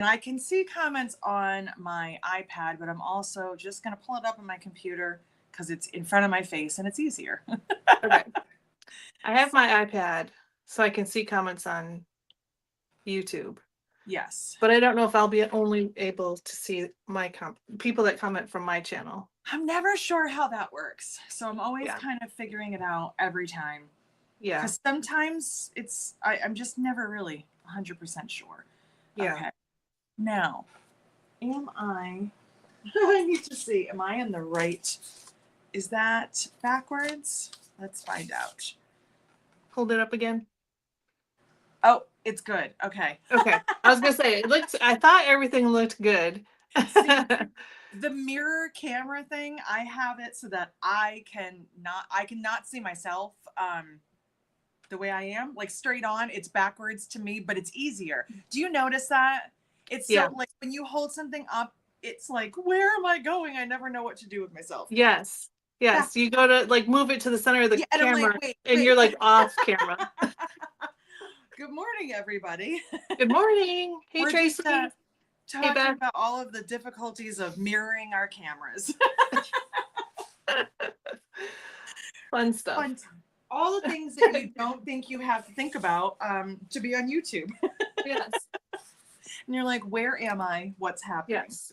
And I can see comments on my iPad, but I'm also just going to pull it up on my computer because it's in front of my face and it's easier. Okay. I have my iPad so I can see comments on YouTube. Yes. But I don't know if I'll be only able to see my people that comment from my channel. I'm never sure how that works. So I'm always Yeah. kind of figuring it out every time. Yeah. Because sometimes I'm just never really 100% sure. Yeah. Okay. Now, I need to see, am I in the right, is that backwards? Let's find out. Hold it up again. Oh, it's good. Okay. Okay. I was going to say, I thought everything looked good. See, the mirror camera thing, I have it so that I cannot see myself the way I am, like straight on. It's backwards to me, but it's easier. Do you notice that? It's so like when you hold something up, it's like, where am I going? I never know what to do with myself. Yes. Yes. You go to like move it to the center of the camera, I'm like, wait. And you're like off camera. Good morning, everybody. Good morning. Hey, We're Tracy. Just, talking about all of the difficulties of mirroring our cameras. Fun stuff. Fun time. All the things that you don't think you have to think about to be on YouTube. Yes. And you're like, where am I? What's happening? Yes.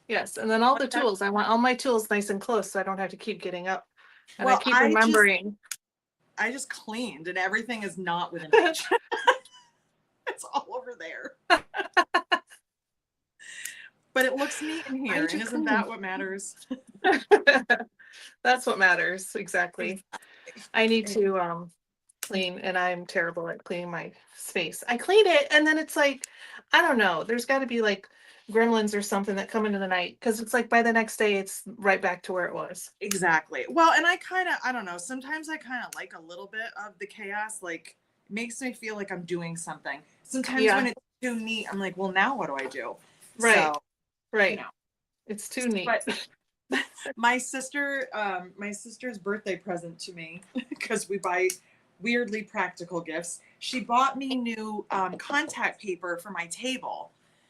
Yes. And then all the tools. I want all my tools nice and close so I don't have to keep getting up. And I keep remembering. I just cleaned and everything is not within reach. It's all over there. But it looks neat in here. And isn't that what matters? That's what matters. Exactly. I need to clean, and I'm terrible at cleaning my space. I clean it and then it's like, I don't know, there's got to be like gremlins or something that come into the night, because it's like by the next day it's right back to where it was. Exactly. Well, and I don't know, sometimes I kind of like a little bit of the chaos. Like, it makes me feel like I'm doing something. Sometimes when it's too neat, I'm like, well, now what do I do? Right. So, right. You know, it's too neat. But my sister's birthday present to me, because we buy weirdly practical gifts, she bought me new contact paper for my table.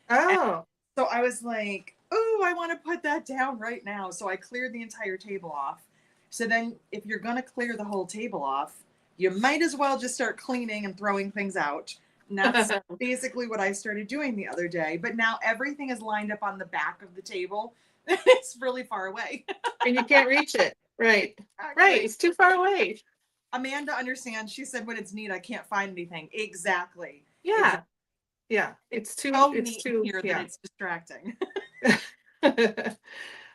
Oh. And so I was like, oh, I want to put that down right now. So I cleared the entire table off. So then if you're going to clear the whole table off, you might as well just start cleaning and throwing things out. And that's basically what I started doing the other day. But now everything is lined up on the back of the table. It's really far away. And you can't reach it. Right. Exactly. Right. It's too far away. Amanda understands. She said, when it's neat, I can't find anything. Exactly. Yeah. Exactly. Yeah. It's too neat here that it's distracting.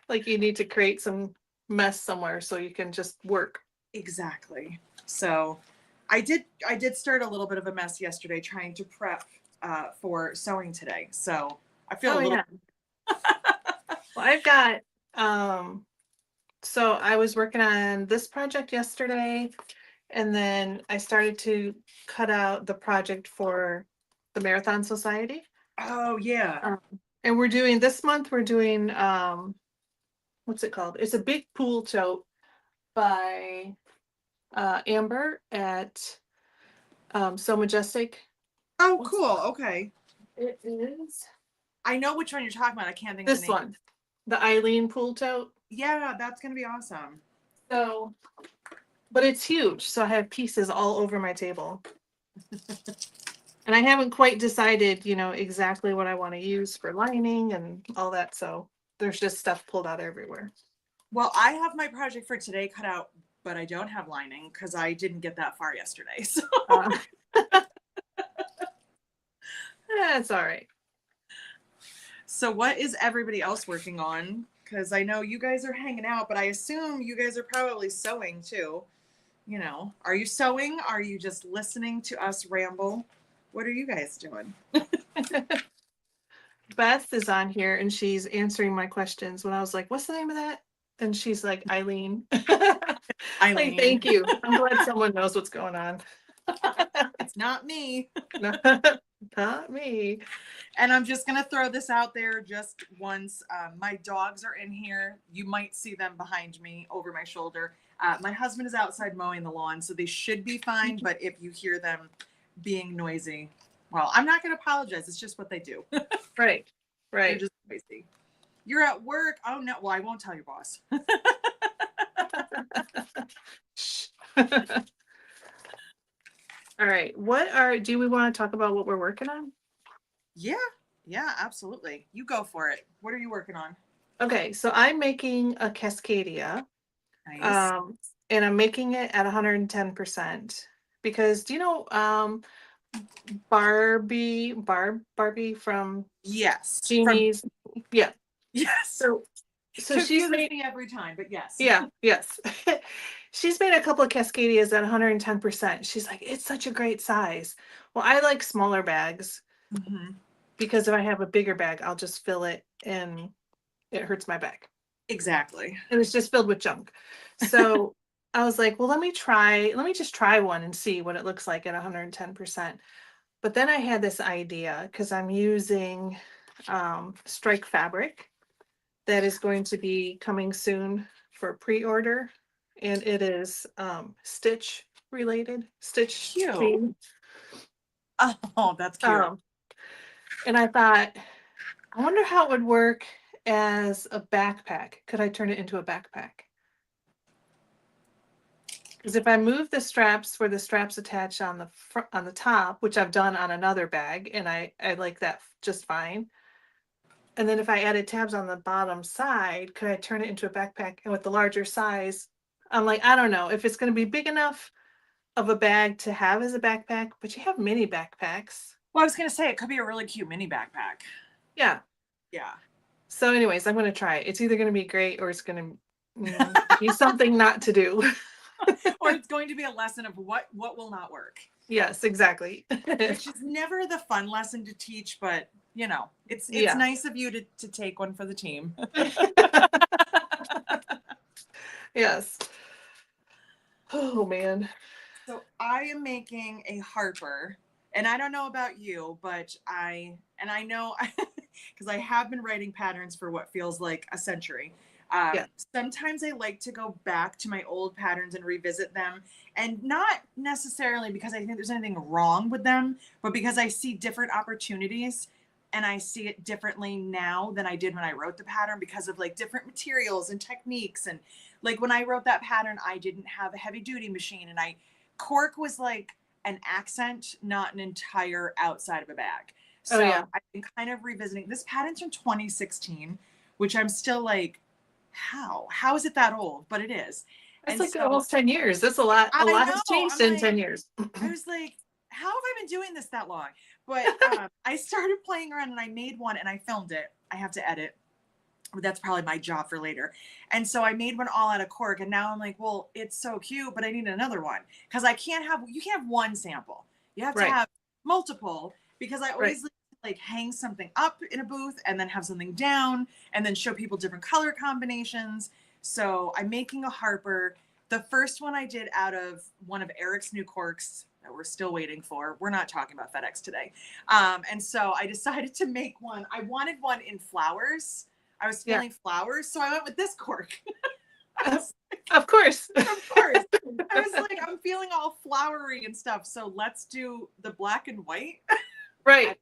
Like you need to create some mess somewhere so you can just work. Exactly. So I did start a little bit of a mess yesterday trying to prep for sewing today. So I feel a little. Yeah. Well, I've got so I was working on this project yesterday, and then I started to cut out the project for the Marathon Society. Oh yeah. And we're doing this month, we're doing what's it called? It's a big pool tote by Amber at So Majestic. Oh, cool. Okay. It is. I know which one you're talking about. I can't think of the name. This one. The Eileen pool tote. Yeah, that's gonna be awesome. So, but it's huge, so I have pieces all over my table. And I haven't quite decided, exactly what I want to use for lining and all that, so there's just stuff pulled out everywhere. Well, I have my project for today cut out, but I don't have lining because I didn't get that far yesterday. So that's all right. So what is everybody else working on? Because I know you guys are hanging out, but I assume you guys are probably sewing too. Are you sewing? Are you just listening to us ramble? What are you guys doing? Beth is on here and she's answering my questions when I was like, what's the name of that? And she's like, Eileen. Eileen. Like, thank you. I'm glad someone knows what's going on. It's not me. Not me. And I'm just going to throw this out there just once. My dogs are in here. You might see them behind me over my shoulder. My husband is outside mowing the lawn, so they should be fine. But if you hear them being noisy, Well, I'm not going to apologize. It's just what they do. Right. They're Right. just crazy. You're at work. Oh no. Well, I won't tell your boss. Shh. All right. Do we want to talk about what we're working on? Yeah. Yeah, absolutely. You go for it. What are you working on? Okay, so I'm making a Cascadia, Nice. and I'm making it at 110% because do you know Barbie from Yes. From Genie's? Yeah. yes. So she's Confuses made me every time, but yes. yeah, yes. She's made a couple of Cascadias at 110%. She's like, it's such a great size. Well, I like smaller bags Hmm. because if I have a bigger bag, I'll just fill it and it hurts my back. Exactly. And it's just filled with junk. So I was like, well, let me just try one and see what it looks like at 110%. But then I had this idea because I'm using Strike fabric that is going to be coming soon for pre-order. And it is stitch related, stitch Cute. theme. Oh, that's cute. Um, and I thought, I wonder how it would work as a backpack. Could I turn it into a backpack? Because if I move the straps where the straps attach on the front, on the top, which I've done on another bag, and I like that just fine. And then if I added tabs on the bottom side, could I turn it into a backpack? And with the larger size, I'm like, I don't know if it's going to be big enough of a bag to have as a backpack, but you have mini backpacks. Well, I was gonna say it could be a really cute mini backpack. Yeah. Yeah. So, anyways, I'm going to try it. It's either going to be great or it's going to be something not to do. Or it's going to be a lesson of what will not work. Yes, exactly. Which is never the fun lesson to teach, but you know, it's Yeah. nice of you to take one for the team. Yes. Oh man. So I am making a Harper, and I don't know about you, but I know because I have been writing patterns for what feels like a century. Yeah. Sometimes I like to go back to my old patterns and revisit them, and not necessarily because I think there's anything wrong with them, but because I see different opportunities and I see it differently now than I did when I wrote the pattern because of like different materials and techniques. And like when I wrote that pattern, I didn't have a heavy duty machine, and cork was like an accent, not an entire outside of a bag. Oh So yeah. I've been kind of revisiting this pattern's from 2016, which I'm still like, how is it that old? But it is. That's And like so almost 10 years. That's a lot. A I lot has know, changed I'm in like, 10 years. I was like, how have I been doing this that long? But I started playing around and I made one and I filmed it. I have to edit. That's probably my job for later. And so I made one all out of cork. And now I'm like, well, it's so cute, but I need another one. Because you can't have one sample. You have to Right. have multiple, because I Right. always like hang something up in a booth and then have something down and then show people different color combinations. So I'm making a Harper. The first one I did out of one of Eric's new corks that we're still waiting for. We're not talking about FedEx today. And so I decided to make one. I wanted one in flowers. I was Yeah. feeling flowers, so I went with this cork. Of course. Of course. I was like, I'm feeling all flowery and stuff, so let's do the black and white. Right.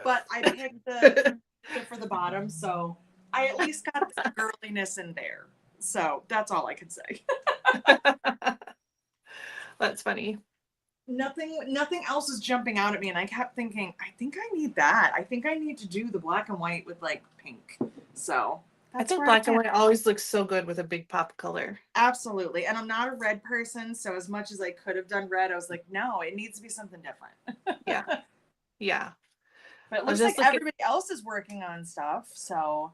But I picked the for the bottom, so I at least got the girliness in there. So that's all I can say. That's funny. Nothing else is jumping out at me, and I kept thinking, I think I need that. I think I need to do the black and white with like pink. So I that's think where black I'm and at. white always looks so good with a big pop of color. Absolutely. And I'm not a red person, so as much as I could have done red, I was like, no, it needs to be something different. Yeah. Yeah. But it I was looks like just looking. everybody else is working on stuff. So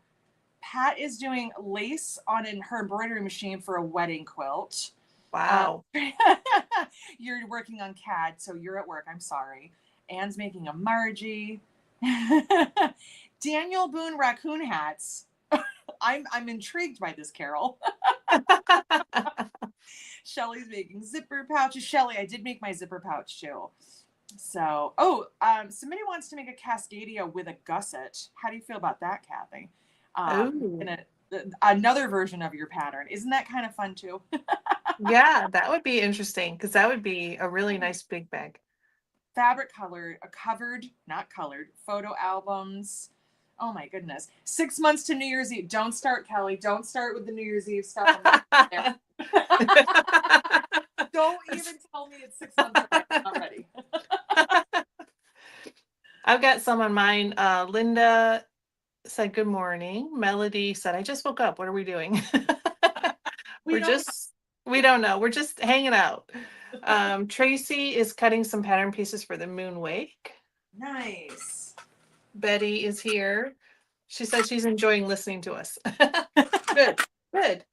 Pat is doing lace on her embroidery machine for a wedding quilt. Wow. You're working on CAD, so you're at work. I'm sorry. Anne's making a Margie. Daniel Boone raccoon hats. I'm intrigued by this, Carol. Shelly's making zipper pouches. Shelly, I did make my zipper pouch too. So, somebody wants to make a Cascadia with a gusset. How do you feel about that, Kathy? Oh. In another version of your pattern. Isn't that kind of fun too? Yeah, that would be interesting because that would be a really nice big bag. fabric not colored, photo albums. Oh my goodness. 6 months to New Year's Eve. Don't start, Kelly. Don't start with the New Year's Eve stuff. I'm not there. Don't even tell me it's 6 months away. I'm not ready. I've got some on mine. Linda said, good morning. Melody said, I just woke up. What are we doing? we don't know. We're just hanging out. Tracy is cutting some pattern pieces for the moon wake. Nice. Betty is here. She said she's enjoying listening to us. Good.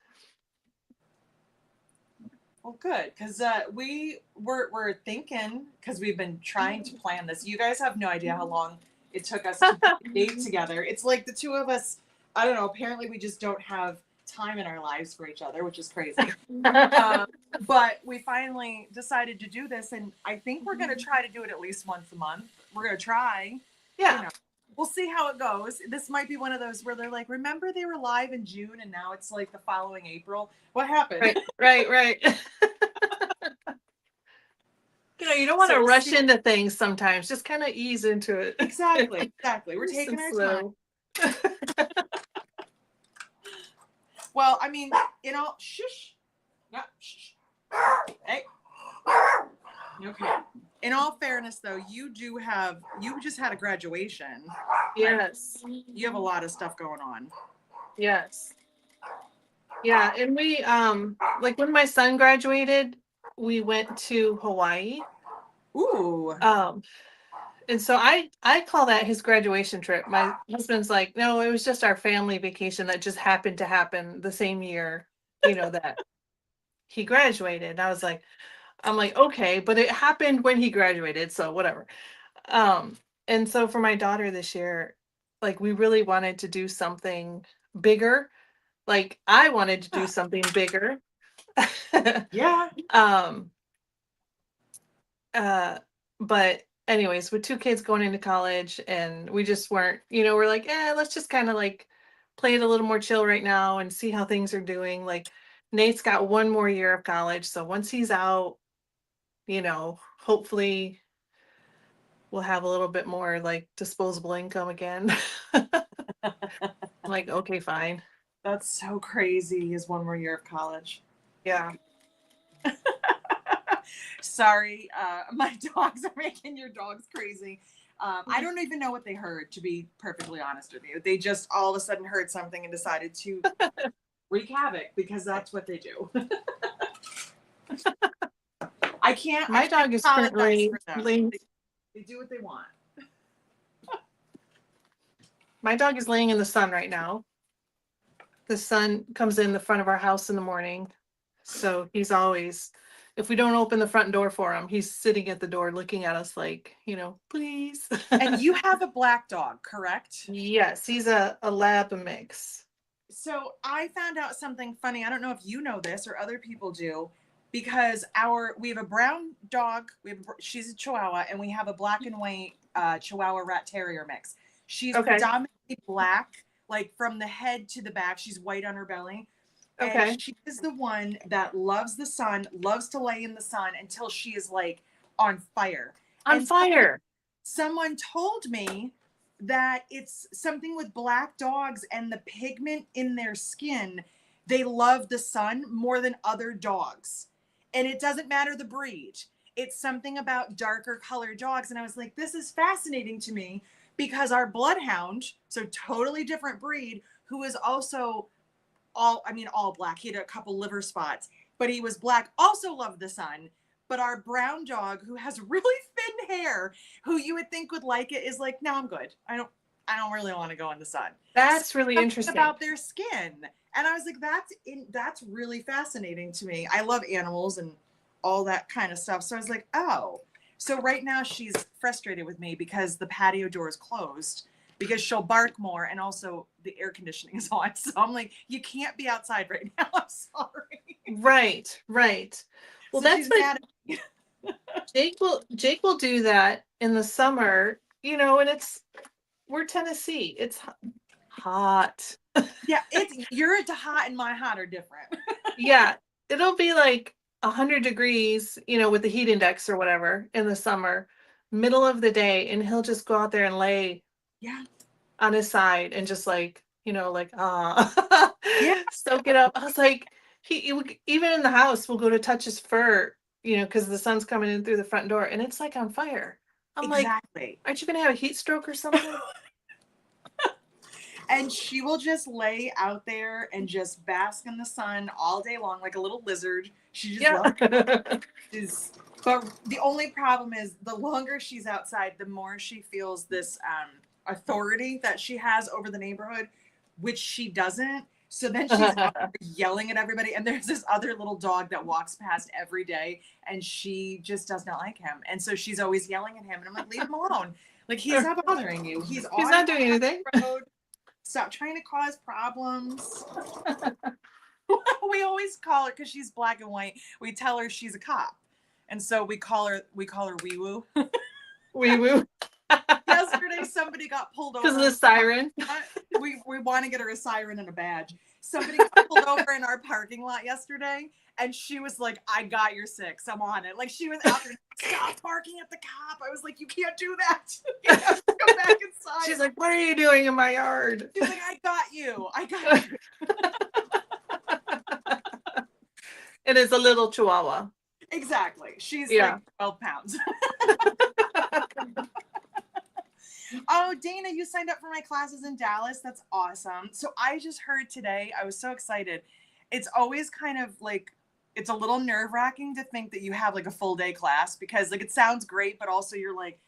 Well, good, because we're thinking, because we've been trying to plan this. You guys have no idea how long it took us to date together. It's like the two of us, I don't know, apparently we just don't have time in our lives for each other, which is crazy. But we finally decided to do this, and I think we're going to try to do it at least once a month. We're going to try. Yeah. You know, we'll see how it goes. This might be one of those where they're like, remember they were live in June and now it's like the following April. What happened? Right. You don't want to rush into things sometimes. Just kind of ease into it. Exactly. We're taking our time. Well, I mean, shush. No, shush. Hey. Okay. In all fairness, though, you just had a graduation. Yes. You have a lot of stuff going on. Yes. Yeah, and we like when my son graduated, we went to Hawaii. Ooh. And so I call that his graduation trip. My husband's like, no, it was just our family vacation that just happened to happen the same year, that he graduated. And I'm like, okay, but it happened when he graduated, so whatever. And so for my daughter this year, like we really wanted to do something bigger. Like I wanted to do something bigger. Yeah. But anyways, with 2 kids going into college, and we just weren't, we're like, let's just kind of like play it a little more chill right now and see how things are doing. Like Nate's got 1 more year of college, so once he's out, hopefully we'll have a little bit more like disposable income again. Like, okay, fine. That's so crazy. He has 1 more year of college. Yeah. Sorry, my dogs are making your dogs crazy. I don't even know what they heard, to be perfectly honest with you. They just all of a sudden heard something and decided to wreak havoc because that's what they do. I can't. My dog is currently laying. They do what they want. My dog is laying in the sun right now. The sun comes in the front of our house in the morning. So he's always, if we don't open the front door for him, he's sitting at the door looking at us like, please. And you have a black dog, correct? Yes, he's a lab mix. So I found out something funny. I don't know if you know this or other people do, because we have a brown dog. She's a Chihuahua, and we have a black and white Chihuahua Rat Terrier mix. She's predominantly black, like from the head to the back. She's white on her belly. Okay. And she is the one that loves the sun, loves to lay in the sun until she is like on fire. Someone told me that it's something with black dogs and the pigment in their skin. They love the sun more than other dogs. And it doesn't matter the breed. It's something about darker colored dogs. And I was like, this is fascinating to me because our bloodhound, so totally different breed, who is also all black. He had a couple liver spots, but he was black, also loved the sun. But our brown dog, who has really thin hair, who you would think would like it, is like, no, I'm good. I don't really want to go in the sun. That's really interesting about their skin. And I was like, that's really fascinating to me. I love animals and all that kind of stuff. So I was like, oh. So right now she's frustrated with me because the patio door is closed because she'll bark more, and also the air conditioning is on. So I'm like, you can't be outside right now. I'm sorry. Right. Well, so that's what Jake will do that in the summer, and we're Tennessee. It's hot. Yeah, your hot and my hot are different. Yeah, it'll be like 100 degrees, with the heat index or whatever in the summer. middle of the day, and he'll just go out there and lay Yeah. on his side and just like, like, Yeah. soak it up. I was like, even in the house, we'll go to touch his fur, because the sun's coming in through the front door and it's like on fire. I'm like, Exactly. aren't you gonna have a heat stroke or something? And she will just lay out there and just bask in the sun all day long like a little lizard. She just Yeah. loves is but the only problem is the longer she's outside, the more she feels this authority that she has over the neighborhood, which she doesn't. So then she's out there yelling at everybody. And there's this other little dog that walks past every day and she just does not like him. And so she's always yelling at him. And I'm like, leave him alone. Like, he's not bothering you. He's not doing anything. Road. Stop trying to cause problems. We always call her, because she's black and white, we tell her she's a cop. And so we call her wee woo. Wee woo. Yesterday somebody got pulled over. Because of the siren. We want to get her a siren and a badge. Somebody got pulled over in our parking lot yesterday, and she was like, I got your 6. I'm on it. Like, she was out there, stop barking at the cop. I was like, you can't do that. You have to go back inside. She's like, what are you doing in my yard? She's like, I got you. It is a little chihuahua. Exactly. She's like 12 pounds. Oh, Dana, you signed up for my classes in Dallas. That's awesome. So I just heard today, I was so excited. It's always kind of like, it's a little nerve-wracking to think that you have like a full day class, because like it sounds great, but also you're like,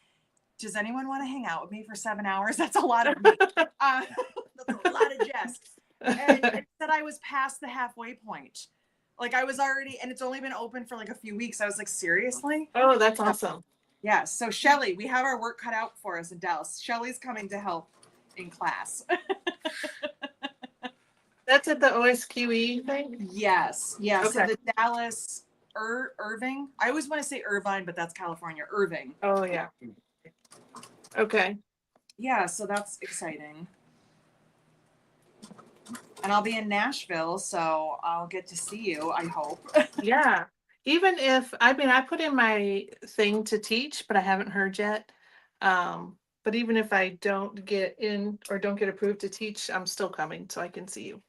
does anyone want to hang out with me for 7 hours? That's a lot of me. That's a lot of Jess. And it said I was past the halfway point. Like, I was already, and it's only been open for like a few weeks. I was like, seriously? Oh, that's awesome. Yeah. So Shelly, we have our work cut out for us in Dallas. Shelly's coming to help in class. That's at the OSQE thing? Yes. Yeah. Okay. So the Dallas Irving. I always want to say Irvine, but that's California. Irving. Oh, yeah. Okay. Yeah. So that's exciting. And I'll be in Nashville, so I'll get to see you, I hope. Yeah. Even if, I put in my thing to teach, but I haven't heard yet. But even if I don't get in or don't get approved to teach, I'm still coming so I can see you.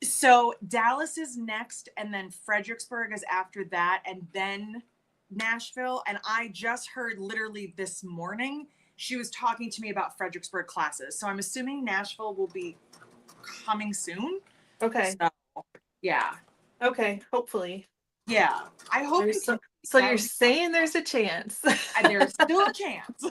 So Dallas is next, and then Fredericksburg is after that, and then Nashville. And I just heard literally this morning, she was talking to me about Fredericksburg classes. So I'm assuming Nashville will be coming soon. Okay. So, yeah. Okay. Hopefully. Yeah. I hope so you're saying there's a chance. And there's still a chance.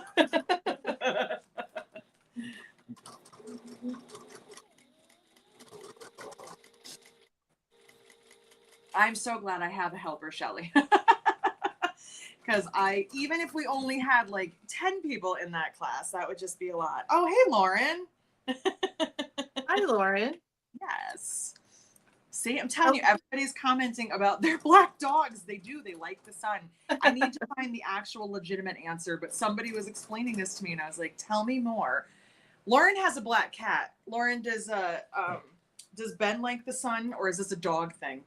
I'm so glad I have a helper, Shelly. Because even if we only had like 10 people in that class, that would just be a lot. Oh, hey, Lauren. Hi, Lauren. Yes. See, I'm telling you, everybody's commenting about their black dogs. They do. They like the sun. I need to find the actual legitimate answer, but somebody was explaining this to me, and I was like, tell me more. Lauren has a black cat. Lauren, does Ben like the sun, or is this a dog thing?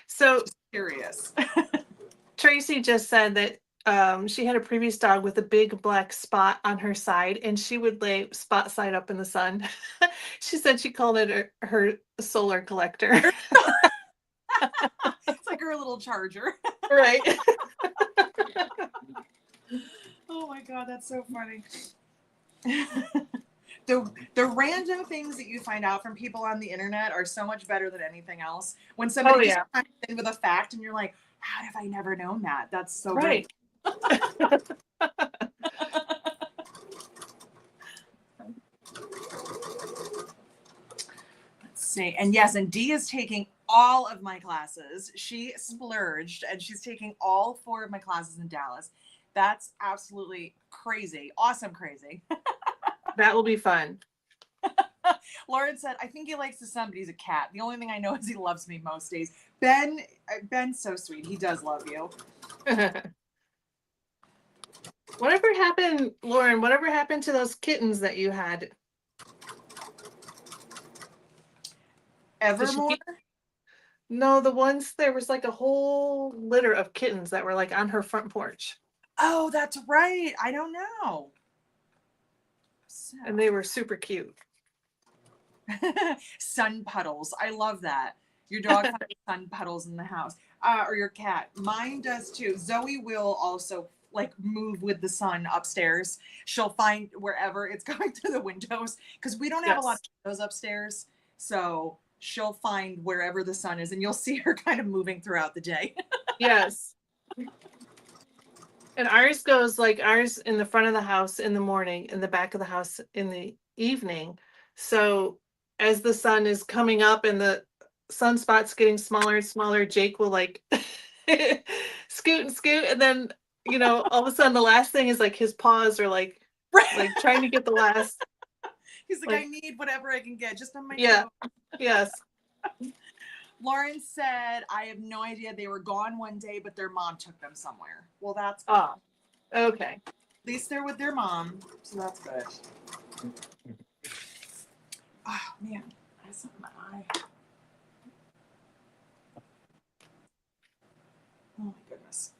So just curious. Tracy just said that she had a previous dog with a big black spot on her side, and she would lay spot side up in the sun. She said she called it her solar collector. It's like her little charger. Right. Oh my God, that's so funny. The random things that you find out from people on the internet are so much better than anything else. When somebody just comes in with a fact and you're like, how have I never known that? That's so right. Good. Let's see. And yes, and Dee is taking all of my classes. She splurged and she's taking all 4 of my classes in Dallas. That's absolutely crazy. Awesome crazy. That will be fun. Lauren said, I think he likes the sun, but he's a cat. The only thing I know is he loves me most days. Ben's so sweet. He does love you. Whatever happened, Lauren, whatever happened to those kittens that you had? Evermore? No, the ones, there was like a whole litter of kittens that were like on her front porch. Oh, that's right. I don't know. So. And they were super cute. Sun puddles. I love that. Your dog finds sun puddles in the house, or your cat. Mine does too. Zoe will also like move with the sun upstairs. She'll find wherever it's coming through the windows because we don't have a lot Yes. of windows upstairs. So she'll find wherever the sun is, and you'll see her kind of moving throughout the day. Yes. And ours goes like ours in the front of the house in the morning, in the back of the house in the evening. So as the sun is coming up and the sunspot's getting smaller and smaller, Jake will like scoot and scoot. And then, you know, all of a sudden the last thing is like his paws are like trying to get the last. He's like, I need whatever I can get just on my Yeah. toe. Yes. Lauren said, I have no idea. They were gone one day, but their mom took them somewhere. Well, that's good. Oh, okay. At least they're with their mom, so that's good. Oh, man. I have something in my eye. Oh, my goodness.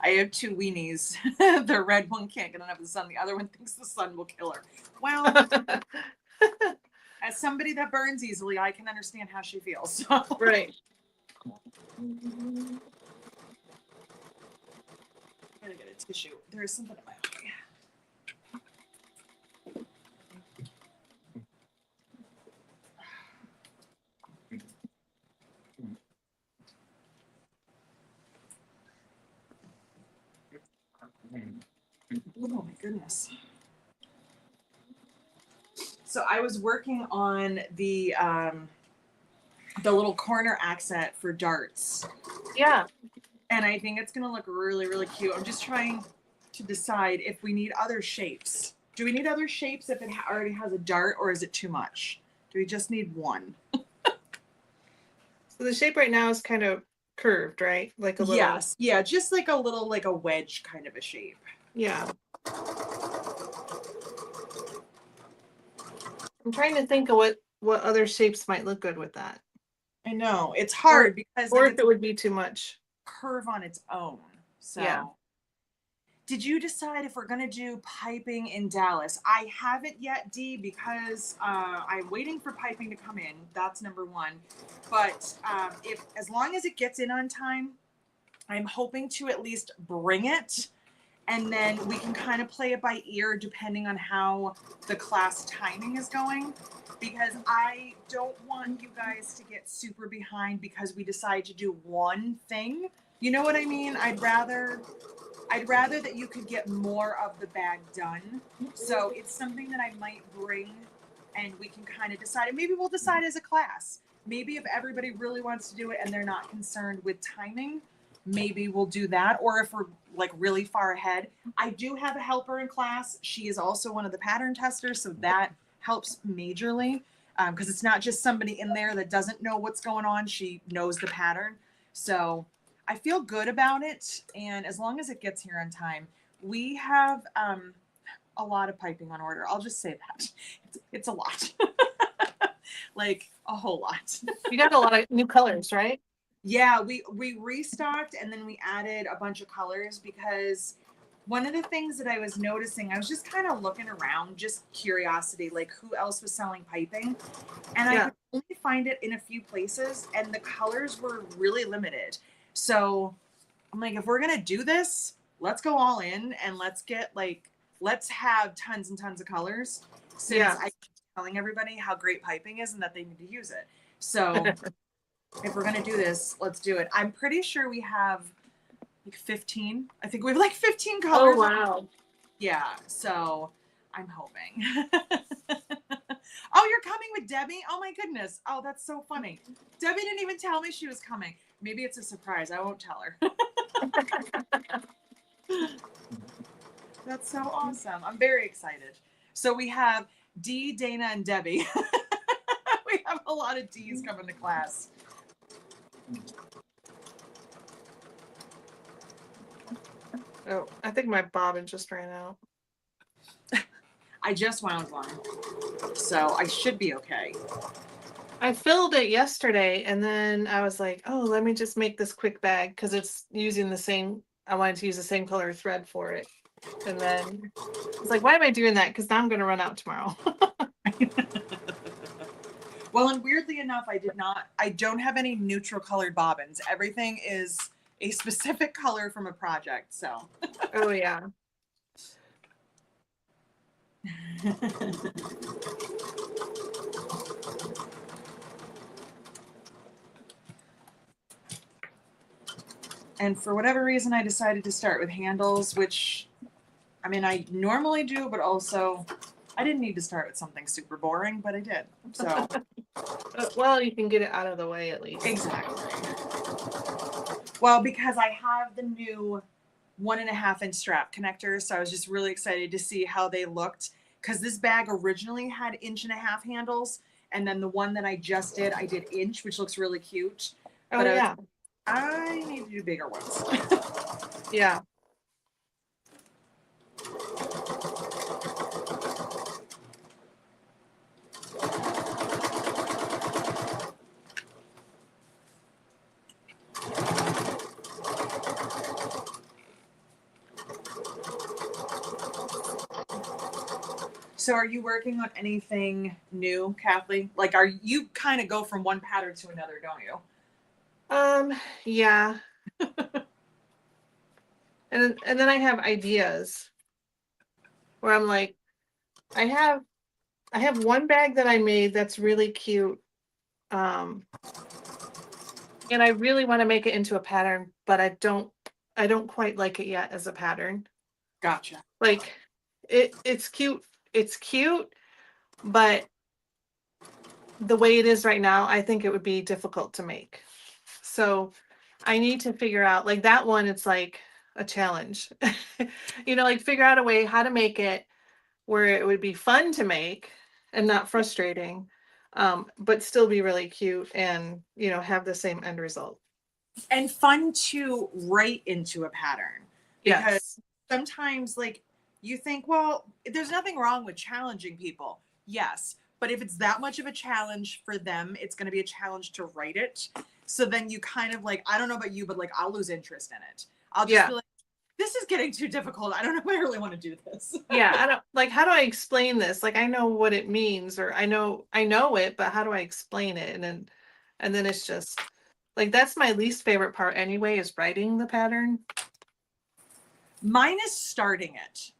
I have two weenies. The red one can't get enough of the sun. The other one thinks the sun will kill her. Well, as somebody that burns easily, I can understand how she feels. So. Right. I'm gonna get a tissue. There is something in my eye. Oh my goodness. So I was working on the little corner accent for darts. Yeah. And I think it's gonna look really, really cute. I'm just trying to decide if we need other shapes. Do we need other shapes if it already has a dart, or is it too much? Do we just need one? So the shape right now is kind of curved, right? Like a little. Yes. Yeah, just like a little, like a wedge kind of a shape. Yeah. I'm trying to think of what other shapes might look good with that. I know. It's hard because Or like, if it would be too much. curve on its own. So Yeah. Did you decide if we're gonna do piping in Dallas? I haven't yet, Dee, because I'm waiting for piping to come in. That's number one. But if as long as it gets in on time, I'm hoping to at least bring it, and then we can kind of play it by ear depending on how the class timing is going. Because I don't want you guys to get super behind because we decide to do one thing. You know what I mean? I'd rather that you could get more of the bag done. So it's something that I might bring and we can kind of decide. And maybe we'll decide as a class. Maybe if everybody really wants to do it and they're not concerned with timing, maybe we'll do that. Or if we're like really far ahead. I do have a helper in class. She is also one of the pattern testers. So that helps majorly because it's not just somebody in there that doesn't know what's going on. She knows the pattern. So I feel good about it, and as long as it gets here on time, we have a lot of piping on order. I'll just say that it's a lot, like a whole lot. You got a lot of new colors, right? Yeah, we restocked and then we added a bunch of colors because one of the things that I was noticing, I was just kind of looking around, just curiosity, like who else was selling piping, and I could only find it in a few places, and the colors were really limited. So I'm like, if we're going to do this, let's go all in and let's have tons and tons of colors since I keep telling everybody how great piping is and that they need to use it. So if we're going to do this, let's do it. I'm pretty sure we have like 15. I think we have like 15 colors. Oh, wow. Yeah. So I'm hoping. Oh, you're coming with Debbie? Oh my goodness. Oh, that's so funny. Debbie didn't even tell me she was coming. Maybe it's a surprise. I won't tell her. That's so awesome. I'm very excited. So we have Dee, Dana, and Debbie. We have a lot of D's coming to class. Oh, I think my bobbin just ran out. I just wound one. So I should be okay. I filled it yesterday and then I was like, oh, let me just make this quick bag because it's using the same, I wanted to use the same color thread for it. And then it's like, why am I doing that? Because now I'm going to run out tomorrow. Well, and weirdly enough, I don't have any neutral colored bobbins. Everything is a specific color from a project. So. Oh, yeah. And for whatever reason, I decided to start with handles, which, I mean, I normally do, but also I didn't need to start with something super boring, but I did. So. Well, you can get it out of the way at least. Exactly. Well, because I have the new 1.5 inch strap connectors, so I was just really excited to see how they looked. Because this bag originally had 1.5 inch handles, and then the one that I just did, I did inch, which looks really cute. Oh, But yeah. I need to do bigger ones. Yeah. So are you working on anything new, Kathleen? Like, are you kind of go from one pattern to another, don't you? Yeah. And then I have ideas where I'm like, I have one bag that I made that's really cute. And I really want to make it into a pattern, but I don't quite like it yet as a pattern. Gotcha. Like it's cute. It's cute, but the way it is right now, I think it would be difficult to make. So I need to figure out, like that one, it's like a challenge. Like figure out a way how to make it where it would be fun to make and not frustrating, but still be really cute and, have the same end result. And fun to write into a pattern. Because Yes. sometimes, like, you think, well, there's nothing wrong with challenging people. Yes. But if it's that much of a challenge for them, it's going to be a challenge to write it. So then you kind of like, I don't know about you, but like, I'll lose interest in it. I'll just be like, this is getting too difficult. I don't know if I really want to do this. Yeah. I don't like, how do I explain this? Like, I know what it means, or I know it, but how do I explain it? And then it's just like, that's my least favorite part anyway, is writing the pattern. Mine is starting it.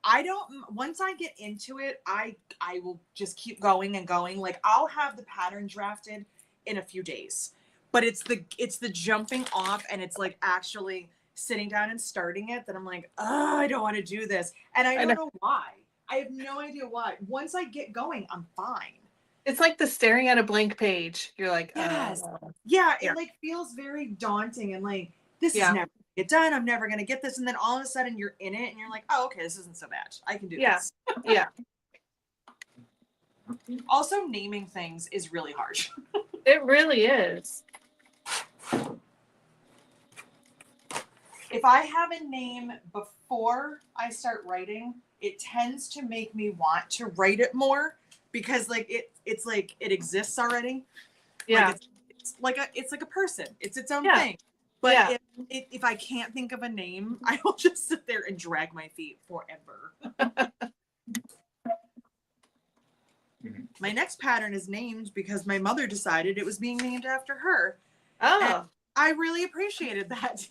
Once I get into it, I will just keep going and going. Like, I'll have the pattern drafted in a few days. But it's the jumping off, and it's like actually sitting down and starting it that I'm like, oh, I don't want to do this. And I don't know why. I have no idea why. Once I get going, I'm fine. It's like the staring at a blank page. You're like, yes. Yeah. It like feels very daunting, and like, this is Yeah. never get done. I'm never going to get this. And then all of a sudden you're in it and you're like, oh, okay, this isn't so bad. I can do this. Yeah. Also, naming things is really hard. It really is. If I have a name before I start writing, it tends to make me want to write it more, because like it's like it exists already. Yeah. Like it's like a person. It's its own Yeah. thing. But if I can't think of a name, I will just sit there and drag my feet forever. My next pattern is named because my mother decided it was being named after her. Oh. And I really appreciated that.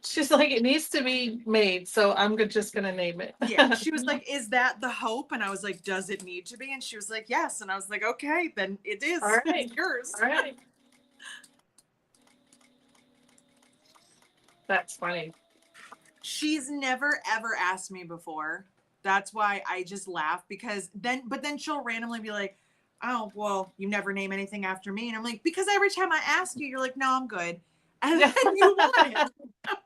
She's like, it needs to be made, so I'm just gonna name it. Yeah. She was like, is that the hope? And I was like, does it need to be? And she was like, yes. And I was like, okay, then it is. All right. It's yours. All right. That's funny. She's never ever asked me before. That's why I just laugh, because then she'll randomly be like, oh, well, you never name anything after me. And I'm like, because every time I ask you, you're like, no, I'm good. And then you want it.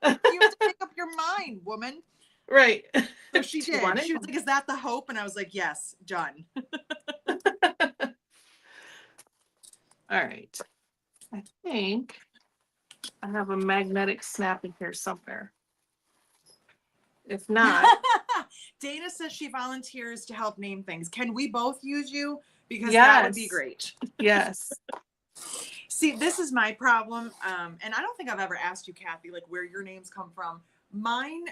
You have to make up your mind, woman. Right. So she did. She was like, is that the hope? And I was like, yes, done. All right. I think I have a magnetic snap in here somewhere. If not, Dana says she volunteers to help name things. Can we both use you? Because that would be Yes. great. Yes. See, this is my problem. And I don't think I've ever asked you, Kathy, like where your names come from. Mine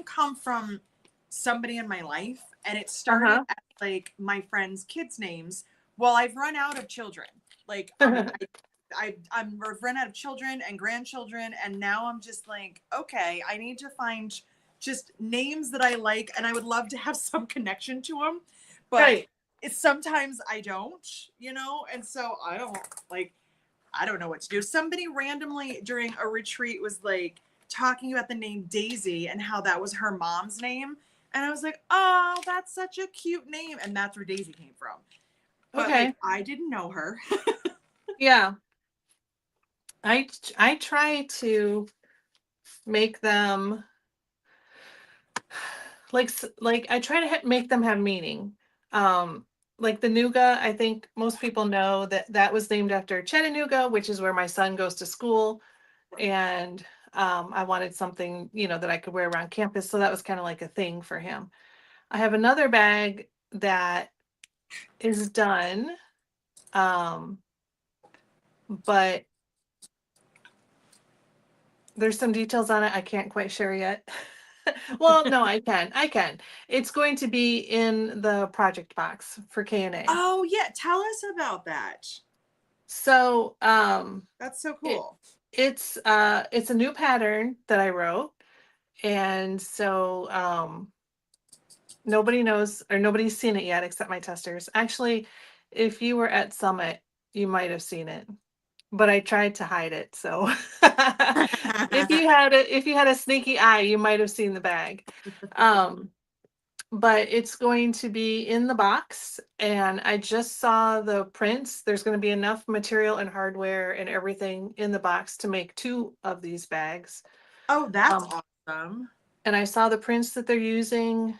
come from somebody in my life, and it started Uh-huh. at like my friends' kids' names. Well, I've run out of children. Like I've run out of children and grandchildren, and now I'm just like, okay, I need to find just names that I like, and I would love to have some connection to them, but Right. it's sometimes I don't, and so I don't know what to do. Somebody randomly during a retreat was like talking about the name Daisy and how that was her mom's name. And I was like, oh, that's such a cute name. And that's where Daisy came from. But Okay. like, I didn't know her. Yeah. I try to make them like I try to make them have meaning. Um, like the Nuga, I think most people know that that was named after Chattanooga, which is where my son goes to school. And I wanted something, that I could wear around campus. So that was kind of like a thing for him. I have another bag that is done, um, but there's some details on it I can't quite share yet. Well, no, I can. I can. It's going to be in the project box for K&A. Oh, yeah. Tell us about that. So, That's so it, cool. it's a new pattern that I wrote. And so, nobody knows or nobody's seen it yet except my testers. Actually, if you were at Summit, you might have seen it, but I tried to hide it. So if you had a sneaky eye, you might have seen the bag. But it's going to be in the box, and I just saw the prints. There's going to be enough material and hardware and everything in the box to make 2 of these bags. Oh, that's Um, awesome. and I saw the prints that they're using.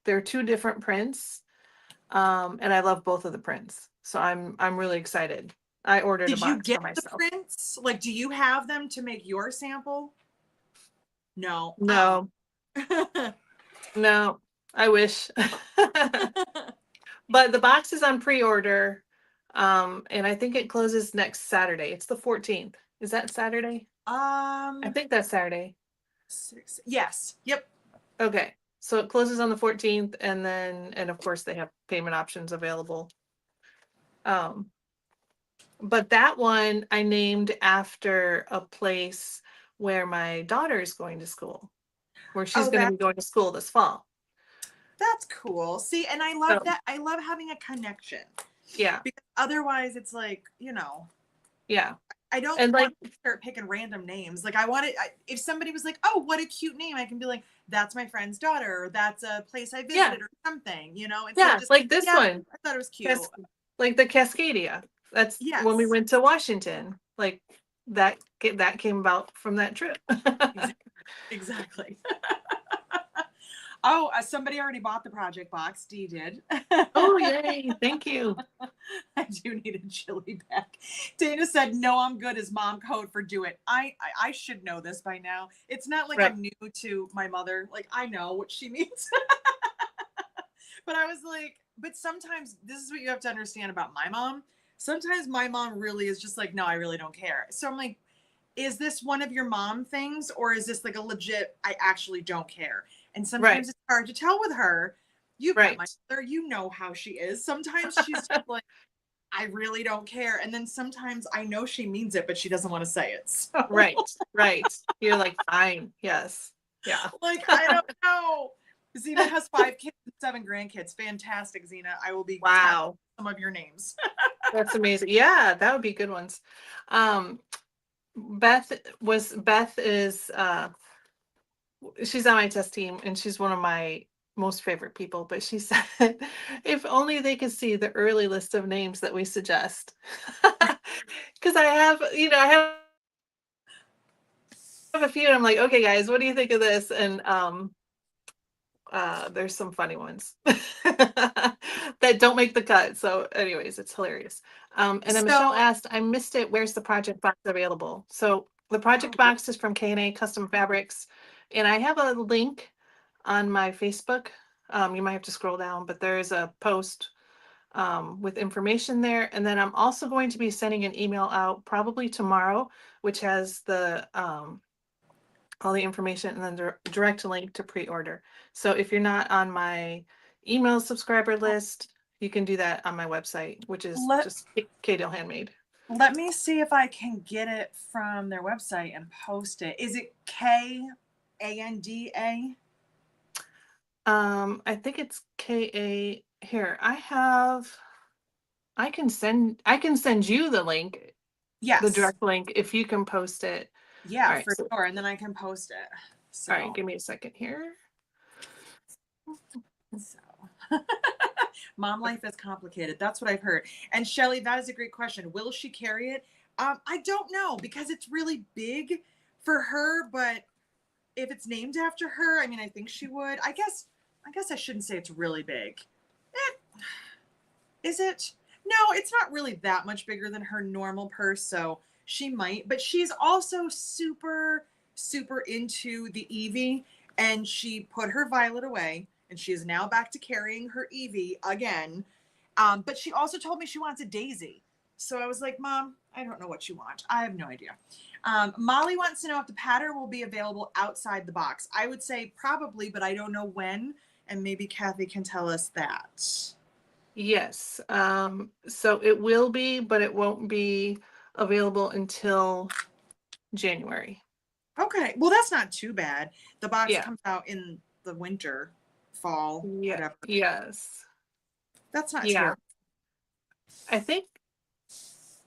They're 2 different prints. And I love both of the prints. So I'm really excited. I ordered a Did you box get for the myself. prints? Like, do you have them to make your sample? No. Oh. No, no, I wish. But the box is on pre-order. And I think it closes next Saturday. It's the 14th. Is that Saturday? I think that's Saturday. Yes. Yep. Okay. So it closes on the 14th, and of course they have payment options available. But that one I named after a place where my daughter is going to school, where she's Oh, going to be going to school this fall. that's cool. See, and I love So, that. I love having a connection yeah, because otherwise it's like, yeah. I don't And like, want to start picking random names. Like I want it, if somebody was like, oh, what a cute name, I can be like, that's my friend's daughter, or that's a place I yeah, visited or something, instead of yeah, just, like this yeah, one, I thought it was cute. like the Cascadia. That's when we Yes, went to Washington. Like that came about from that trip. exactly. Oh, somebody already bought the project box. Dee did. Oh, yay. Thank you. I do need a chili bag. Dana said, no, I'm good as mom code for do it. I should know this by now. It's not like Right. I'm new to my mother. Like I know what she means. But I was like, but sometimes this is what you have to understand about my mom. Sometimes my mom really is just like, no, I really don't care. So I'm like, is this one of your mom things, or is this like a legit, I actually don't care? And Right. sometimes it's hard to tell with her. You've met Right. my mother, you know how she is. Sometimes she's just like, I really don't care. And then sometimes I know she means it, but she doesn't want to say it. So Right. Right. You're like, fine. Yes. Yeah. like, I don't know. Xena has 5 kids and 7 grandkids. Fantastic, Xena. I will be tapping Wow. some of your names. That's amazing. Yeah, that would be good ones. Beth is she's on my test team, and she's one of my most favorite people, but she said if only they could see the early list of names that we suggest. Because I have a few, and I'm like, okay guys, what do you think of this? And there's some funny ones that don't make the cut. So anyways, it's hilarious. And then Michelle So, asked, I missed it, where's the project box available? So the project box is from K&A Custom Fabrics, and I have a link on my Facebook. You might have to scroll down, but there is a post with information there. And then I'm also going to be sending an email out probably tomorrow, which has the all the information and then direct link to pre-order. So if you're not on my email subscriber list, you can do that on my website, which is Let just K-Dale Handmade. let me see if I can get it from their website and post it. Is it KANDA? I think it's KA here. I can send you the link, Yes. the direct link if you can post it. Yeah, All right, for sure. And then I can post it. So, all right, give me a second here. so. Mom life is complicated. That's what I've heard. And Shelly, that is a great question. Will she carry it? I don't know because it's really big for her, but if it's named after her, I mean, I think she would. I guess I shouldn't say it's really big. Is it? No, it's not really that much bigger than her normal purse, so she might. But she's also super, super into the Evie, and she put her Violet away, and she is now back to carrying her Evie again. But she also told me she wants a Daisy. So I was like, Mom, I don't know what you want. I have no idea. Molly wants to know if the pattern will be available outside the box. I would say probably, but I don't know when. And maybe Kathy can tell us that. Yes. So it will be, but it won't be available until January. Okay. Well, that's not too bad. The box Yeah. comes out in the winter, fall, whatever. Yes. That's not Yeah. terrible. I think,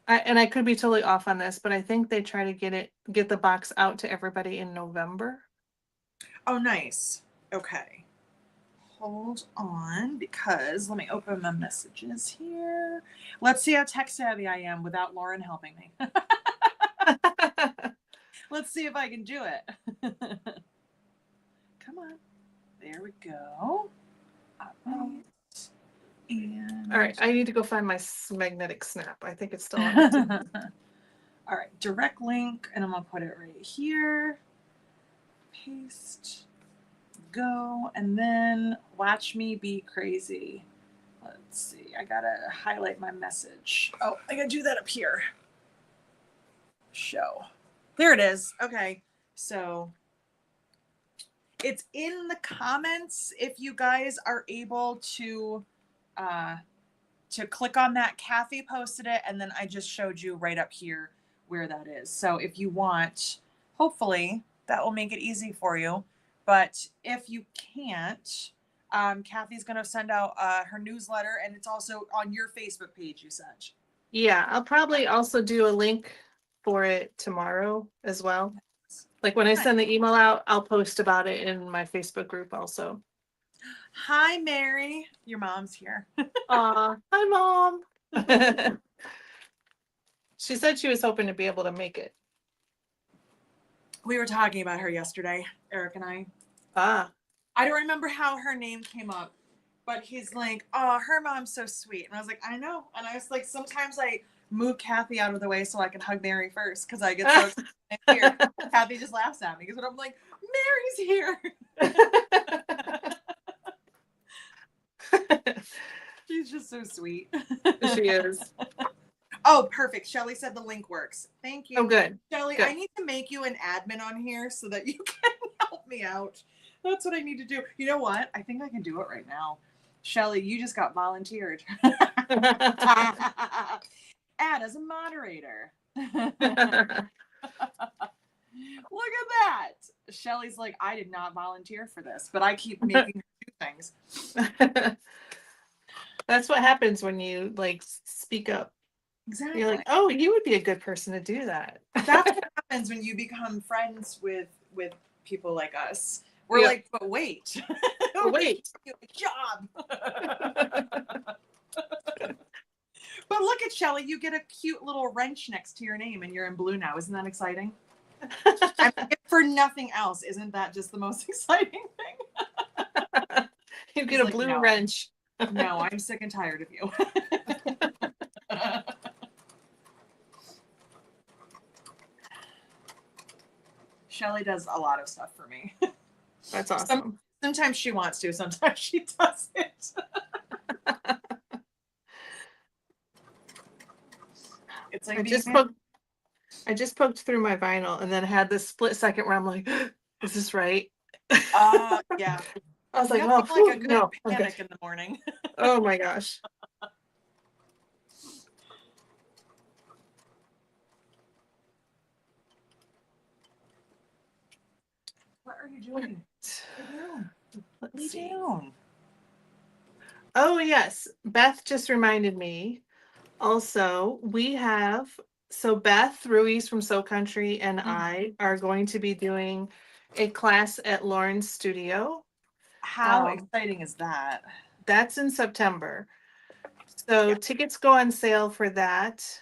and I could be totally off on this, but I think they try to get the box out to everybody in November. Oh, nice. Okay. Hold on, because let me open my messages here. Let's see how tech savvy I am without Lauren helping me. Let's see if I can do it. Come on. There we go. And All right, I need to go find my magnetic snap. I think it's still on my team. All right, direct link, and I'm gonna put it right here. Paste, go, and then watch me be crazy. Let's see, I gotta highlight my message. Oh, I gotta do that up here. Show. There it is. Okay, so it's in the comments if you guys are able to click on that. Kathy posted it, and then I just showed you right up here where that is. So if you want, hopefully that will make it easy for you. But if you can't, Kathy's going to send out her newsletter, and it's also on your Facebook page, you said. Yeah, I'll probably also do a link for it tomorrow as well. Like when I send the email out, I'll post about it in my Facebook group also. Hi, Mary. Your mom's here. Hi, Mom. She said she was hoping to be able to make it. We were talking about her yesterday, Eric and I. Ah. I don't remember how her name came up, but he's like, oh, her mom's so sweet. And I was like, I know. And I was like, sometimes I move Kathy out of the way so I can hug Mary first because I get so excited. Kathy just laughs at me because I'm like, Mary's here. She's just so sweet. She is. Oh, perfect. Shelly said the link works. Thank you. Oh, good. Shelly, Good. I need to make you an admin on here so that you can help me out. That's what I need to do. You know what? I think I can do it right now. Shelly, you just got volunteered. Add as a moderator. Look at that. Shelly's like, I did not volunteer for this, but I keep making her do things. That's what happens when you like speak up. Exactly. You're like, oh, you would be a good person to do that. That's what happens when you become friends with people like us. We're like, but wait. But wait. Do a job. But look at Shelly, you get a cute little wrench next to your name and you're in blue now. Isn't that exciting? I mean, for nothing else, isn't that just the most exciting thing? You get a blue wrench. No, I'm sick and tired of you. Shelly does a lot of stuff for me. That's awesome. Sometimes she wants to, sometimes she doesn't. It's like I just poked through my vinyl and then had this split second where I'm like, is this right? Yeah. I was like, Nothing oh, like a whew, good no, I'm good. panic in the morning. Oh my gosh. What are you doing? Lay down. Let's Lay see. down. Oh yes, Beth just reminded me. Also, so Beth Ruiz from Soul Country and I are going to be doing a class at Lauren's studio. How exciting is that? That's in September. So Yeah. tickets go on sale for that.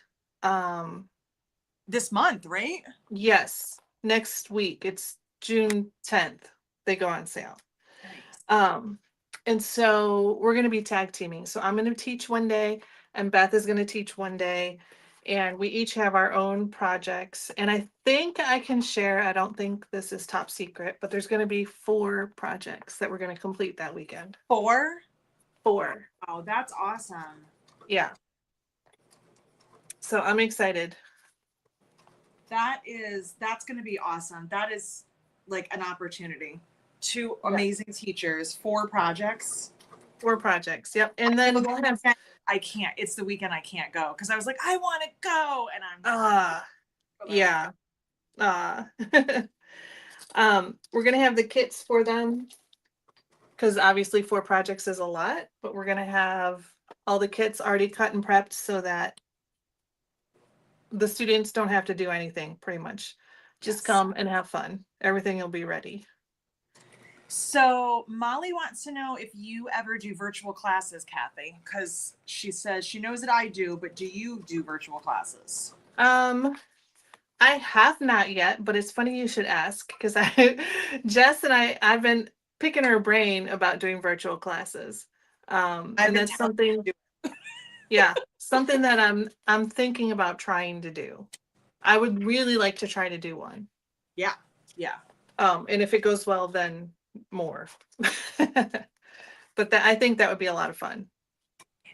This month, right? Yes, next week. It's June 10th. They go on sale. Nice. And so we're going to be tag teaming. So I'm going to teach one day and Beth is going to teach one day. And we each have our own projects. And I think I can share, I don't think this is top secret, but there's going to be 4 projects that we're going to complete that weekend. 4? 4. Oh, that's awesome. Yeah. So I'm excited. That's going to be awesome. That is like an opportunity. 2 Yeah. amazing teachers, 4 projects. 4 projects. Yep. And then we'll have, I can't. It's the weekend I can't go because I was like, I want to go, and I'm yeah. We're gonna have the kits for them because obviously 4 projects is a lot, but we're gonna have all the kits already cut and prepped so that the students don't have to do anything pretty much. Just Yes. come and have fun. Everything will be ready. So Molly wants to know if you ever do virtual classes, Kathy, because she says she knows that I do, but do you do virtual classes? I have not yet, but it's funny you should ask because Jess and I've been picking her brain about doing virtual classes. And that's something, yeah, something that I'm thinking about trying to do. I would really like to try to do one. Yeah, yeah. And if it goes well, then more. But I think that would be a lot of fun.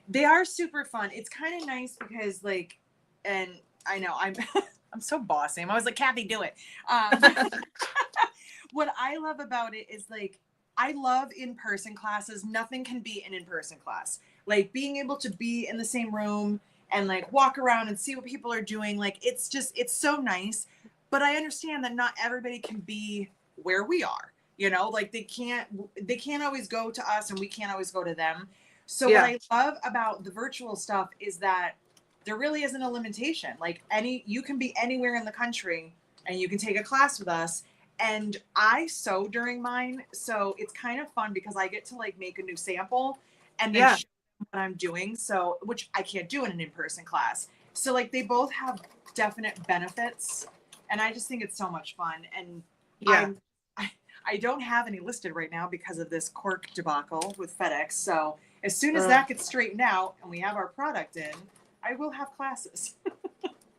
They are super fun. It's kind of nice because and I know I'm I'm so bossy. I'm always like, Kathy, do it. What I love about it is I love in-person classes. Nothing can beat an in-person class. Like being able to be in the same room and walk around and see what people are doing. It's so nice. But I understand that not everybody can be where we are. They can't always go to us and we can't always go to them. So what I love about the virtual stuff is that there really isn't a limitation. You can be anywhere in the country and you can take a class with us. And I sew during mine, so it's kind of fun because I get to make a new sample and then show them what I'm doing. So, which I can't do in an in-person class. So they both have definite benefits, and I just think it's so much fun. And I don't have any listed right now because of this cork debacle with FedEx. So as soon as that gets straightened out and we have our product in, I will have classes.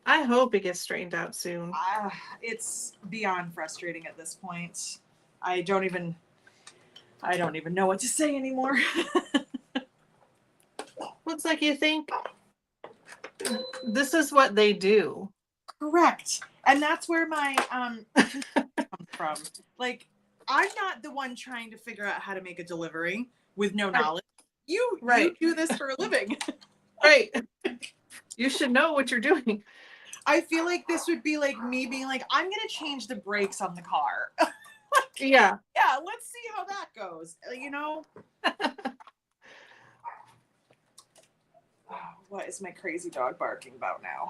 I hope it gets straightened out soon. It's beyond frustrating at this point. I don't even know what to say anymore. Well, it's like you think this is what they do. Correct. And that's where my comes from. I'm not the one trying to figure out how to make a delivery with no knowledge. You do this for a living. Right. You should know what you're doing. I feel like this would be like me being like, I'm going to change the brakes on the car. Yeah. Yeah, let's see how that goes. What is my crazy dog barking about now?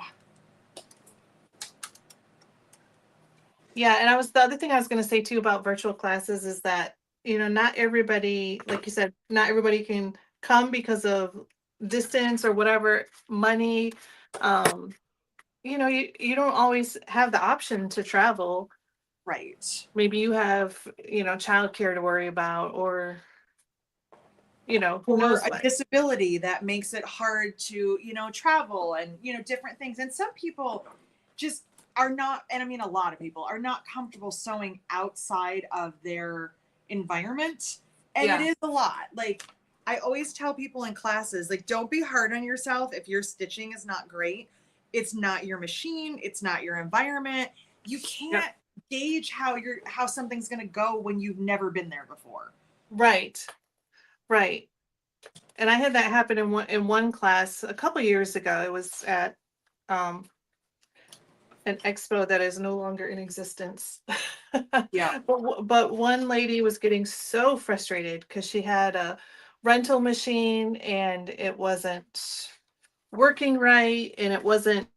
Yeah, and the other thing I was going to say too about virtual classes is that, not everybody, like you said, not everybody can come because of distance or whatever, money. You don't always have the option to travel. Right. Maybe you have, childcare to worry about or, who knows a what. disability that makes it hard to, travel and, different things. And some people just are not, and I mean, a lot of people are not comfortable sewing outside of their environment. And Yeah. it is a lot. Like, I always tell people in classes, like, don't be hard on yourself if your stitching is not great. It's not your machine, it's not your environment. You Yep. can't gauge how something's going to go when you've never been there before. Right. Right. And I had that happen in one class a couple years ago. It was at um an expo that is no longer in existence. Yeah. But one lady was getting so frustrated because she had a rental machine and it wasn't working right, and it wasn't,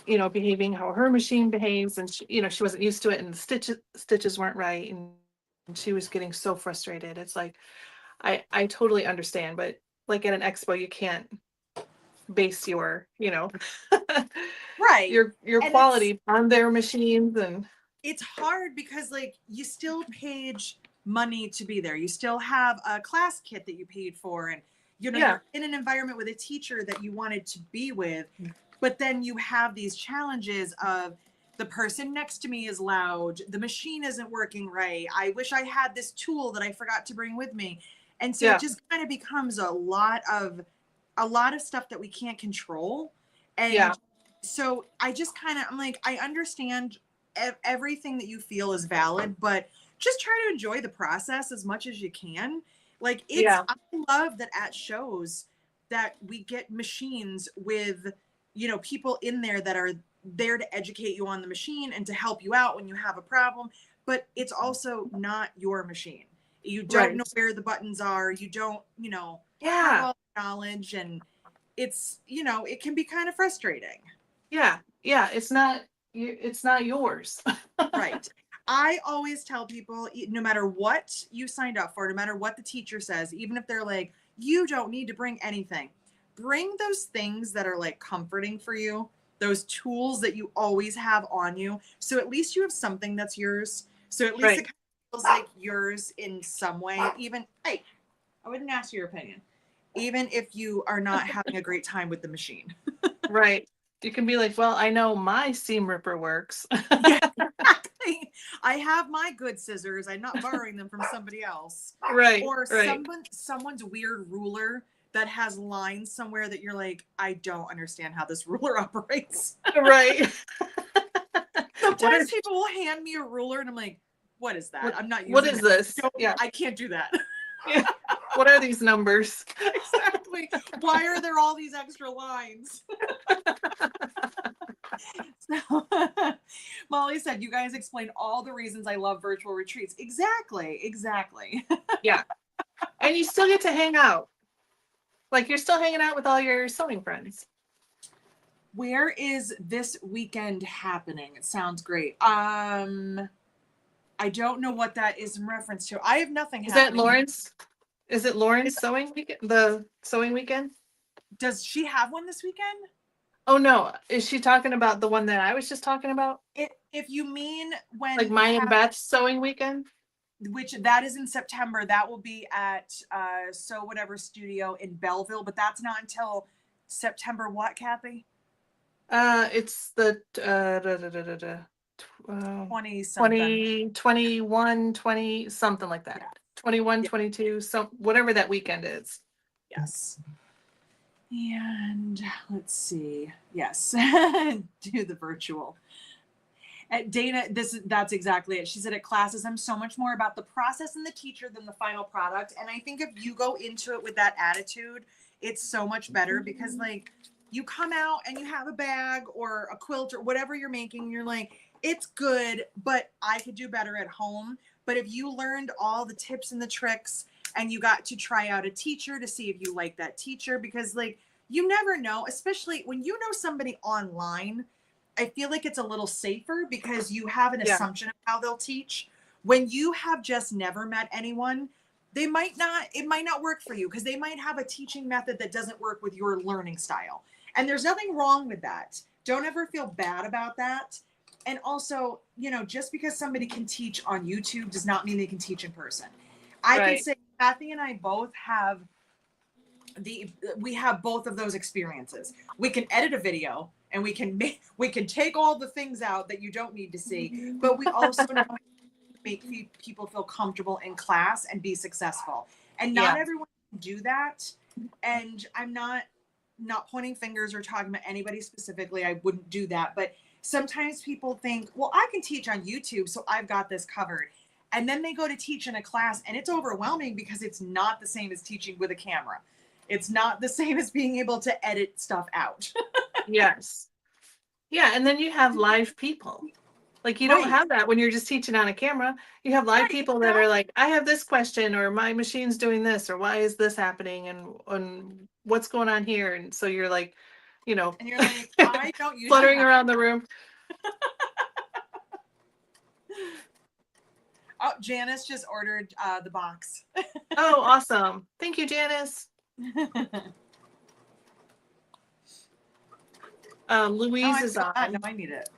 behaving how her machine behaves, and she wasn't used to it, and the stitches weren't right, and she was getting so frustrated. It's like, I totally understand, but like at an expo, you can't base your, Right. your And quality on their machines. And it's hard because, like, you still paid money to be there. You still have a class kit that you paid for, and yeah, you're in an environment with a teacher that you wanted to be with. But then you have these challenges of the person next to me is loud, the machine isn't working right. I wish I had this tool that I forgot to bring with me. And so it yeah, just kind of becomes a lot of stuff that we can't control. yeah, And so I just kind of, I'm like, I understand everything that you feel is valid, but just try to enjoy the process as much as you can. Like, yeah, I love that at shows that we get machines with, people in there that are there to educate you on the machine and to help you out when you have a problem. But it's also not your machine. You don't know right, where the buttons are. You don't, have yeah, all the knowledge, and it's, it can be kind of frustrating. yeah, yeah. It's not yours. Right. I always tell people, no matter what you signed up for, no matter what the teacher says, even if they're like, you don't need to bring anything, bring those things that are like comforting for you, those tools that you always have on you. So at least you have something that's yours. So at least it Right, kind of feels like yours in some way. Even, hey, I wouldn't ask your opinion, even if you are not having a great time with the machine. right. You can be like, well, I know my seam ripper works. Yeah, exactly. I have my good scissors. I'm not borrowing them from somebody else. Right, Or right, someone's weird ruler that has lines somewhere that you're like, I don't understand how this ruler operates. right. What are Sometimes people will hand me a ruler and I'm like, what is that? what I'm not what using is that. this? Don't, Yeah. I can't do that. Yeah. What are these numbers? Exactly. Why are there all these extra lines? So, Molly said, you guys explained all the reasons I love virtual retreats. Exactly. Exactly. Yeah. And you still get to hang out. Like you're still hanging out with all your sewing friends. Where is this weekend happening? It sounds great. I don't know what that is in reference to. I have nothing Is that happening. Lawrence? Is it Lawrence sewing weekend? The sewing weekend? Does she have one this weekend? Oh no. Is she talking about the one that I was just talking about? If you mean when Like we Maya and have, Beth's sewing weekend? which that is in September, that will be at So Whatever Studio in Belleville, but that's not until September what, Kathy? It's the da, da, da, da, da, 20 something. 20, 21, 20, something like that. Yeah. 21, Yeah. 22, whatever that weekend is. Yes. And let's see. Yes. Do the virtual. At Dana, that's exactly it. She said at classes, I'm so much more about the process and the teacher than the final product. And I think if you go into it with that attitude, it's so much better because, like, you come out and you have a bag or a quilt or whatever you're making, you're like, it's good, but I could do better at home. But if you learned all the tips and the tricks and you got to try out a teacher to see if you like that teacher, because, like, you never know, especially when you know somebody online, I feel like it's a little safer because you have an Yeah. assumption of how they'll teach. When you have just never met anyone, it might not work for you because they might have a teaching method that doesn't work with your learning style. And there's nothing wrong with that. Don't ever feel bad about that. And also, just because somebody can teach on YouTube does not mean they can teach in person. I can Right. say Kathy and I both have we have both of those experiences. We can edit a video and we can take all the things out that you don't need to see, but we also know make people feel comfortable in class and be successful. And not Yeah. everyone can do that. And I'm not pointing fingers or talking about anybody specifically. I wouldn't do that. But sometimes people think, well, I can teach on YouTube, so I've got this covered. And then they go to teach in a class and it's overwhelming because it's not the same as teaching with a camera. It's not the same as being able to edit stuff out. Yes. Yeah. And then you have live people. Like you don't Right. have that when you're just teaching on a camera. You have live Right. people that are like, I have this question, or my machine's doing this, or why is this happening, and what's going on here? And so you're like, you know, And you're like, I don't usually fluttering have. around the room. Oh, Janice just ordered the box. Oh, awesome. Thank you, Janice. Louise is on. No, I need it.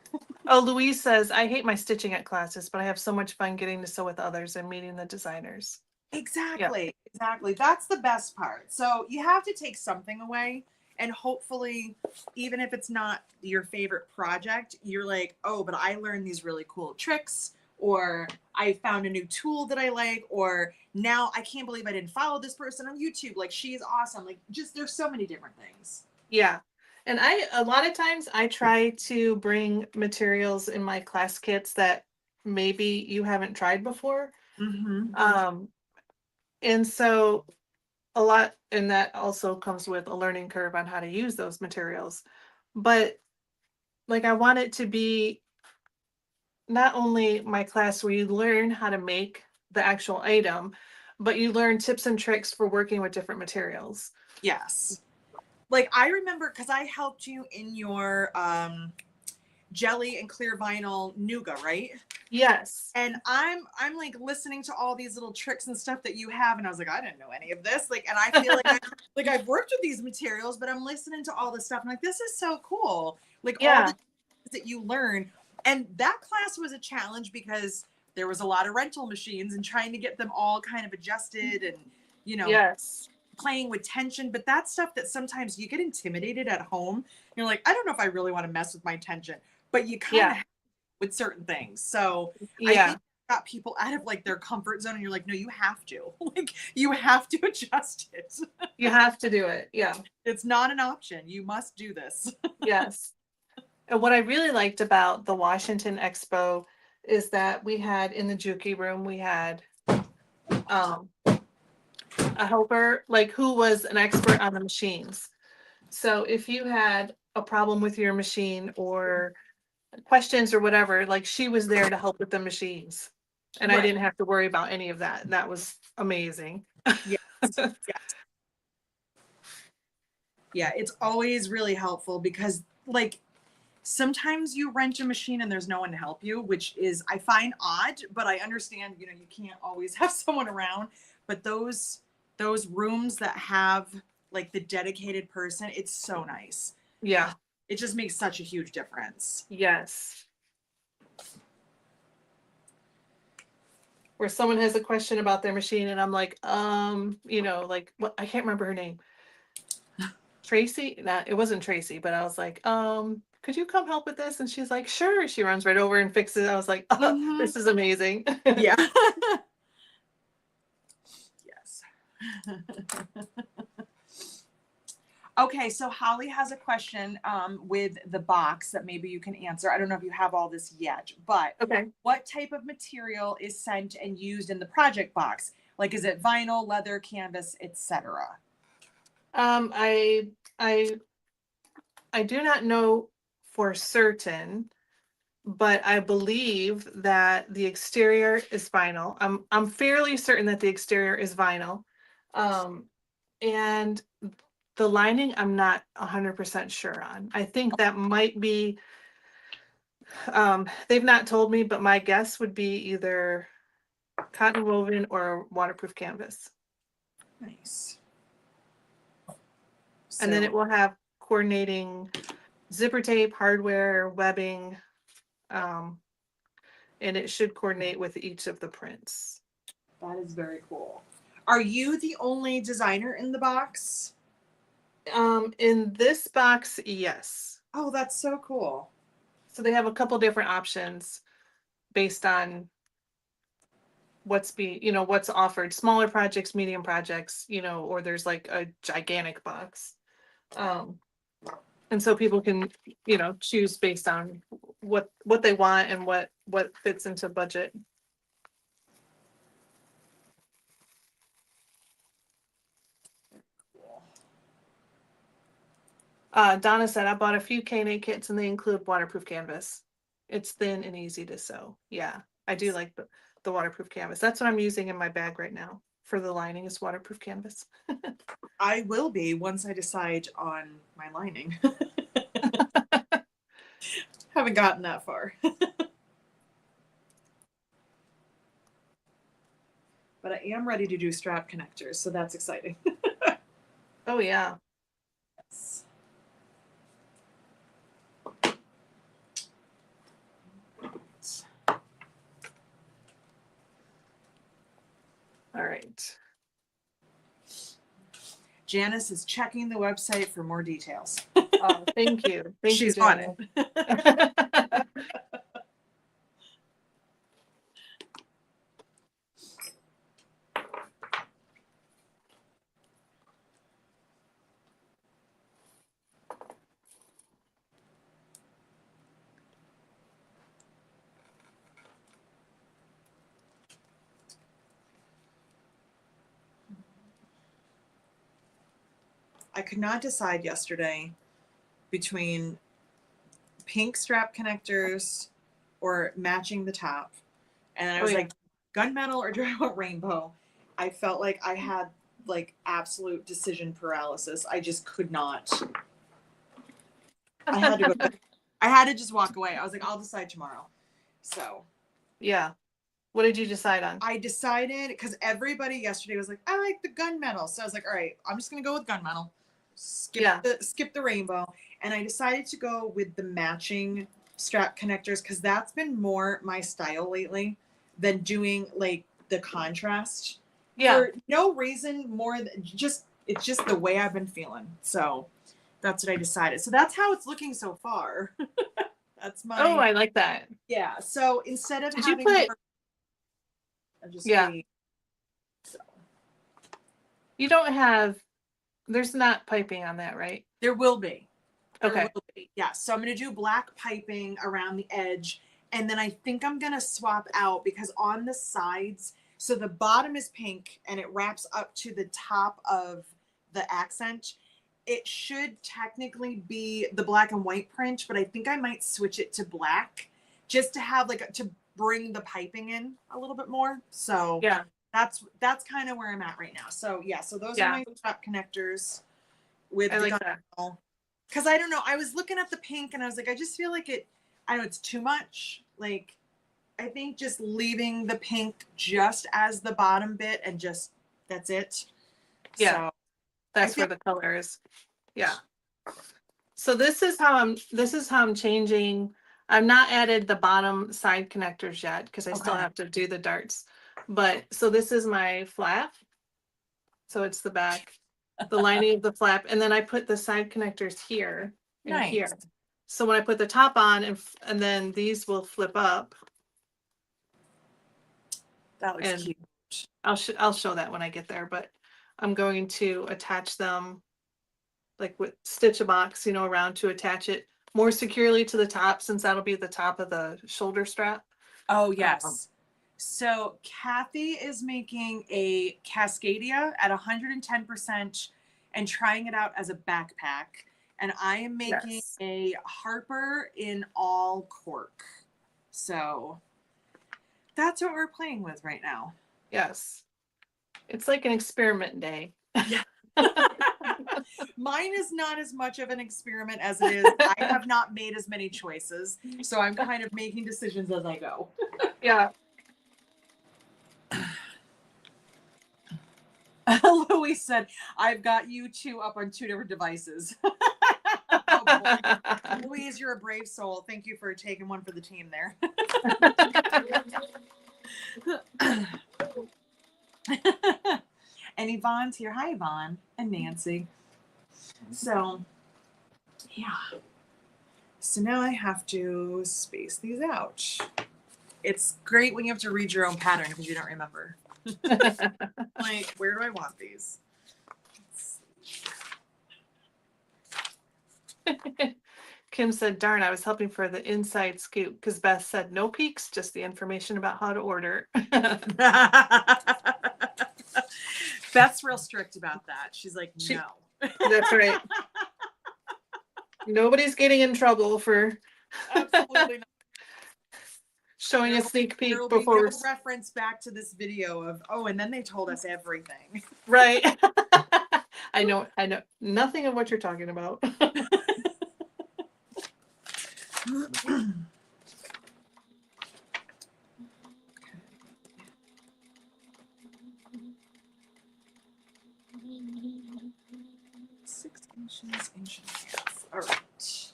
Oh, Louise says, I hate my stitching at classes, but I have so much fun getting to sew with others and meeting the designers. Exactly. Exactly. That's the best part. So you have to take something away. And hopefully, even if it's not your favorite project, you're like, oh, but I learned these really cool tricks, or I found a new tool that I like, or now I can't believe I didn't follow this person on YouTube. Like, she's awesome. Like, just there's so many different things. Yeah. And a lot of times I try to bring materials in my class kits that maybe you haven't tried before. Mm-hmm. And so a lot, and that also comes with a learning curve on how to use those materials. But like, I want it to be not only my class where you learn how to make the actual item, but you learn tips and tricks for working with different materials. Yes. Like, I remember because I helped you in your jelly and clear vinyl nougat, right? Yes. And I'm like listening to all these little tricks and stuff that you have, and I was like, I didn't know any of this. Like, and I feel like like I've worked with these materials, but I'm listening to all this stuff. I'm like, this is so cool. Like, all Yeah. the things that you learn. And that class was a challenge because there was a lot of rental machines and trying to get them all kind of adjusted and, you know, Yes. playing with tension. But that's stuff that sometimes you get intimidated at home. You're like, I don't know if I really want to mess with my tension, but you kind of Yeah. with certain things. So I Yeah. think got people out of like their comfort zone and you're like, no, you have to. Like, you have to adjust it. You have to do it. Yeah. It's not an option. You must do this. Yes. And what I really liked about the Washington Expo is that we had in the Juki room, we had um, a helper, like who was an expert on the machines. So if you had a problem with your machine or questions or whatever, like she was there to help with the machines. And I Right. didn't have to worry about any of that. And that was amazing. Yes. Yes. Yeah. It's always really helpful because, like, sometimes you rent a machine and there's no one to help you, which is, I find odd, but I understand, you know, you can't always have someone around. But those rooms that have like the dedicated person, it's so nice. Yeah. It just makes such a huge difference. Yes. Where someone has a question about their machine and I'm like, you know, like what, I can't remember her name. Tracy? Not, it wasn't Tracy, but I was like, could you come help with this? And she's like, sure. She runs right over and fixes it. I was like, oh, Mhm. this is amazing. Yeah. Yes. Okay, so Holly has a question with the box that maybe you can answer. I don't know if you have all this yet, but Okay. what type of material is sent and used in the project box? Like, is it vinyl, leather, canvas, etc.? I I I do not know for certain, but I believe that the exterior is vinyl. I'm fairly certain that the exterior is vinyl. Um, and the lining, I'm not 100% sure on. I think that might be, they've not told me, but my guess would be either cotton woven or waterproof canvas. Nice. And then So it will have coordinating zipper tape, hardware, webbing, and it should coordinate with each of the prints. that is very cool. Are you the only designer in the box? In this box, yes. Oh, that's so cool. So they have a couple different options based on what's offered, smaller projects, medium projects, or there's like a gigantic box. And so people can, choose based on what they want and what fits into budget. Donna said, I bought a few K&A kits and they include waterproof canvas. It's thin and easy to sew. Yeah, I do like the waterproof canvas. That's what I'm using in my bag right now for the lining, is waterproof canvas. I will be once I decide on my lining. Haven't gotten that far. But I am ready to do strap connectors, so that's exciting. Oh, yeah. Yes. All right. Janice is checking the website for more details. Oh, thank you. Thank She's you, on Janice. it. I could not decide yesterday between pink strap connectors or matching the top. And I was like, gunmetal or do I want rainbow? I felt like I had like absolute decision paralysis. I just could not. I had to go. I had to just walk away. I was like, I'll decide tomorrow. So Yeah. What did you decide on? I decided, because everybody yesterday was like, I like the gunmetal. So I was like, all right, I'm just gonna go with gunmetal. Skip the rainbow. And I decided to go with the matching strap connectors because that's been more my style lately than doing like the contrast. Yeah. For no reason more than it's just the way I've been feeling. So that's what I decided. So that's how it's looking so far. That's my Oh, I like that. Yeah. So instead of Did having you put wait. So you don't have, there's not piping on that, right? there will be. Okay. Yeah. So I'm going to do black piping around the edge. And then I think I'm going to swap out because on the sides, so the bottom is pink and it wraps up to the top of the accent. It should technically be the black and white print, but I think I might switch it to black just to have to bring the piping in a little bit more. So yeah, that's kind of where I'm at right now. So yeah, so those are my strap connectors with I the like that. Because I don't know, I was looking at the pink and I was like, I just feel like I know it's too much. Like, I think just leaving the pink just as the bottom bit and just that's it. Yeah, so, that's where the color is. Yeah. So this is how I'm changing. I've not added the bottom side connectors yet because I still have to do the darts. But so this is my flap. So it's the back, the lining of the flap, and then I put the side connectors here and here. So when I put the top on and then these will flip up. That looks cute. I'll show that when I get there, but I'm going to attach them like with stitch a box, around to attach it more securely to the top, since that'll be the top of the shoulder strap. Oh, yes. So Kathy is making a Cascadia at 110% and trying it out as a backpack. And I am making a Harper in all cork. So that's what we're playing with right now. Yes. It's like an experiment day. Yeah. Mine is not as much of an experiment as it is. I have not made as many choices. So I'm kind of making decisions as I go. Yeah. Louise said, I've got you two up on two different devices. Oh, boy. Louise, you're a brave soul. Thank you for taking one for the team there. And Yvonne's here. Hi, Yvonne and Nancy. So, yeah. So now I have to space these out. It's great when you have to read your own pattern because you don't remember. Like, where do I want these? Kim said, darn, I was helping for the inside scoop because Beth said no peeks, just the information about how to order. Beth's real strict about that. She's like, no. That's right. Nobody's getting in trouble for Absolutely not. showing a sneak peek There will before. be no reference back to this video of, oh, and then they told us everything. Right. I know nothing of what you're talking about. 6 inches, inch and a half. All right.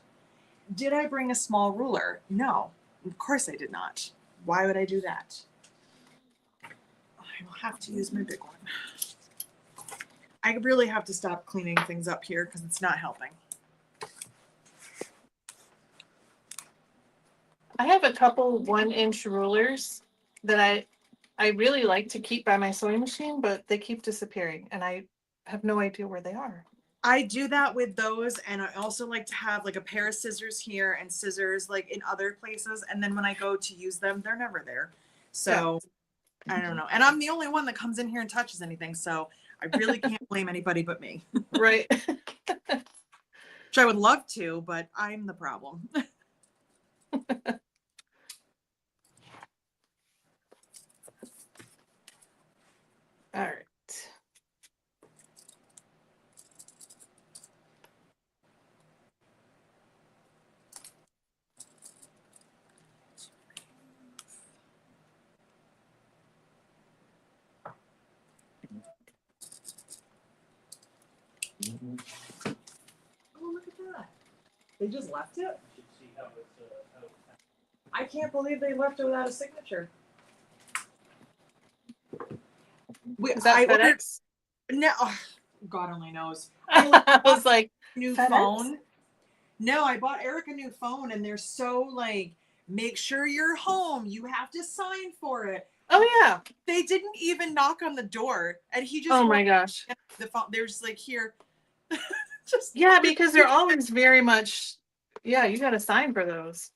Did I bring a small ruler? No, of course I did not. Why would I do that? I will have to use my big one. I really have to stop cleaning things up here because it's not helping. I have a couple 1-inch rulers that I really like to keep by my sewing machine, but they keep disappearing and I have no idea where they are. I do that with those, and I also like to have like a pair of scissors here and scissors like in other places, and then when I go to use them, they're never there. So yeah. I don't know. And I'm the only one that comes in here and touches anything, so I really can't blame anybody but me. Right. Which I would love to, but I'm the problem. All right. Oh, look at that. They just left it? I can't believe they left it without a signature. Is that FedEx? No, oh, God only knows. I was like, new FedEx? Phone. No, I bought Eric a new phone, and they're so like, make sure you're home. You have to sign for it. Oh yeah. They didn't even knock on the door, and he just. Oh my gosh. The phone. They're just like here. Just yeah, because they're always very much. Yeah, you got to sign for those.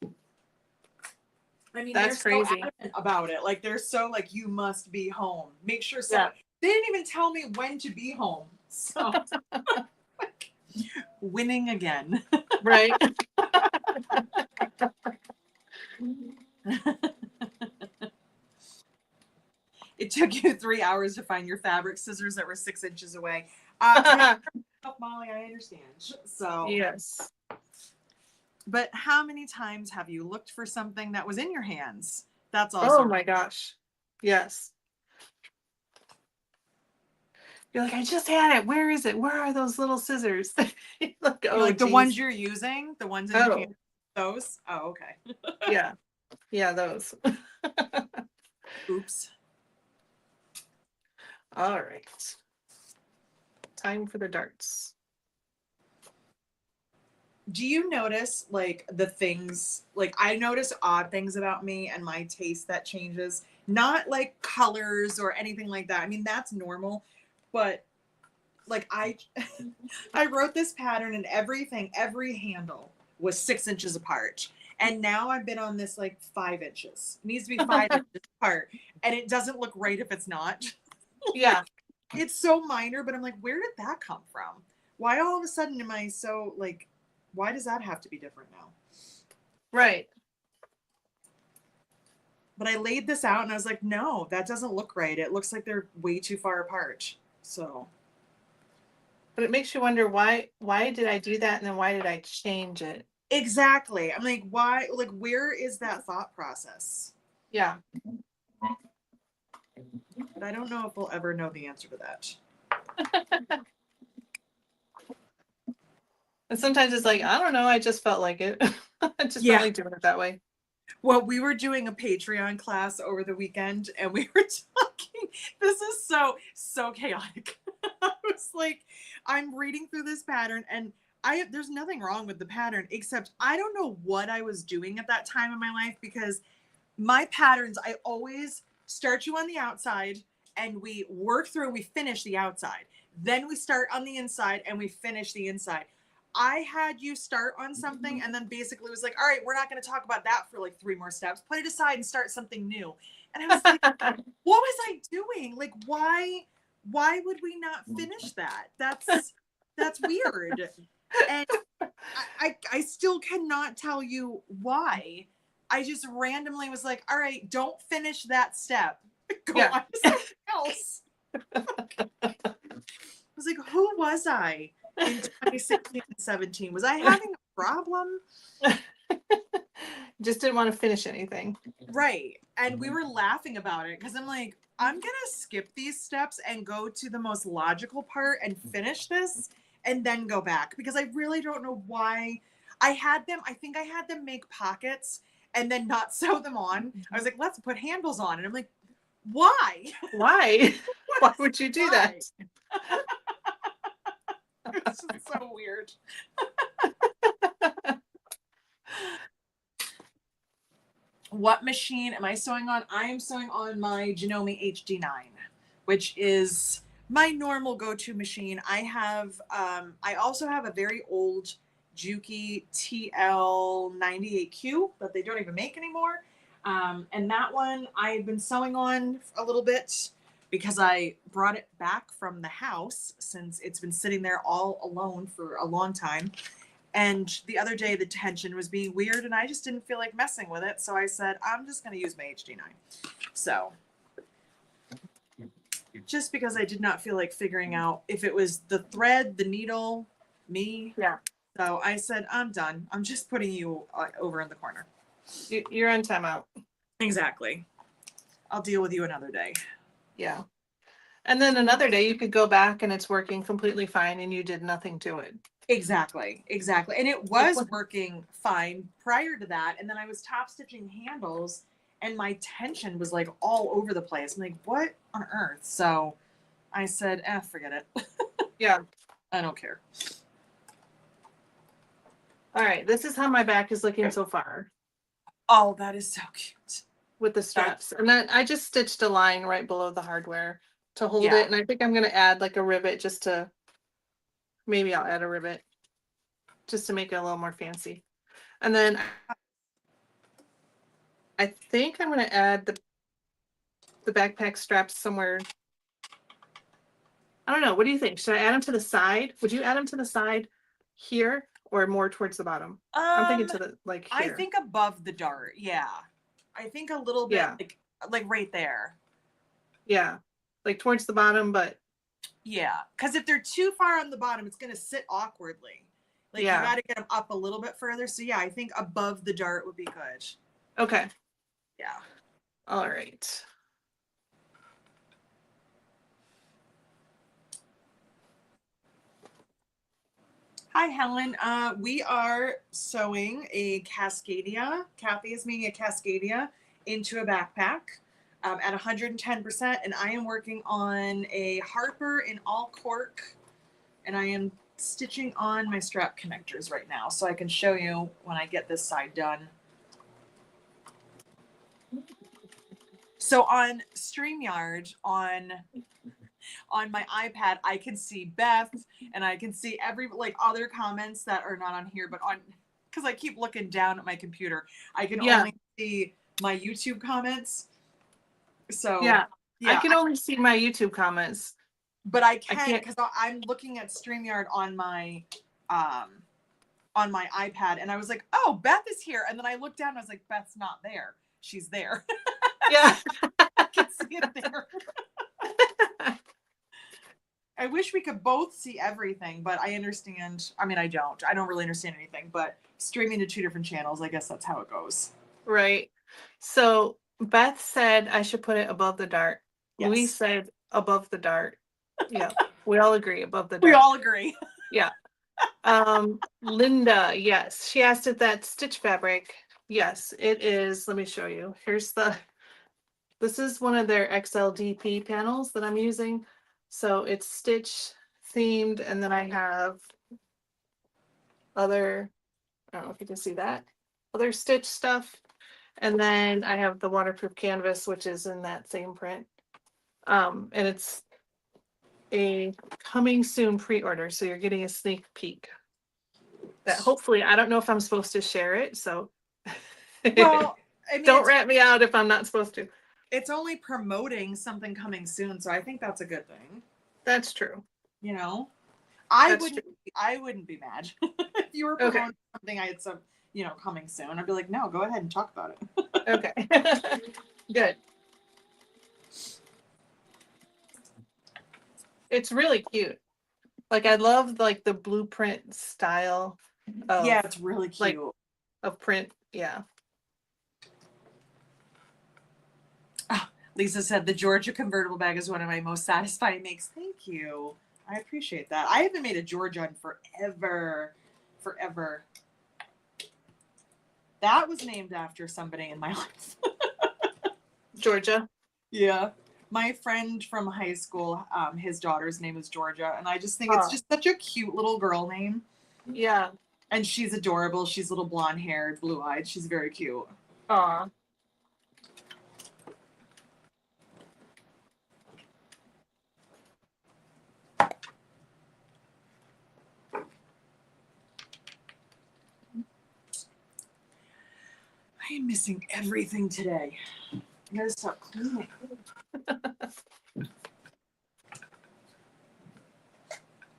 I mean, that's they're crazy so adamant about it. Like they're so like, you must be home. Make sure so. Yeah. They didn't even tell me when to be home. So winning again. Right. It took you 3 hours to find your fabric scissors that were 6 inches away. Molly, I understand. So yes. But how many times have you looked for something that was in your hands? That's also. Oh my gosh. Yes. You're like, I just had it. Where is it? Where are those little scissors? Like, oh, like the ones you're using, the ones in your hand. Those? Oh, okay. Yeah. Yeah, those. Oops. All right. Time for the darts. Do you notice like the things, like I notice odd things about me and my taste that changes? Not like colors or anything like that. I mean, that's normal, but like I wrote this pattern and everything, every handle was 6 inches apart. And now I've been on this like 5 inches. It needs to be 5 inches apart. And it doesn't look right if it's not. Yeah. It's so minor, but I'm like, where did that come from? Why all of a sudden am I so like, why does that have to be different now? Right. But I laid this out and I was like, no, that doesn't look right. It looks like they're way too far apart. So. But it makes you wonder why did I do that and then why did I change it? Exactly. I'm like, why? Like, where is that thought process? Yeah. But I don't know if we'll ever know the answer to that. And sometimes it's like, I don't know, I just felt like it. I just felt like doing it that way. Well, we were doing a Patreon class over the weekend and we were talking. This is so chaotic. I was like, I'm reading through this pattern and there's nothing wrong with the pattern, except I don't know what I was doing at that time in my life, because my patterns, I always start you on the outside and we work through, we finish the outside. Then we start on the inside and we finish the inside. I had you start on something and then basically was like, all right, we're not going to talk about that for like 3 more steps. Put it aside and start something new. And I was like, what was I doing? Like, why would we not finish that? That's weird. And I still cannot tell you why. I just randomly was like, all right, don't finish that step. Go Yeah. on to something else. I was like, who was I in 2016 and 17? Was I having a problem? Just didn't want to finish anything. Right. And we were laughing about it because I'm like, I'm going to skip these steps and go to the most logical part and finish this and then go back because I really don't know why I think I had them make pockets and then not sew them on. I was like, let's put handles on. And I'm like, why? Why? Why would you do that? It's just so weird. What machine am I sewing on? I am sewing on my Janome HD9, which is my normal go-to machine. I also have a very old Juki TL98Q that they don't even make anymore. And that one I've been sewing on a little bit because I brought it back from the house since it's been sitting there all alone for a long time. And the other day, the tension was being weird, and I just didn't feel like messing with it. So I said, I'm just going to use my HD9. So, just because I did not feel like figuring out if it was the thread, the needle, me. Yeah. So I said, I'm done. I'm just putting you over in the corner. You're on timeout. Exactly. I'll deal with you another day. Yeah. And then another day you could go back and it's working completely fine and you did nothing to it. Exactly. And it was working fine prior to that. And then I was top stitching handles and my tension was like all over the place. I'm like, what on earth? So I said, forget it. Yeah. I don't care. All right. This is how my back is looking so far. Oh, that is so cute. With the straps. And then I just stitched a line right below the hardware to hold it. And I think I'm going to add like a rivet just to, maybe I'll add a rivet just to make it a little more fancy. And then I think I'm going to add the backpack straps somewhere. I don't know. What do you think? Should I add them to the side? Would you add them to the side here or more towards the bottom? I'm thinking to the, like here. I think above the dart. Yeah. I think a little bit like right there. Yeah. Like towards the bottom, but. Yeah. Because if they're too far on the bottom, it's going to sit awkwardly. Like you got to get them up a little bit further. So yeah, I think above the dart would be good. Okay. Yeah. All right. Hi, Helen. We are sewing a Cascadia. Kathy is making a Cascadia into a backpack at 110%. And I am working on a Harper in all cork. And I am stitching on my strap connectors right now. So I can show you when I get this side done. So on StreamYard, on my iPad, I can see Beth and I can see every like other comments that are not on here, but on because I keep looking down at my computer, I can only see my YouTube comments. So I can only see my YouTube comments, but I can because I'm looking at StreamYard on my iPad, and I was like, oh, Beth is here, and then I looked down and I was like, Beth's not there. She's there. Yeah. I can see it there. I wish we could both see everything, but I understand. I mean, I don't really understand anything, but streaming to 2 different channels, I guess that's how it goes. Right. So Beth said I should put it above the dart. Yes. Louise said above the dart. Yeah. We all agree above the dart. We all agree. Yeah. Linda, yes. She asked if that stitch fabric. Yes, it is. Let me show you. This is one of their XLDP panels that I'm using. So it's stitch themed, and then I have other, I don't know if you can see that, other stitch stuff. And then I have the waterproof canvas, which is in that same print. And it's a coming soon pre-order, so you're getting a sneak peek. That hopefully, I don't know if I'm supposed to share it, so Well, I mean, don't rat me out if I'm not supposed to. it's only promoting something coming soon, so I think that's a good thing. That's true. You know, That's I wouldn't be mad if you were Okay. promoting something I had some, coming soon. I'd be like, no, go ahead and talk about it. Okay. Good. It's really cute. Like I love like the blueprint style of Yeah, it's really cute. like of print. Yeah. Lisa said the Georgia convertible bag is one of my most satisfying makes. Thank you. I appreciate that. I haven't made a Georgia in forever. Forever. That was named after somebody in my life. Georgia. Yeah. My friend from high school, his daughter's name is Georgia, and I just think it's just such a cute little girl name. Yeah. And she's adorable. She's little blonde haired, blue eyed. She's very cute. Aw. I am missing everything today. I gotta stop cleaning.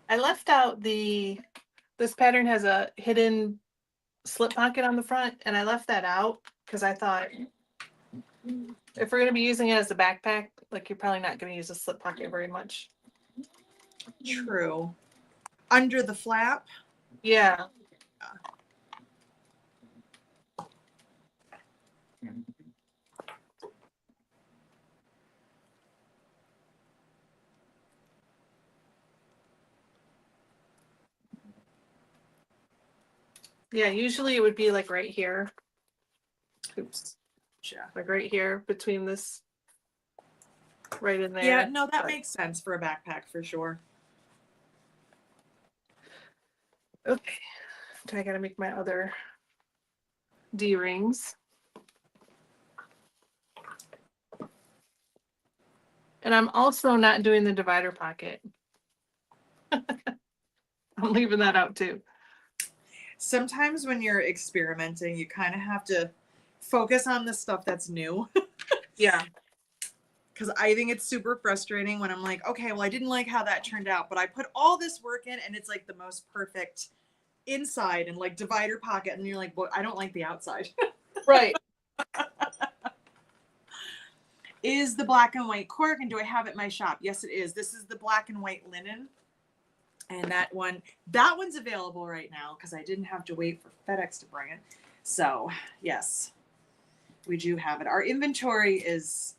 I left out this pattern has a hidden slip pocket on the front, and I left that out because I thought if we're going to be using it as a backpack, like you're probably not going to use a slip pocket very much. True. Under the flap? Yeah. Yeah, usually it would be like right here. Oops. Yeah. Like right here between this, right in there. Yeah, no, that makes sense for a backpack for sure. Okay. I gotta make my other D-rings. And I'm also not doing the divider pocket. I'm leaving that out too. Sometimes when you're experimenting, you kind of have to focus on the stuff that's new. Yeah. Because I think it's super frustrating when I'm like, okay, well, I didn't like how that turned out, but I put all this work in and it's like the most perfect inside and like divider pocket. And you're like, well, I don't like the outside. Right. Is the black and white cork, and do I have it in my shop? Yes, it is. This is the black and white linen. And that one's available right now because I didn't have to wait for FedEx to bring it. So yes, we do have it. Our inventory is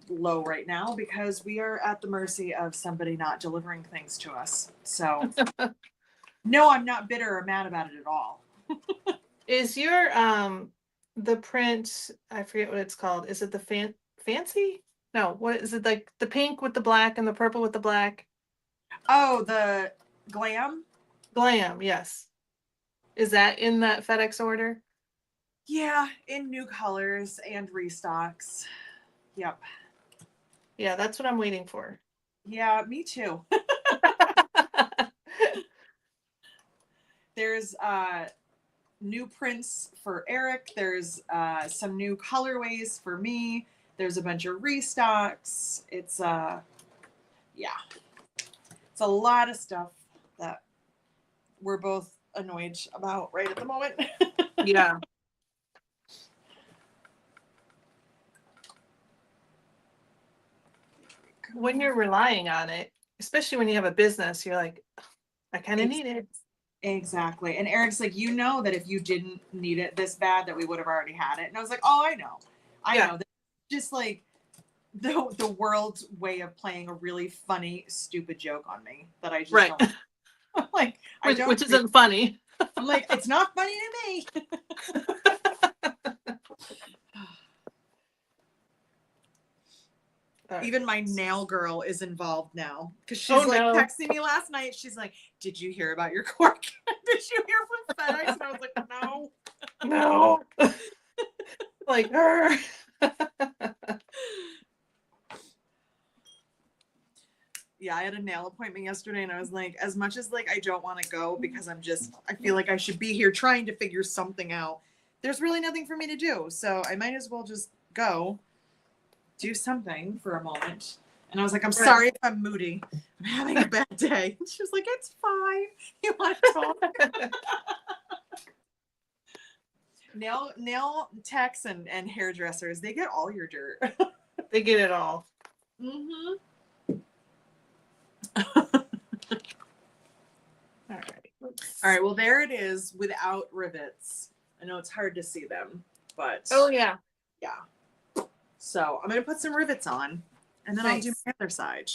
low right now because we are at the mercy of somebody not delivering things to us. So no, I'm not bitter or mad about it at all. Is your the print, I forget what it's called. Is it the fancy? No, what is it, like the pink with the black and the purple with the black? Oh, the glam? Glam, yes. Is that in that FedEx order? Yeah, in new colors and restocks. Yep. Yeah, that's what I'm waiting for. Yeah, me too. There's new prints for Eric. There's some new colorways for me. There's a bunch of restocks. It's yeah. It's a lot of stuff that we're both annoyed about right at the moment. Yeah. When you're relying on it, especially when you have a business, you're like, I kind of need it. Exactly. And Eric's like, you know that if you didn't need it this bad, that we would have already had it. And I was like, oh, I know. I know. Just like the world's way of playing a really funny, stupid joke on me that I just don't. I'm like, which isn't funny. I'm like, it's not funny to me. Even my nail girl is involved now because she's texting me last night. She's like, "Did you hear about your cork? Did you hear from FedEx?" And I was like, "No, no." Like, "Arr." Yeah, I had a nail appointment yesterday and I was like, as much as like I don't want to go because I feel like I should be here trying to figure something out. There's really nothing for me to do. So I might as well just go do something for a moment. And I was like, I'm sorry if I'm moody. I'm having a bad day. And she was like, it's fine. You want to talk? Nail techs and hairdressers, they get all your dirt. They get it all. Mm-hmm. All right. All right. Well, there it is without rivets. I know it's hard to see them, but Oh yeah. yeah. So I'm gonna put some rivets on, and then I'll do Nice. my other side.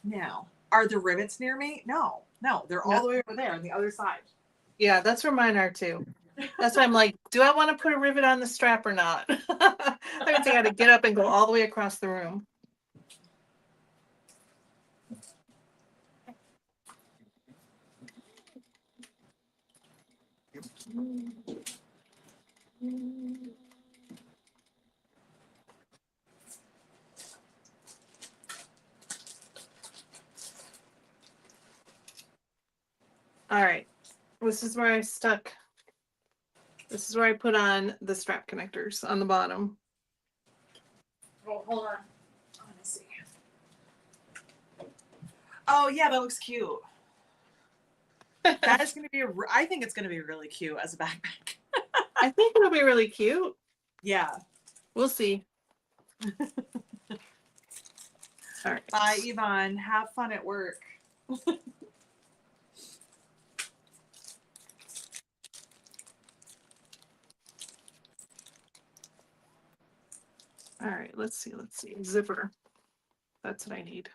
Now, are the rivets near me? No, they're all No. the way over there on the other side. Yeah, that's where mine are too. That's why I'm like, do I want to put a rivet on the strap or not? I mean, I got to get up and go all the way across the room. All right, this is where I stuck. This is where I put on the strap connectors on the bottom. Oh, hold on. Let me see. Oh yeah, that looks cute. That is going to be. I think it's going to be really cute as a backpack. I think it'll be really cute. Yeah. We'll see. All right. Bye, Yvonne. Have fun at work. All right, let's see. Zipper. That's what I need.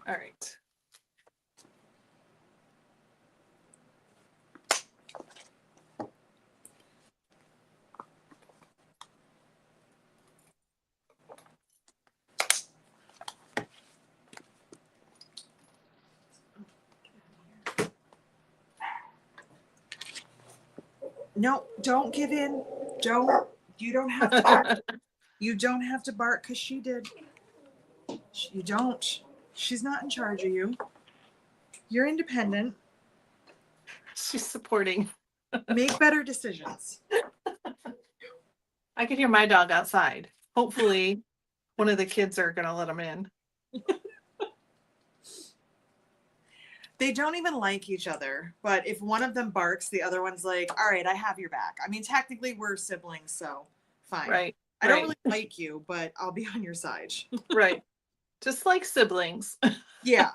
All right. No, don't give in. Don't. You don't have to bark. You don't have to bark because she did. You don't. She's not in charge of you. You're independent. She's supporting. Make better decisions. I can hear my dog outside. Hopefully, one of the kids are going to let him in. They don't even like each other, but if one of them barks, the other one's like, all right, I have your back. I mean, technically, we're siblings, so fine. Right. I don't really like you, but I'll be on your side. Right. Just like siblings. Yeah.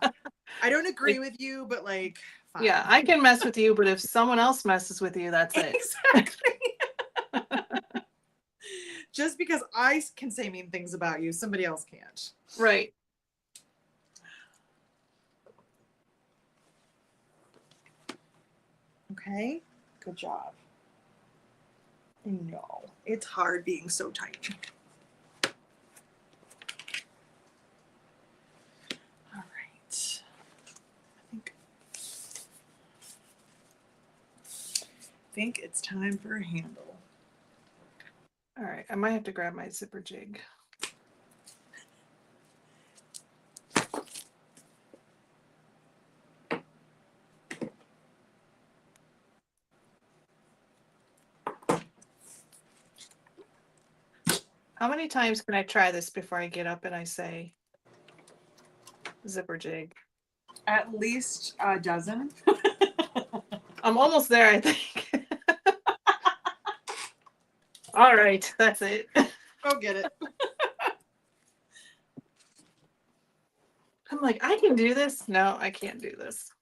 I don't agree with you, but like, fine. Yeah, I can mess with you, but if someone else messes with you, that's it. Exactly. Just because I can say mean things about you, somebody else can't. Right. Okay. Good job. No, it's hard being so tiny. All right. I think it's time for a handle. All right. I might have to grab my zipper jig. How many times can I try this before I get up and I say zipper jig? At least a dozen. I'm almost there, I think. All right, that's it. Go get it. I'm like, I can do this. No, I can't do this.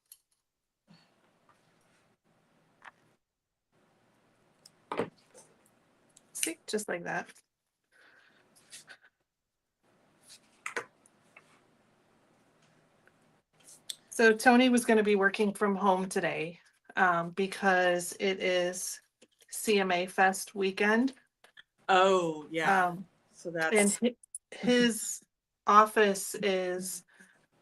See, just like that. So Tony was going to be working from home today, because it is CMA Fest weekend. Oh, yeah. Um, So and that's his office is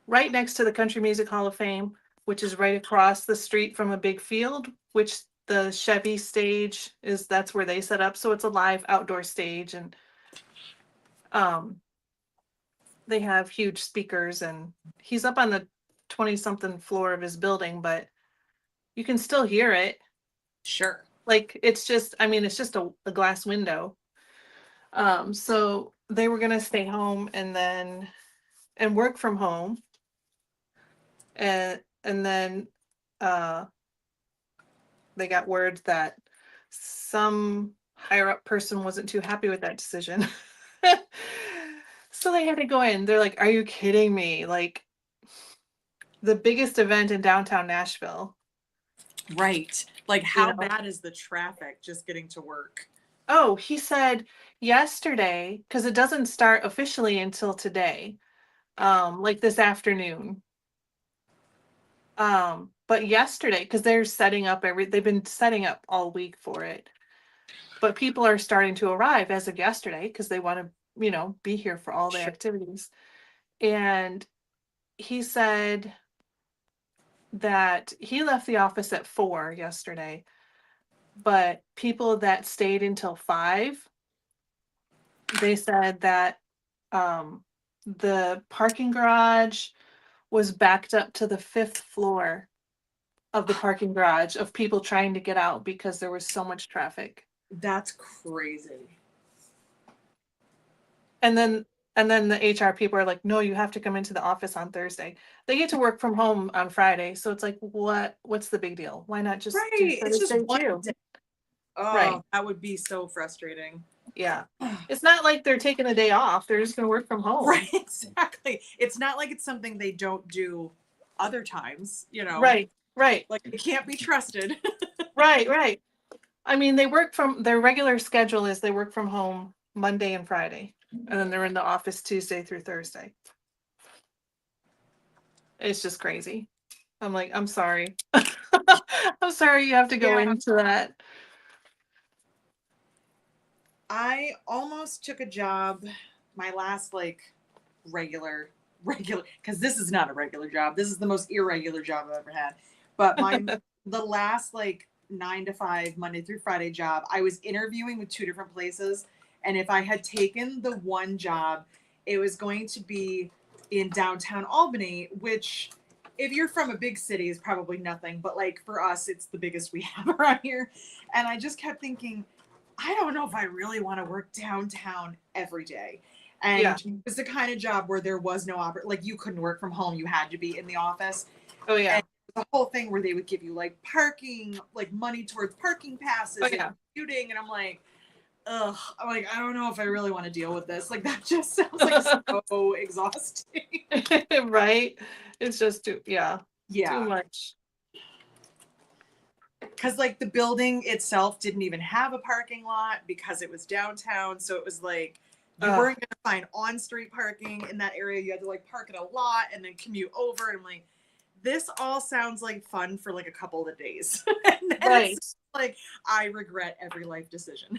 right next to the Country Music Hall of Fame, which is right across the street from a big field, which the Chevy stage is, that's where they set up. So it's a live outdoor stage, and um they have huge speakers, and he's up on the 20 something floor of his building, but you can still hear it. sure. Like it's just, I mean, it's just a glass window. So they were gonna stay home and work from home, and then uh they got word that some higher up person wasn't too happy with that decision. So they had to go in. They're like, "Are you kidding me? Like the biggest event in downtown Nashville." Right. Like, You how know, bad is the traffic just getting to work? oh, he said yesterday, because it doesn't start officially until today, like this afternoon. But yesterday, because they're setting up they've been setting up all week for it. But people are starting to arrive as of yesterday because they want to, be here for all the Sure. activities. And he said that he left the office at 4 yesterday, but people that stayed until 5, they said that um, the parking garage was backed up to the 5th floor of the parking garage of people trying to get out because there was so much traffic. That's crazy. And then the HR people are like, "No, you have to come into the office on Thursday." They get to work from home on Friday, so it's like, what's the big deal? Why not just do Right. It's just Thursday one too? day. Oh, Right. that would be so frustrating. Yeah. It's not like they're taking a day off. They're just gonna work from Right, home. exactly. It's not like it's something they don't do other times, Right. Right. like it can't be trusted. Right. Right. I mean, they work from their regular schedule is they work from home Monday and Friday, and then they're in the office Tuesday through Thursday. It's just crazy. I'm like, I'm sorry. I'm sorry you have to go Yeah. into that. I almost took a job, my last like regular because this is not a regular job. This is the most irregular job I've ever had. But the last like 9 to 5 Monday through Friday job, I was interviewing with 2 different places, and if I had taken the one job, it was going to be in downtown Albany, which if you're from a big city is probably nothing, but like for us it's the biggest we have around here. And I just kept thinking, I don't know if I really want to work downtown every day. Yeah. And it was the kind of job where there was no like you couldn't work from home, you had to be in the office. Oh And yeah. the whole thing where they would give you like parking, like money towards parking passes Oh and yeah. commuting, and I'm like, ugh, I'm like, I don't know if I really want to deal with this. Like that just sounds like so exhausting. Right? It's just too Yeah. much. Because like the building itself didn't even have a parking lot because it was downtown, so it was like you Uh, weren't going to find on-street parking in that area. You had to like park at a lot and then commute over. And I'm like, this all sounds like fun for like a couple of days. And then right. it's like I regret every life decision.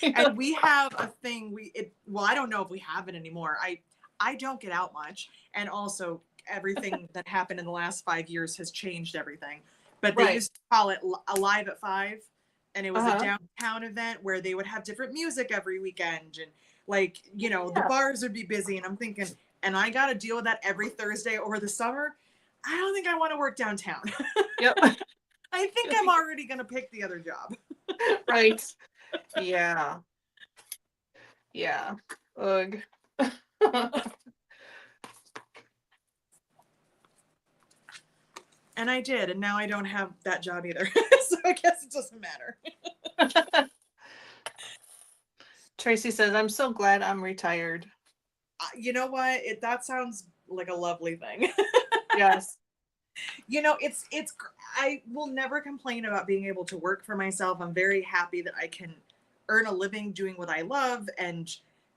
And we have a thing, well, I don't know if we have it anymore. I don't get out much, and also everything that happened in the last 5 years has changed everything. But they Right. used to call it Alive at 5, and it was a Uh-huh. downtown event where they would have different music every weekend, and like the Yeah. bars would be busy. And I'm thinking, and I got to deal with that every Thursday over the summer. I don't think I want to work downtown. Yep. I think I'm already gonna pick the other job. Right. Yeah. Yeah. Ugh. And I did, and now I don't have that job either. So I guess it doesn't matter. Tracy says, "I'm so glad I'm retired." You know what? That sounds like a lovely thing. Yes. It's I will never complain about being able to work for myself. I'm very happy that I can earn a living doing what I love and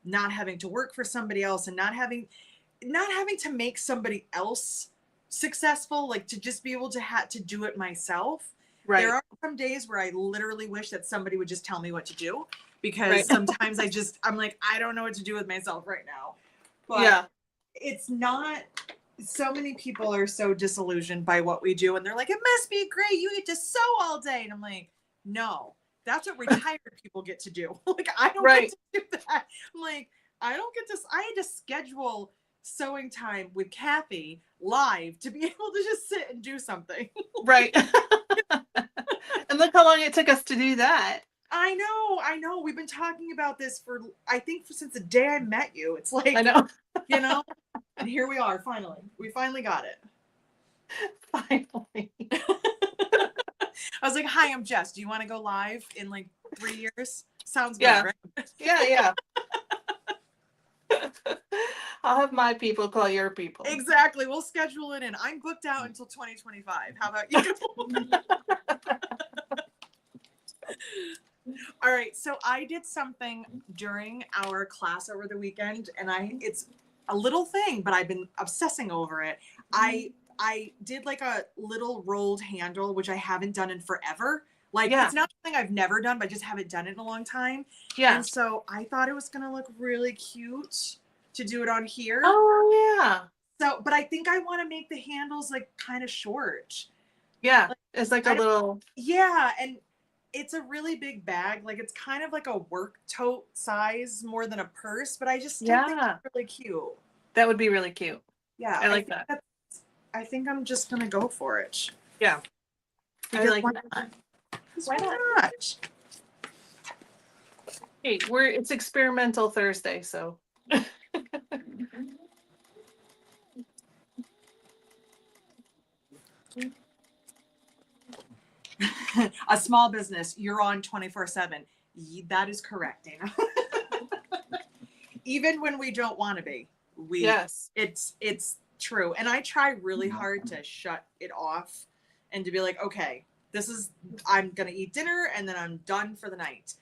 not having to work for somebody else and not having not having to make somebody else successful, like to just be able to do it myself. Right. There are some days where I literally wish that somebody would just tell me what to do, because Right. sometimes I'm like, I don't know what to do with myself right now. But Yeah. it's not, so many people are so disillusioned by what we do, and they're like, it must be great, you get to sew all day. And I'm like, no, that's what retired people get to do. Like, I don't Right. get to do that. I'm like, I don't get to, I had to schedule sewing time with Kathy live to be able to just sit and do something. Right. And look how long it took us to do that. I know. We've been talking about this for, I think, since the day I met you. It's like, I know. you know, and here we are, finally. We finally got it. Finally. I was like, hi, I'm Jess. Do you want to go live in like 3 years? Sounds good, Yeah. right? Yeah. I'll have my people call your people. Exactly. We'll schedule it in. I'm booked out until 2025. How about you? All right. So I did something during our class over the weekend, and it's a little thing, but I've been obsessing over it. I did like a little rolled handle, which I haven't done in forever. Like, Yeah. it's not something I've never done, but I just haven't done it in a long time. Yeah. And so I thought it was going to look really cute to do it on here. Oh, yeah. So, but I think I want to make the handles like kind of short. Yeah. Like, It's like a little. Yeah. And it's a really big bag. Like, it's kind of like a work tote size more than a purse, but I just still think it's really cute. That would be really cute. Yeah. I like that. I think I'm just going to go for it. Yeah. I like that. Why not? Hey, it's experimental Thursday, so. A small business, you're on 24/7. That is correct, Dana. Even when we don't want to be, Yes, it's true. And I try really hard to shut it off and to be like, okay, I'm going to eat dinner and then I'm done for the night.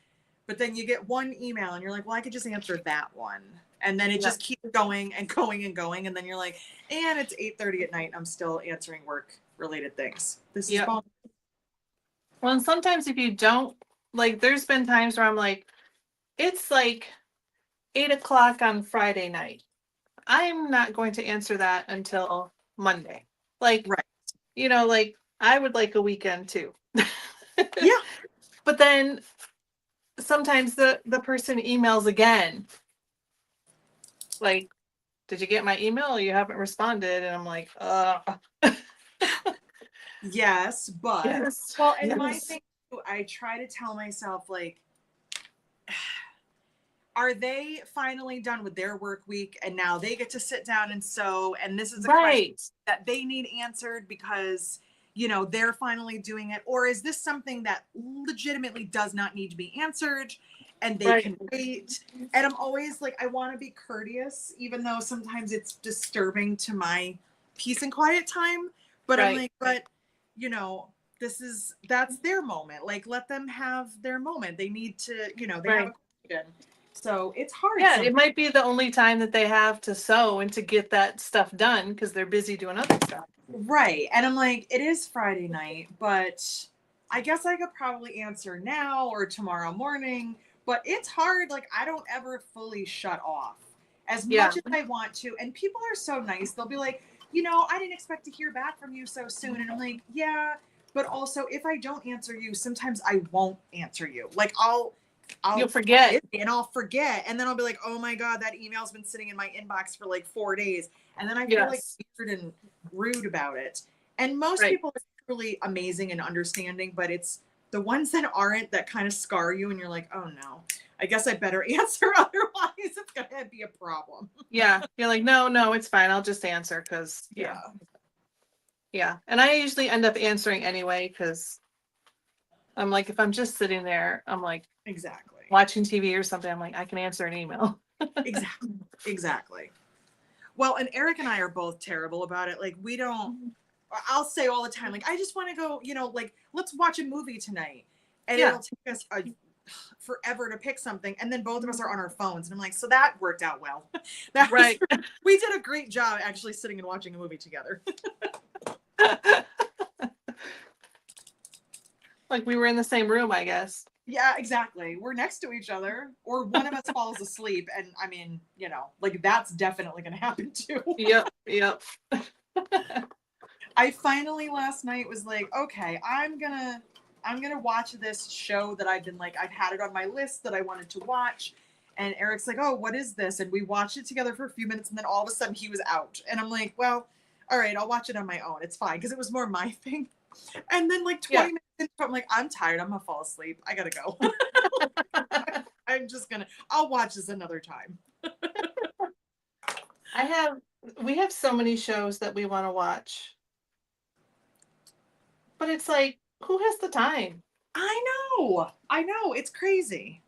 But then you get one email and you're like, well, I could just answer that one. And then it just keeps going and going and going. And then you're like, and it's 8:30 at night and I'm still answering work related things. This is fun. Well, and sometimes if you don't, like, there's been times where I'm like, it's like 8 o'clock on Friday night. I'm not going to answer that until Monday. Like, right. Like, I would like a weekend too. Yeah. But then sometimes the person emails again. Like, did you get my email? You haven't responded. And I'm like, Yes, but yes. Well, and my thing too, I try to tell myself, like, are they finally done with their work week and now they get to sit down and sew, and this is a question that they need answered because they're finally doing it, or is this something that legitimately does not need to be answered and they can wait? And I'm always like, I want to be courteous, even though sometimes it's disturbing to my peace and quiet time, but I'm like, but that's their moment. Like, let them have their moment. They need to, they have a question. So it's hard. Yeah, it might be the only time that they have to sew and to get that stuff done because they're busy doing other stuff. Right. And I'm like, it is Friday night, but I guess I could probably answer now or tomorrow morning. But it's hard. Like, I don't ever fully shut off as much as I want to. And people are so nice. They'll be like, I didn't expect to hear back from you so soon. And I'm like, yeah. But also, if I don't answer you, sometimes I won't answer you. Like, you'll forget. And I'll forget. And then I'll be like, oh my God, that email's been sitting in my inbox for like 4 days. And then I feel like weird and rude about it. And most people are really amazing and understanding, but it's the ones that aren't that kind of scar you. And you're like, oh no, I guess I better answer. Otherwise it's going to be a problem. Yeah. You're like, no, it's fine. I'll just answer because Yeah. And I usually end up answering anyway because I'm like, if I'm just sitting there, I'm like, watching TV or something, I'm like, I can answer an email. Exactly. Well, and Eric and I are both terrible about it. Like, I'll say all the time, like, I just want to go, like, let's watch a movie tonight. And it'll take us forever to pick something, and then both of us are on our phones, and I'm like, so that worked out well. Right. We did a great job actually sitting and watching a movie together. Like we were in the same room, I guess. Yeah, exactly. We're next to each other, or one of us falls asleep, and I mean, like that's definitely going to happen too. Yep. I finally last night was like, okay, I'm gonna watch this show that I've had it on my list that I wanted to watch. And Eric's like, oh, what is this? And we watched it together for a few minutes, and then all of a sudden he was out. And I'm like, well, all right, I'll watch it on my own. It's fine, because it was more my thing. And then like 20 minutes into it, I'm like, I'm tired. I'm gonna fall asleep. I gotta go. I'll watch this another time. We have so many shows that we want to watch. But it's like, who has the time? I know. It's crazy.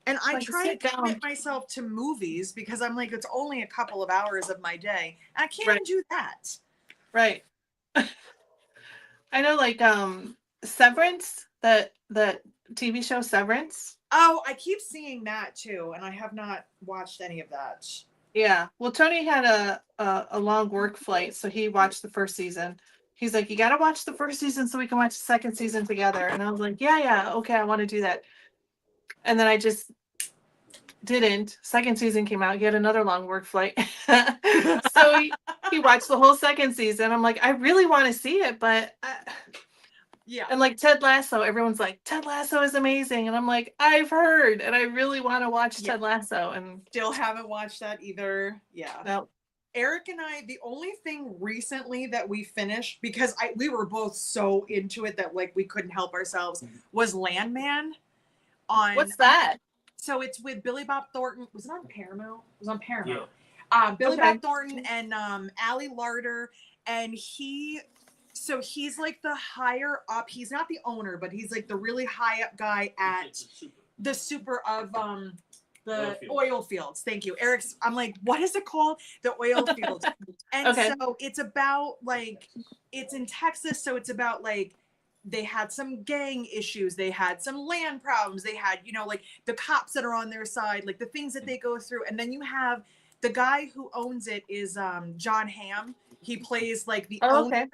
And I try to commit myself to movies because I'm like, it's only a couple of hours of my day. And I can't even do that. Right. I know, like, Severance, the TV show Severance. Oh, I keep seeing that too, and I have not watched any of that. Yeah. Well, Tony had a long work flight, so he watched the first season. He's like, you got to watch the first season so we can watch the second season together. And I was like, yeah, okay, I want to do that. And then I just didn't. Second season came out. He had another long work flight. So he watched the whole second season. I'm like, I really want to see it, but yeah. And like Ted Lasso, everyone's like, Ted Lasso is amazing. And I'm like, I've heard, and I really want to watch Ted Lasso. And still haven't watched that either. Yeah. No. Eric and I, the only thing recently that we finished, because we were both so into it that like we couldn't help ourselves, was Landman. What's that? So it's with Billy Bob Thornton. Was it on Paramount? It was on Paramount. Yeah. Billy Bob Thornton and Ali Larter, and he's like the higher up. He's not the owner, but he's like the really high up guy at the super of the oil fields. Thank you, Eric's. I'm like, what is it called? The oil fields. And so it's about like, it's in Texas, so it's about like, they had some gang issues, they had some land problems, they had, like the cops that are on their side, like the things that they go through. And then you have the guy who owns it is John Hamm. He plays like the owner.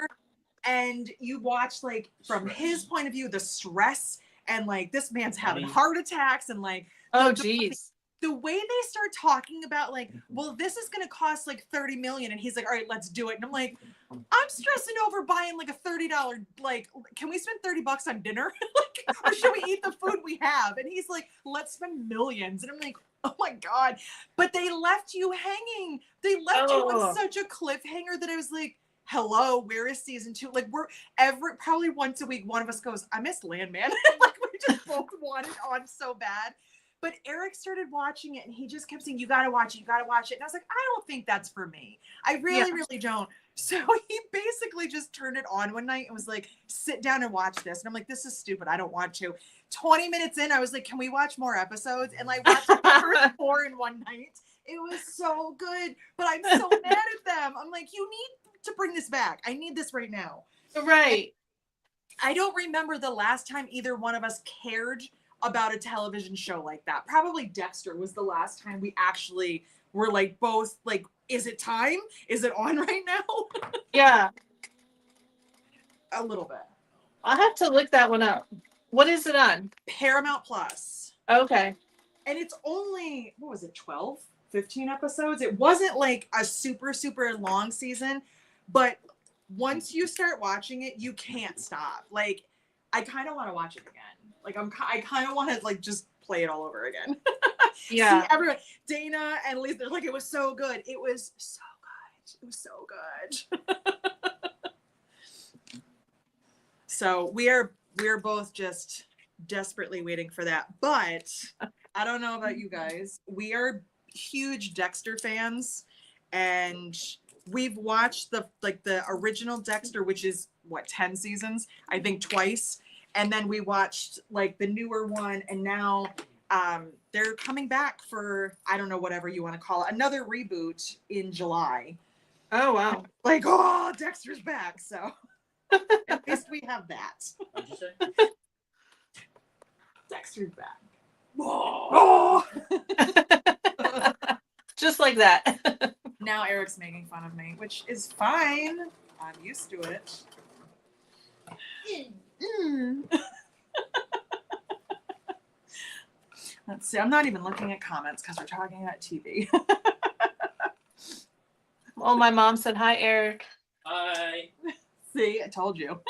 And you watch like from his point of view, the stress, and like this man's having heart attacks, and like the way they start talking about like, well, this is going to cost like $30 million. And he's like, all right, let's do it. And I'm like, I'm stressing over buying like a $30, like, can we spend $30 on dinner? Like, or should we eat the food we have? And he's like, let's spend millions. And I'm like, oh my God. But they left you hanging. They left you on such a cliffhanger that I was like, hello, where is season 2? Like, we're probably once a week, one of us goes, I miss Landman. Like, we just both want it on so bad. But Eric started watching it, and he just kept saying, you got to watch it. You got to watch it. And I was like, I don't think that's for me. I really, really don't. So he basically just turned it on one night and was like, sit down and watch this. And I'm like, this is stupid. I don't want to. 20 minutes in, I was like, can we watch more episodes? And like, watched the first 4 in one night. It was so good. But I'm so mad at them. I'm like, you need to bring this back. I need this right now. Right. I don't remember the last time either one of us cared about a television show like that. Probably Dexter was the last time we actually were like both like, is it time? Is it on right now? Yeah. A little bit. I'll have to look that one up. What is it on? Paramount Plus. Okay. And it's only, what was it, 12, 15 episodes? It wasn't like a super, super long season, but once you start watching it, you can't stop. Like, I kind of want to watch it again. Like, I kind of want to like just play it all over again. Yeah. See, everyone, Dana and Lisa, they're like, it was so good. It was so good. It was so good. So we're both just desperately waiting for that. But I don't know about you guys. We are huge Dexter fans, and we've watched the original Dexter, which is what, 10 seasons, I think, twice. And then we watched like the newer one, and now they're coming back for, I don't know, whatever you want to call it, another reboot in July. Oh, wow. Like, oh, Dexter's back. So At least we have that. What'd you say? Dexter's back. Oh! Just like that. Now Eric's making fun of me, which is fine. I'm used to it. Let's see. I'm not even looking at comments because we're talking about TV. Oh, my mom said, hi, Eric. Hi. See, I told you.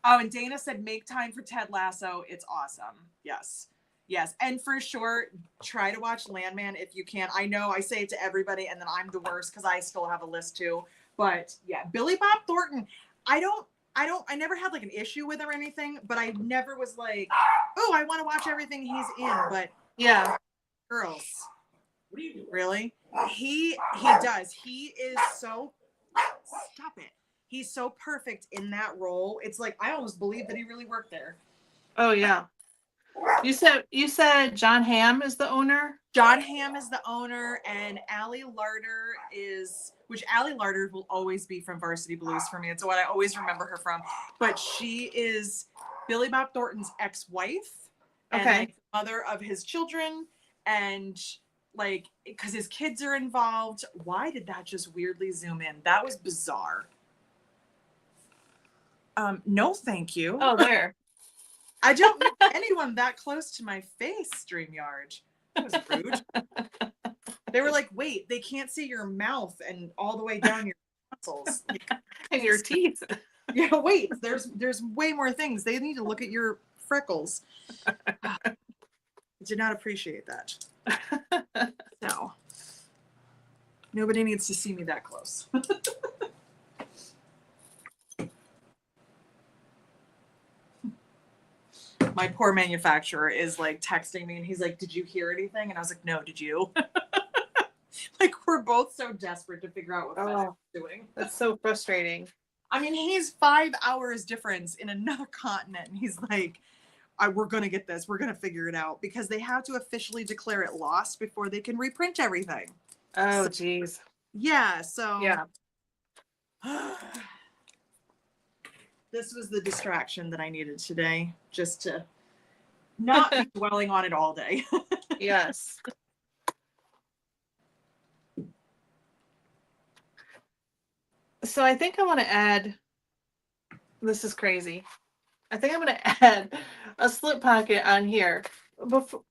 Oh, and Dana said, make time for Ted Lasso. It's awesome. Yes. Yes. And for sure, try to watch Landman if you can. I know I say it to everybody and then I'm the worst because I still have a list too. But yeah, Billy Bob Thornton. I never had like an issue with him or anything, but I never was like, oh, I want to watch everything he's in. But Yeah. girls, What are you doing? really? He does. He is so, stop it. He's so perfect in that role. It's like I almost believe that he really worked there. Oh, yeah. You said John Hamm is the owner? John Hamm is the owner, and Allie Larder which Allie Larder will always be from Varsity Blues for me. It's what I always remember her from. But she is Billy Bob Thornton's ex-wife and Okay. like, mother of his children, and like because his kids are involved. Why did that just weirdly zoom in? That was bizarre. No, thank you. Oh, there. I don't need anyone that close to my face, StreamYard. That was rude. They were like, wait, they can't see your mouth and all the way down your tonsils. Like, And your teeth. yeah, wait, there's way more things. They need to look at your freckles. I did not appreciate that. No. Nobody needs to see me that close. My poor manufacturer is like texting me and he's like, did you hear anything? And I was like, no, did you? Like we're both so desperate to figure out what FedEx is doing. That's so frustrating. I mean, he's 5 hours difference in another continent and he's like, we're going to get this. We're going to figure it out because they have to officially declare it lost before they can reprint everything. Oh, geez. Yeah. So Yeah. This was the distraction that I needed today, just to not be dwelling on it all day. Yes. So I think I want to add, this is crazy. I think I'm going to add a slip pocket on here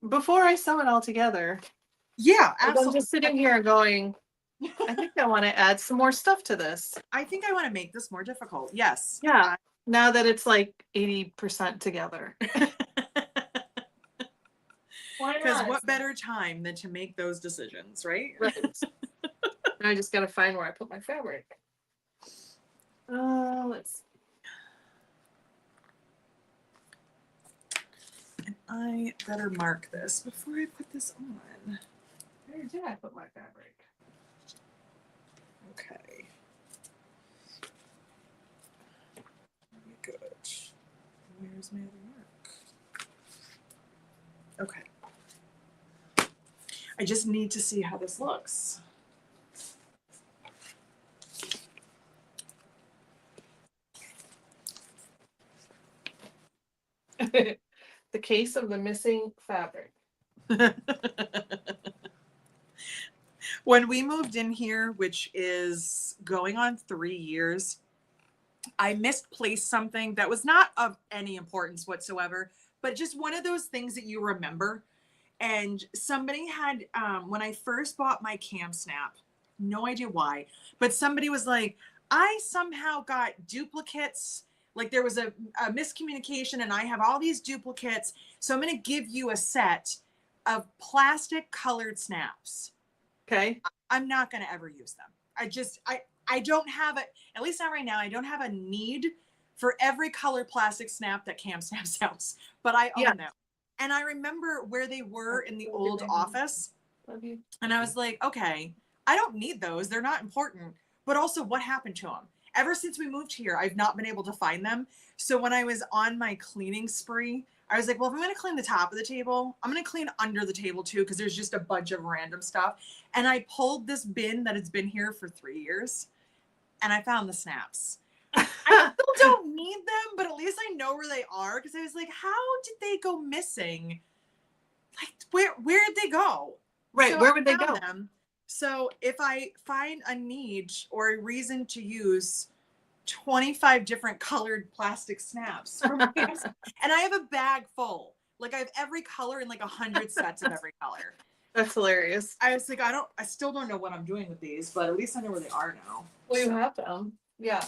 before I sew it all together. Yeah, I'm absolutely. just sitting here going, I think I want to add some more stuff to this. I think I want to make this more difficult. Yes. Yeah. Now that it's like 80% together. Why Because not? what better time than to make those decisions, right? Right. Now I just got to find where I put my fabric. Let's see. And I better mark this before I put this on. Where did I put my fabric? Okay. Good. Where's my other mark? Okay. I just need to see how this looks. The case of the missing fabric. When we moved in here, which is going on 3 years, I misplaced something that was not of any importance whatsoever, but just one of those things that you remember. And somebody had, when I first bought my cam snap, no idea why, but somebody was like, I somehow got duplicates. Like there was a miscommunication and I have all these duplicates. So I'm going to give you a set of plastic colored snaps. Okay. I'm not going to ever use them. I don't have it, at least not right now. I don't have a need for every color plastic snap that Cam Snap sells, but I own them. And I remember where they were in the old office. Love you. And I was like, okay, I don't need those. They're not important. But also what happened to them? Ever since we moved here, I've not been able to find them. So when I was on my cleaning spree, I was like, well, if I'm going to clean the top of the table, I'm going to clean under the table too, because there's just a bunch of random stuff. And I pulled this bin that has been here for 3 years. and I found the snaps. I still don't need them, but at least I know where they are, because I was like, how did they go missing? Like, where did they go? Right, So where I would they found go? them. So if I find a niche or a reason to use 25 different colored plastic snaps from and I have a bag full. Like I have every color in like 100 sets of every color. That's hilarious. I was like, I still don't know what I'm doing with these, but at least I know where they are now. Well, you have them. Yeah.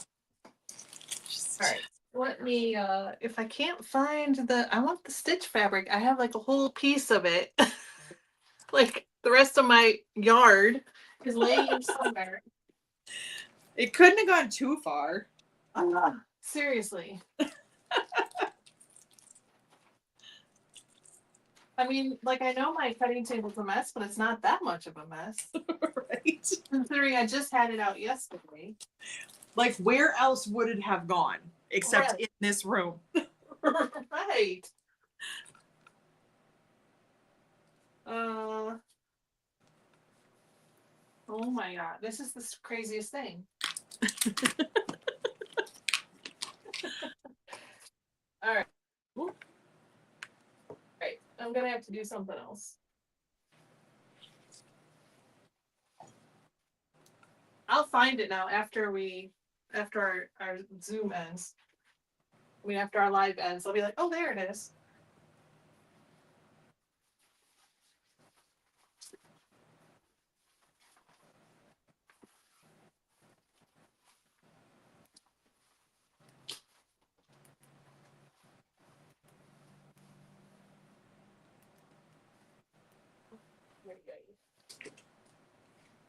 All right. Let me, if I can't find I want the stitch fabric. I have like a whole piece of it. Like the rest of my yard is laying somewhere. It couldn't have gone too far. Seriously. I mean, like I know my cutting table's a mess, but it's not that much of a mess. Right. Considering I just had it out yesterday. Like where else would it have gone except Right. in this room? Right. Oh my god, this is the craziest thing. All right. Right. I'm gonna have to do something else. I'll find it now after our Zoom ends. I mean, after our live ends, I'll be like, oh, there it is.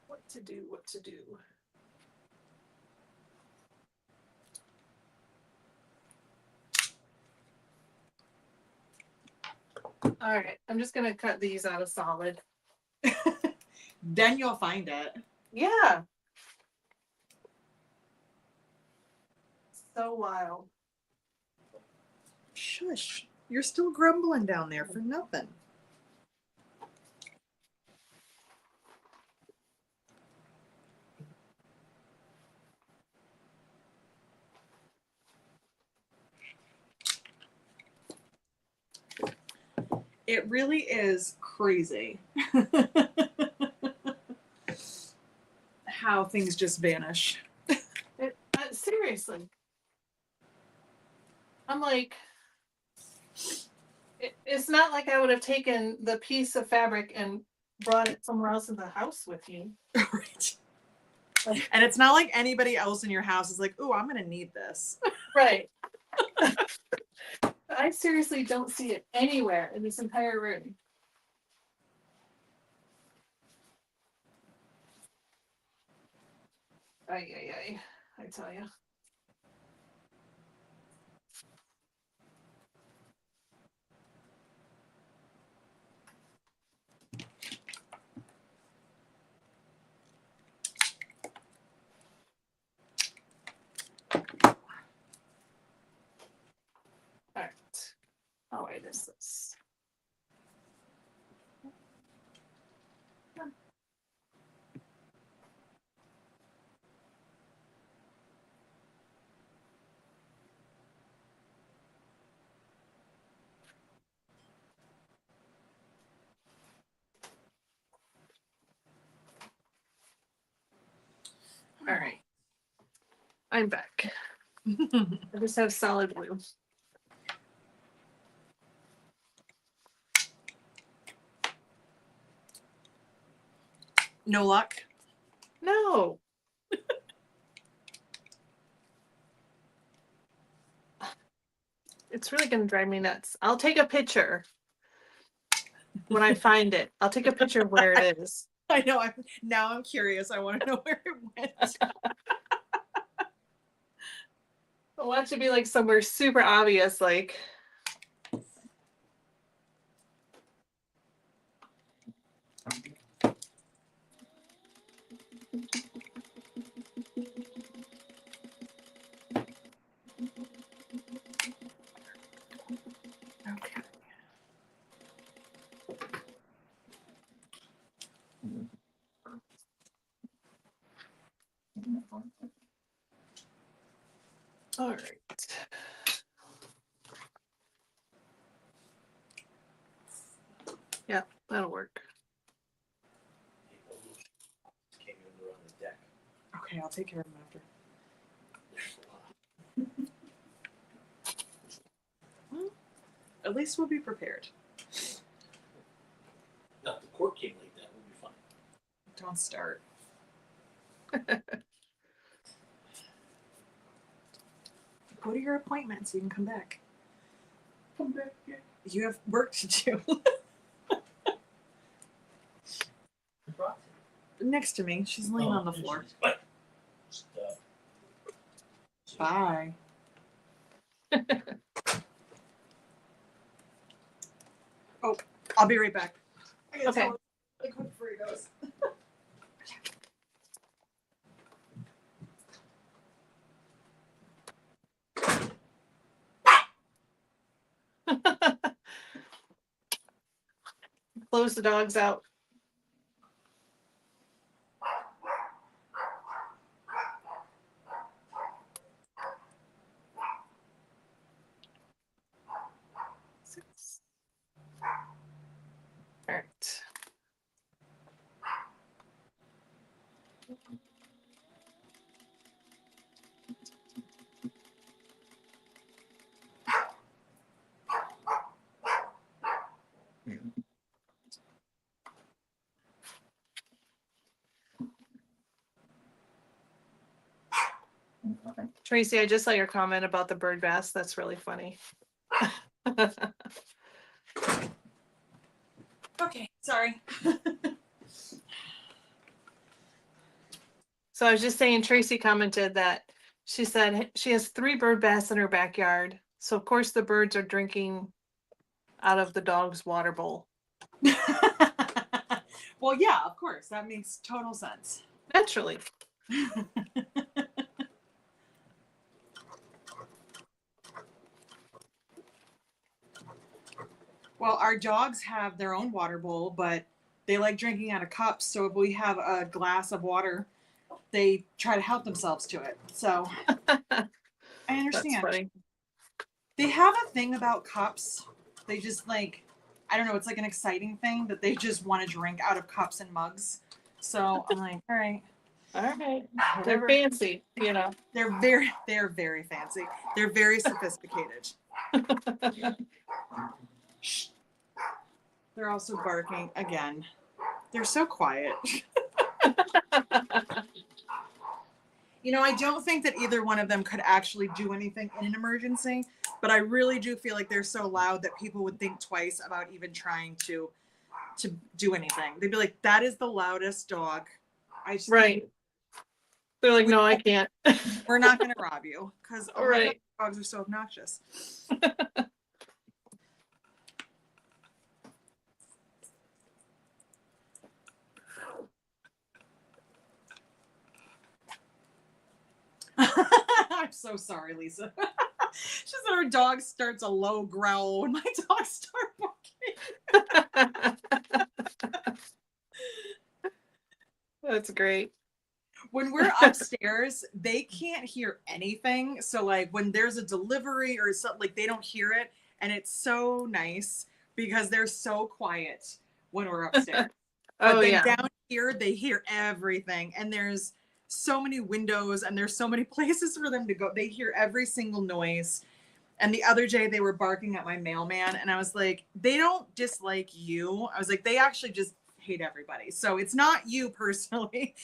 What to do, what to do. All right, I'm just gonna cut these out of solid. Then you'll find it. Yeah. So wild. Shush. You're still grumbling down there for nothing. It really is crazy how things just vanish. Seriously. I'm like, it's not like I would have taken the piece of fabric and brought it somewhere else in the house with me. Right. And it's not like anybody else in your house is like, "Ooh, I'm gonna need this." Right. I seriously don't see it anywhere in this entire room. Ay, I tell you. All right. Oh, wait, is this? All right. I'm back. I just have solid blue. No luck. No. It's really gonna drive me nuts. I'll take a picture when I find it. I'll take a picture of where it is. I know. I'm curious. I want to know where it went. I want it to be like somewhere super obvious, like. Okay. All right. Yeah, that'll work. Came in on the deck. Okay, I'll take care of him after. There's a lot. Well, at least we'll be prepared. Now, if the court came like that, we'll be fine. Don't start. Go to your appointment so you can come back. Come back here. You have work to do. Next to me. She's laying on the floor. Bye. Oh, I'll be right back. I gotta Okay. tell her really quick before he goes. Close the dogs out. All right. Tracy, I just saw your comment about the bird bath. That's really funny. Okay, sorry. So I was just saying, Tracy commented that she said she has 3 bird baths in her backyard. So of course the birds are drinking out of the dog's water bowl. Well, yeah, of course. That makes total sense. Naturally. Well, our dogs have their own water bowl, but they like drinking out of cups. So if we have a glass of water, they try to help themselves to it. So I That's understand. funny. They have a thing about cups. They just like, I don't know, it's like an exciting thing that they just want to drink out of cups and mugs. So I'm like, all right. All right. Whatever. They're fancy, you know. They're very fancy. They're very sophisticated. Shh. They're also barking again. They're so quiet. You know, I don't think that either one of them could actually do anything in an emergency, but I really do feel like they're so loud that people would think twice about even trying to do anything. They'd be like, that is the loudest dog. I just Right. They're like, no, I can't. We're not going to rob you because Right. dogs are so obnoxious. I'm so sorry, Lisa. She said her dog starts a low growl when my dogs start barking. That's great. When we're upstairs, they can't hear anything. So like when there's a delivery or something, like they don't hear it. And it's so nice because they're so quiet when we're upstairs. But then down here, they hear everything. And there's so many windows and there's so many places for them to go. They hear every single noise. And the other day they were barking at my mailman. And I was like, they don't dislike you. I was like, they actually just hate everybody. So it's not you personally.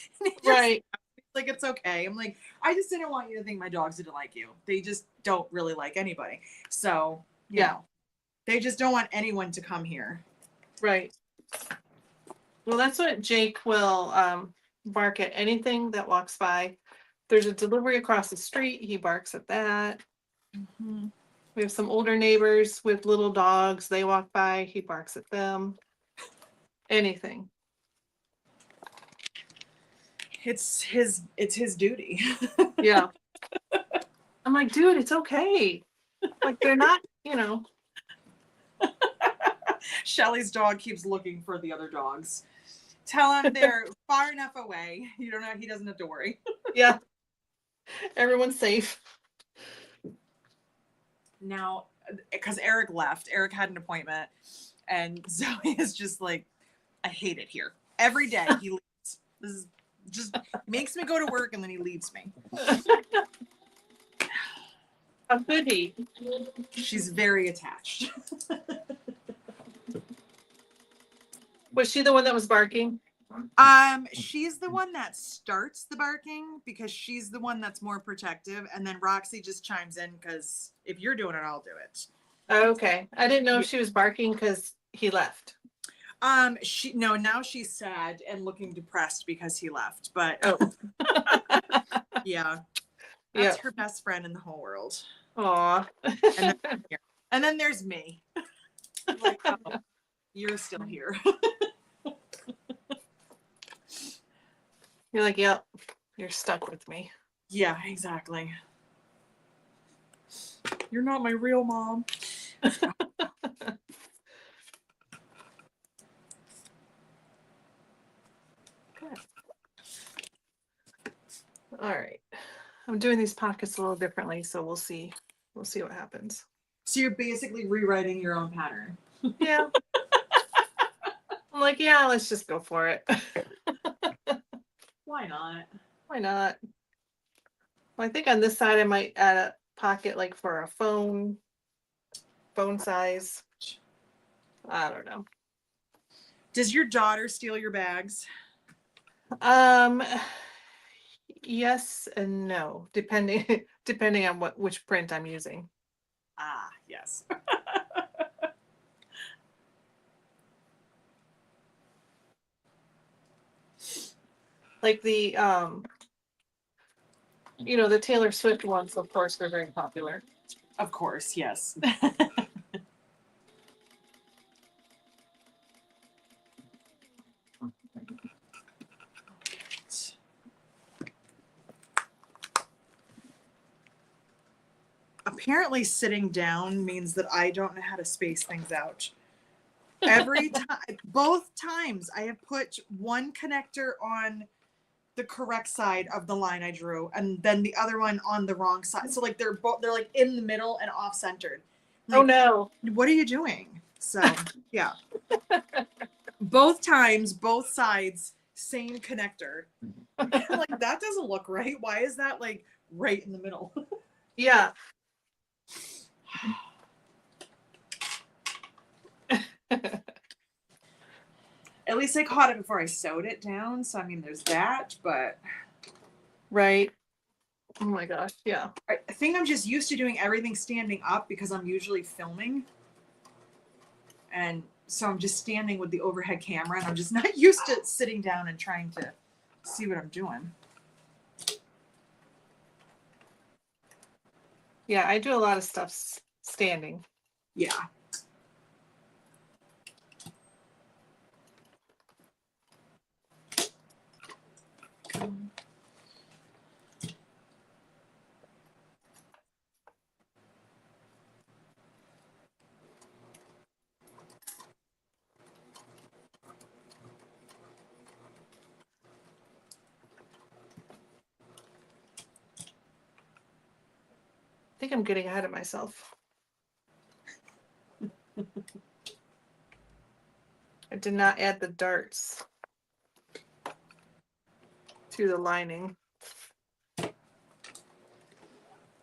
Right. Like, it's okay. I'm like, I just didn't want you to think my dogs didn't like you. They just don't really like anybody. So, you know, they just don't want anyone to come here. Right. Well, that's what Jake will bark at anything that walks by. There's a delivery across the street. He barks at that. Mm-hmm. We have some older neighbors with little dogs. They walk by. He barks at them. Anything. It's his duty. Yeah. I'm like, dude, it's okay. Like, they're not, you know. Shelly's dog keeps looking for the other dogs. Tell him they're far enough away. You don't know, he doesn't have to worry. Yeah. Everyone's safe. now, because Eric left, Eric had an appointment, and Zoe is just like, I hate it here. Every day he leaves. This is just makes me go to work and then he leaves me. A goodie. She's very attached. Was she the one that was barking? She's the one that starts the barking because she's the one that's more protective, and then Roxy just chimes in because if you're doing it, I'll do it. Okay. I didn't know if she was barking because he left. Now she's sad and looking depressed because he left, but Oh. yeah. Yeah. That's her best friend in the whole world. Aw. And then there's me. Like, oh, you're still here. You're like, yep, you're stuck with me. Yeah, exactly. You're not my real mom. All right. I'm doing these pockets a little differently, so we'll see. We'll see what happens. So you're basically rewriting your own pattern. Yeah. I'm like, yeah, let's just go for it. Why not? Why not? Well, I think on this side I might add a pocket like for a phone size. I don't know. Does your daughter steal your bags? Yes and no, depending on which print I'm using. Ah, yes. Like the the Taylor Swift ones, of course, they're very popular. Of course, yes. Apparently sitting down means that I don't know how to space things out. Every time, both times I have put one connector on the correct side of the line I drew and then the other one on the wrong side. So like they're like in the middle and off centered. Like, Oh no. What are you doing? So yeah. Both times, both sides, same connector. I'm like, that doesn't look right. Why is that like right in the middle? Yeah. At least I caught it before I sewed it down. So I mean there's that, but Right. Oh my gosh, yeah. I think I'm just used to doing everything standing up because I'm usually filming. And so I'm just standing with the overhead camera and I'm just not used to sitting down and trying to see what I'm doing. Yeah, I do a lot of stuff standing. Yeah. I think I'm getting ahead of myself. I did not add the darts to the lining.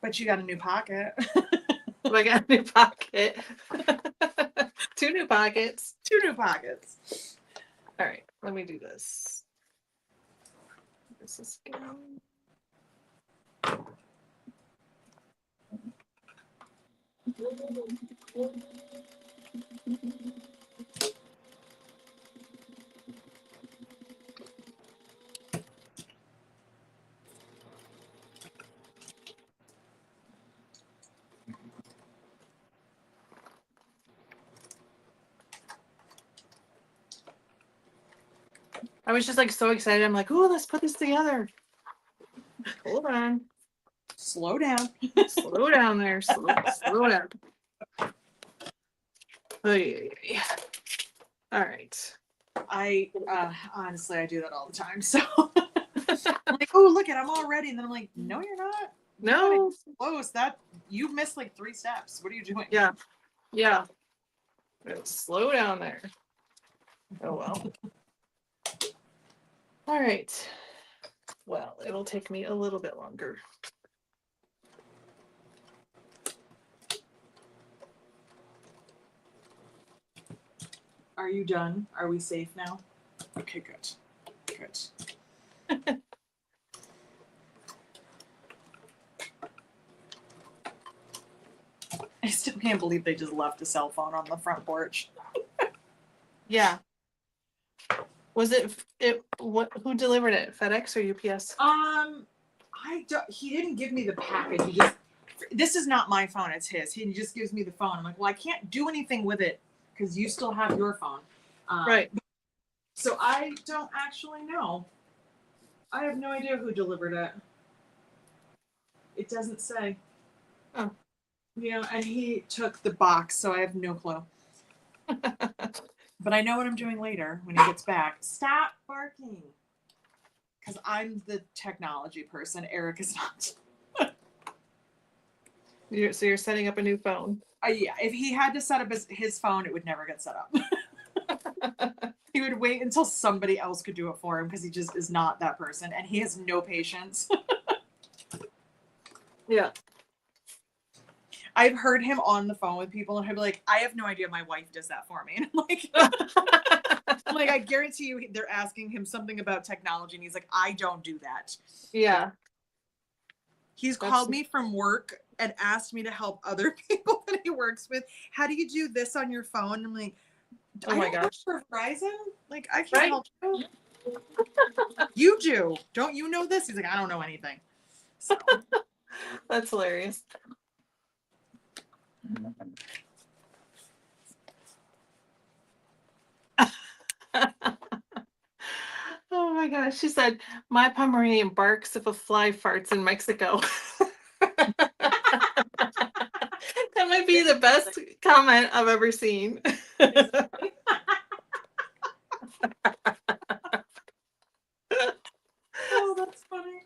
But you got a new pocket. But I got a new pocket. 2 new pockets. 2 new pockets. All right, let me do this. This is good. I was just like so excited. I'm like, oh, let's put this together. Hold on. Slow down. Slow down there. Slow down. Oh, yeah. All right. I honestly I do that all the time. So I'm like, oh look it, I'm all ready. And then I'm like, no, you're not. No. Close. That you missed like 3 steps. What are you doing? Yeah. Yeah. Slow down there. Oh well. All right. Well, it'll take me a little bit longer. Are you done? Are we safe now? Okay, good. Good. I still can't believe they just left a cell phone on the front porch. Yeah. Was it what? Who delivered it? FedEx or UPS? He didn't give me the package. He just. This is not my phone. It's his. He just gives me the phone. I'm like, well, I can't do anything with it because you still have your phone. Right. So I don't actually know. I have no idea who delivered it. It doesn't say. Oh. Yeah, and he took the box, so I have no clue. But I know what I'm doing later when he gets back. Stop barking. Because I'm the technology person. Eric is not. So you're setting up a new phone. Yeah, if he had to set up his phone, it would never get set up. He would wait until somebody else could do it for him because he just is not that person. And he has no patience. Yeah. I've heard him on the phone with people and he'll be like, I have no idea my wife does that for me. And I'm like, I guarantee you they're asking him something about technology and he's like, I don't do that. Yeah. He's called me from work and asked me to help other people that he works with. How do you do this on your phone? I'm like, Oh my gosh. For Verizon? Like, I can't Right? help you. You do. Don't you know this? He's like, I don't know anything. So. That's hilarious. Oh my gosh. She said, my Pomeranian barks if a fly farts in Mexico. That might be the best comment I've ever seen. Oh, that's funny.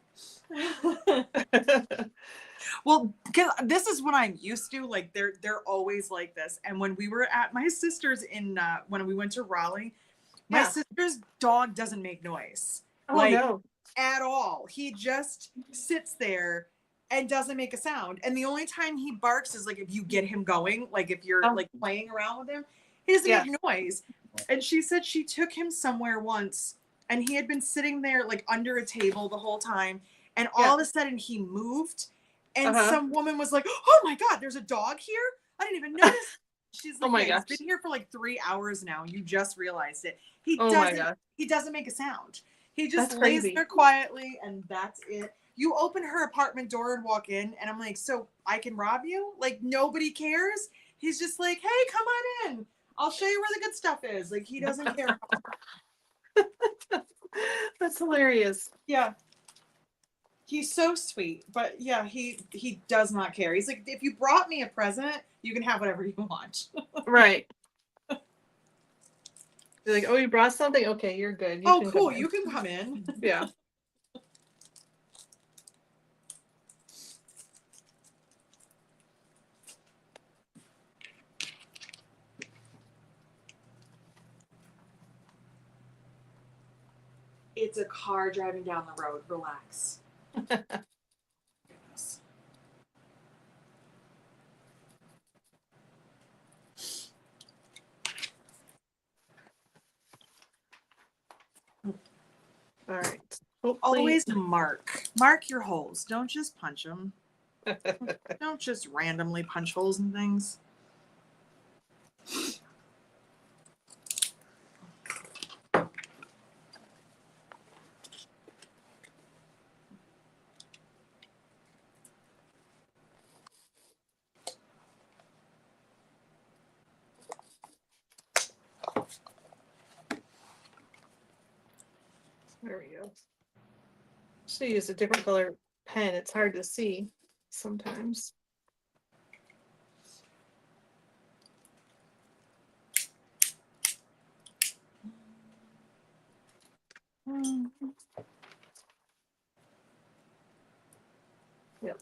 Well, because this is what I'm used to. Like they're always like this. And when we were at my sister's in when we went to Raleigh, my sister's dog doesn't make noise. Oh like no. At all. He just sits there and doesn't make a sound. And the only time he barks is like if you get him going, like if you're like playing around with him, he doesn't make noise. And she said she took him somewhere once and he had been sitting there like under a table the whole time. And all of a sudden he moved and some woman was like, oh my God, there's a dog here? I didn't even notice. She's like, oh my gosh. He's been here for like 3 hours now. You just realized it. He doesn't make a sound. He just lays there quietly and that's it. You open her apartment door and walk in and I'm like, so I can rob you? Like nobody cares? He's just like, hey, come on in. I'll show you where the good stuff is. Like he doesn't care. That's hilarious. Yeah. He's so sweet. But yeah, he does not care. He's like, if you brought me a present, you can have whatever you want. Right. You're like, oh, you brought something? Okay, you're good. You cool. You can come in. Yeah. It's a car driving down the road. Relax. Goodness. All right. Always mark your holes. Don't just punch them. Don't just randomly punch holes in things. There we go. Should use a different color pen. It's hard to see sometimes. Yep.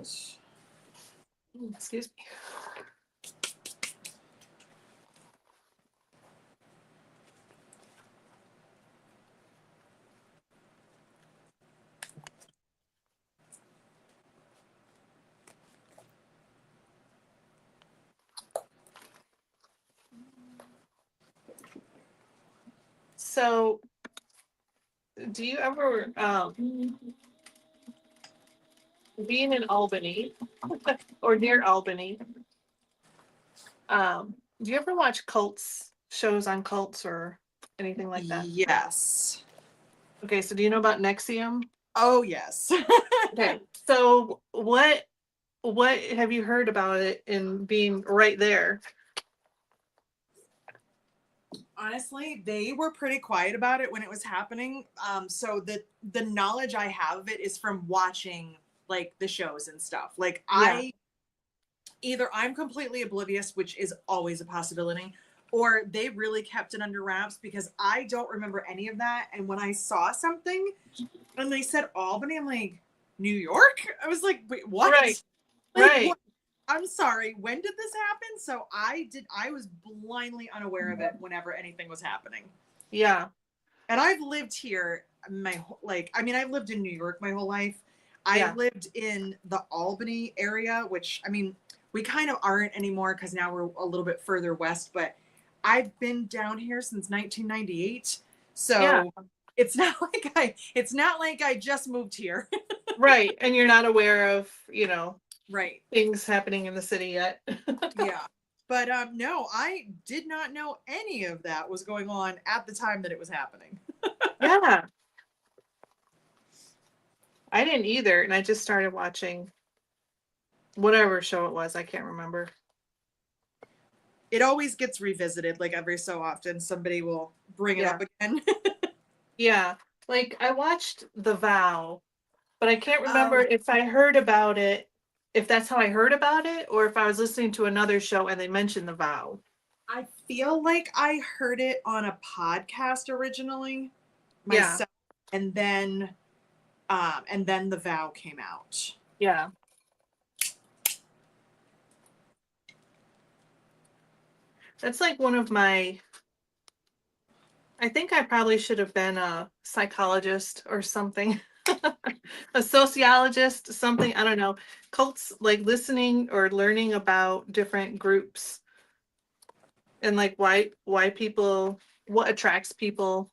out. Excuse me. So, do you ever, being in Albany or near Albany, do you ever watch shows on cults or anything like that? Yes. Okay, so do you know about Nexium? Oh, yes. Okay, so what have you heard about it in being right there? Honestly, they were pretty quiet about it when it was happening. So the knowledge I have of it is from watching like the shows and stuff. Like Yeah. either I'm completely oblivious, which is always a possibility, or they really kept it under wraps because I don't remember any of that. And when I saw something and they said Albany, I'm like, New York? I was like, wait, what? Right. Like, Right. what? I'm sorry, when did this happen? So I was blindly unaware of it whenever anything was happening. Yeah. And I've lived here I've lived in New York my whole life. Yeah. I lived in the Albany area, which, I mean, we kind of aren't anymore because now we're a little bit further west, but I've been down here since 1998. So Yeah. it's not like I just moved here. Right. And you're not aware of, Right. things happening in the city yet. Yeah. But no, I did not know any of that was going on at the time that it was happening. Yeah. I didn't either, and I just started watching whatever show it was. I can't remember. It always gets revisited, like every so often somebody will bring it up again. Yeah. Like I watched The Vow, but I can't remember if I heard about it, if that's how I heard about it, or if I was listening to another show and they mentioned The Vow. I feel like I heard it on a podcast originally Yeah. myself, and then The Vow came out. Yeah. That's like one of my, I think I probably should have been a psychologist or something. A sociologist, something, I don't know. Cults, like listening or learning about different groups and like why people, what attracts people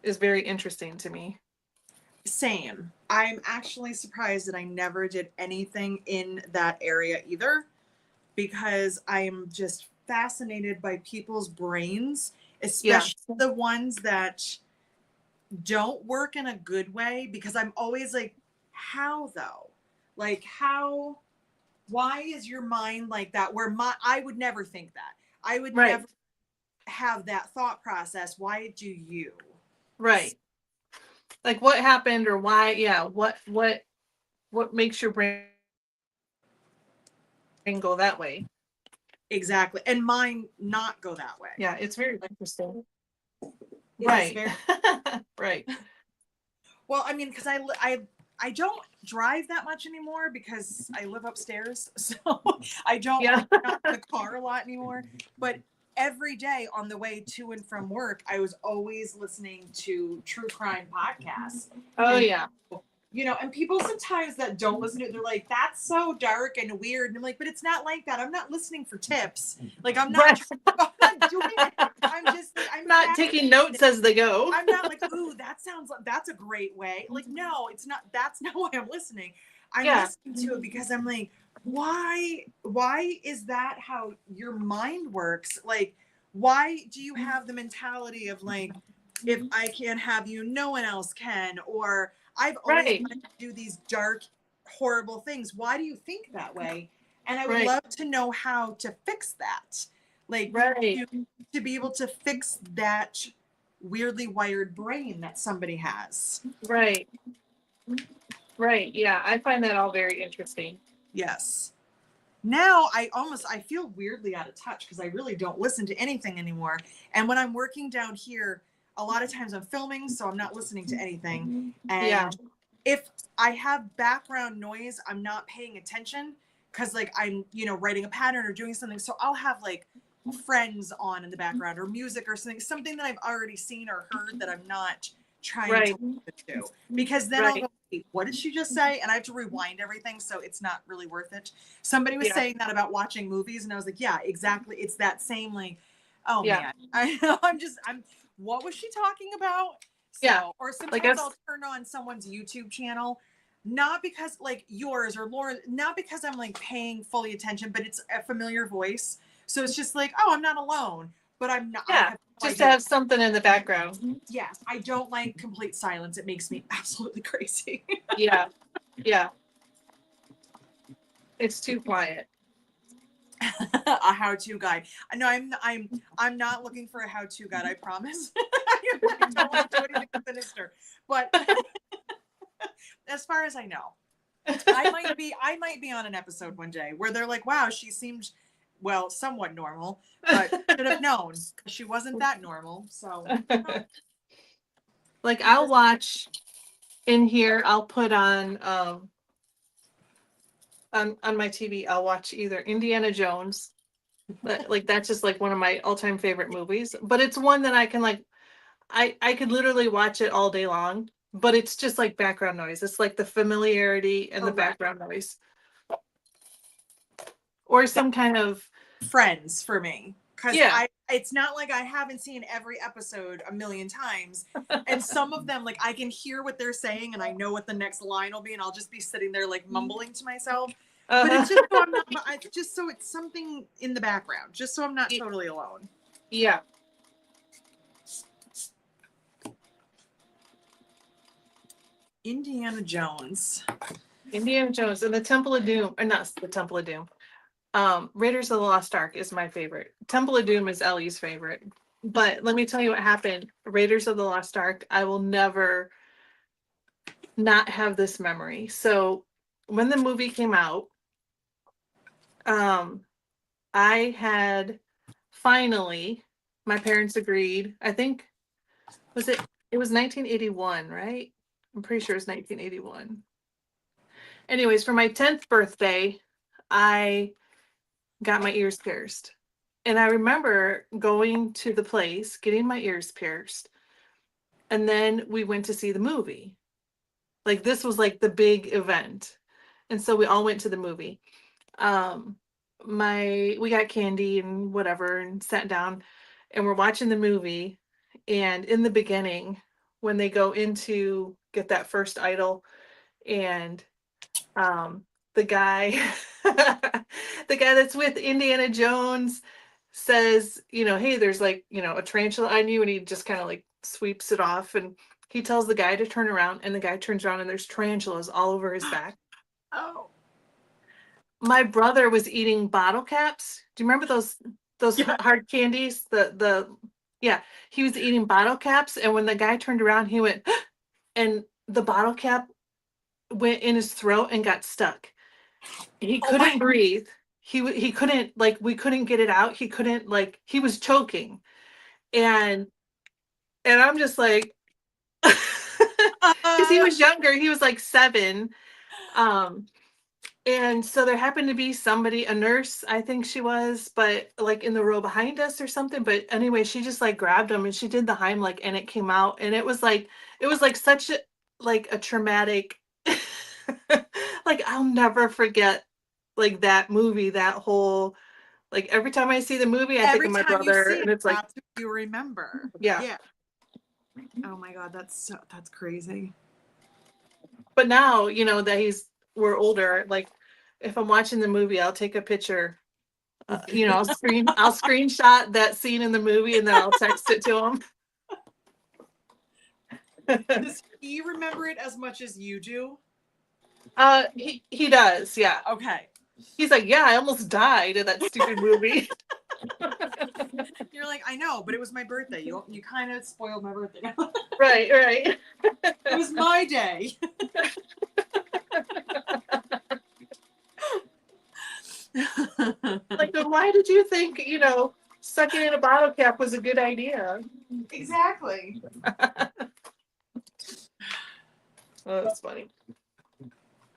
is very interesting to me. Same. I'm actually surprised that I never did anything in that area either, because I'm just fascinated by people's brains, especially the ones that don't work in a good way, because I'm always like, how though? Like, why is your mind like that? Where I would never think that. I would never have that thought process. Why do you? Right. Like what happened or why, what makes your brain go that way? Exactly. And mine not go that way. Yeah, it's very interesting. Right. Right. Well, I mean, because I don't drive that much anymore because I live upstairs, so I don't get out of the car a lot anymore. But every day on the way to and from work, I was always listening to true crime podcasts. Oh, and, yeah. And people sometimes that don't listen to it, they're like, that's so dark and weird. And I'm like, but it's not like that. I'm not listening for tips. Like, I'm not doing it. I'm not taking notes as they go. I'm not like, ooh, that's a great way. Like, no, it's not. That's not why I'm listening. I'm listening to it because I'm like, why is that how your mind works? Like, why do you have the mentality of like, if I can't have you, no one else can? Or I've always wanted to do these dark, horrible things. Why do you think that way? And I would love to know how to fix that. Like, to be able to fix that weirdly wired brain that somebody has. Right. Yeah, I find that all very interesting. Yes. Now I feel weirdly out of touch because I really don't listen to anything anymore. And when I'm working down here, a lot of times I'm filming, so I'm not listening to anything. And if I have background noise, I'm not paying attention because like I'm, writing a pattern or doing something. So I'll have like Friends on in the background or music or something that I've already seen or heard that I'm not trying to listen to, because then I'll Right. go, "Wait, what did she just say?" And I have to rewind everything, so it's not really worth it. Somebody was Yeah. saying that about watching movies, and I was like, yeah, exactly. It's that same like, oh Yeah. man, I'm what was she talking about? So, Yeah. or Like sometimes I'll turn on someone's YouTube channel, not because like yours or Lauren, not because I'm like paying fully attention, but it's a familiar voice. So it's just like, oh, I'm not alone, but I'm not. I yeah, have no just to idea. have something in the background. Yes, I don't like complete silence. It makes me absolutely crazy. Yeah. Yeah. It's too quiet. A how-to guide. No, I'm not looking for a how-to guide. I promise. I don't want to do anything sinister, but as far as I know, I might be on an episode one day where they're like, wow, she seemed, well, somewhat normal, but should have known she wasn't that normal. So Like I'll watch in here, I'll put on my TV, I'll watch either Indiana Jones. Like that's just like one of my all-time favorite movies. But it's one that I can like I could literally watch it all day long, but it's just like background noise. It's like the familiarity and the correct. background noise. Or some kind of Friends for me, because yeah. it's not like I haven't seen every episode a million times, and some of them like I can hear what they're saying and I know what the next line will be, and I'll just be sitting there like mumbling to myself. But it's just so I'm not, just so it's something in the background, just so I'm not totally alone. Yeah. Indiana Jones. Indiana Jones and the Temple of Doom, or not the Temple of Doom. Raiders of the Lost Ark is my favorite. Temple of Doom is Ellie's favorite. But let me tell you what happened. Raiders of the Lost Ark, I will never not have this memory. So when the movie came out, I had finally, my parents agreed. I think it was 1981, right? I'm pretty sure it's 1981. Anyways, for my 10th birthday, I got my ears pierced. And I remember going to the place, getting my ears pierced, and then we went to see the movie. Like this was like the big event. And so we all went to the movie. Um we got candy and whatever and sat down and we're watching the movie, and in the beginning when they go into get that first idol, and the guy the guy that's with Indiana Jones says, hey, there's like, a tarantula on you, and he just kind of like sweeps it off, and he tells the guy to turn around, and the guy turns around and there's tarantulas all over his back. Oh. My brother was eating bottle caps. Do you remember those Yeah. hard candies? Yeah, he was eating bottle caps, and when the guy turned around, he went and the bottle cap went in his throat and got stuck. He couldn't breathe. He couldn't, like, we couldn't get it out. He couldn't, like, he was choking. And I'm just like, because he was younger, he was like 7. And so there happened to be somebody, a nurse, I think she was, but like in the row behind us or something. But anyway, she just like grabbed him and she did the Heimlich, and it came out, and it was like such a traumatic, like I'll never forget like that movie, that whole, like every time I see the movie, I think Every of my time you brother, see and it, it's like, that's what you remember. yeah. Oh my God, that's crazy. But now, that we're older, like if I'm watching the movie, I'll take a picture. I'll screenshot that scene in the movie and then I'll text it to him. Does he remember it as much as you do? He does, yeah. Okay. He's like, yeah, I almost died in that stupid movie. You're like, I know, but it was my birthday. You kind of spoiled my birthday. Right. It was my day. Like, then why did you think, sucking in a bottle cap was a good idea? Exactly. Oh, that's funny.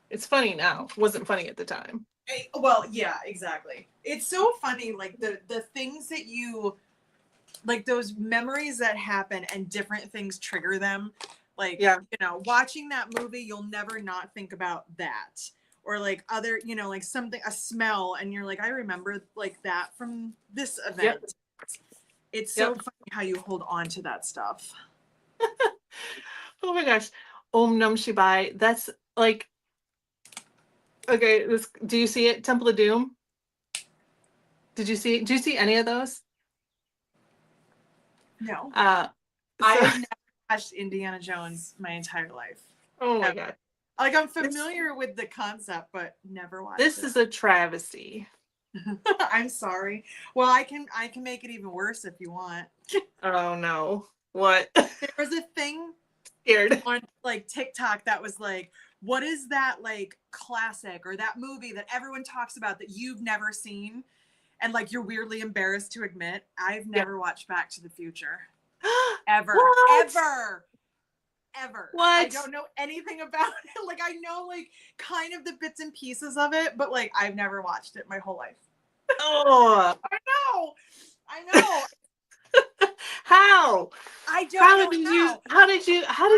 It's funny now. Wasn't funny at the time. Well, yeah, exactly. It's so funny, like the things that you like, those memories that happen and different things trigger them. Like, Yeah. watching that movie, you'll never not think about that. Or like other, like something, a smell, and you're like, I remember like that from this event. Yep. It's so funny how you hold on to that stuff. Oh my gosh. Om Num Shibai. That's like, okay, do you see it? Temple of Doom? Did you see any of those? No. I I have never watched Indiana Jones my entire life. Oh my god. Like, I'm familiar with the concept, but never watched it. This is a travesty. I'm sorry. Well, I can make it even worse if you want. Oh no. What? There was a thing Scared. on like TikTok that was like, what is that like classic or that movie that everyone talks about that you've never seen and like you're weirdly embarrassed to admit? I've never watched Back to the Future. Ever. What? Ever. What? I don't know anything about it. Like, I know like kind of the bits and pieces of it, but like I've never watched it my whole life. Oh. I know. How? I don't know. How did you how?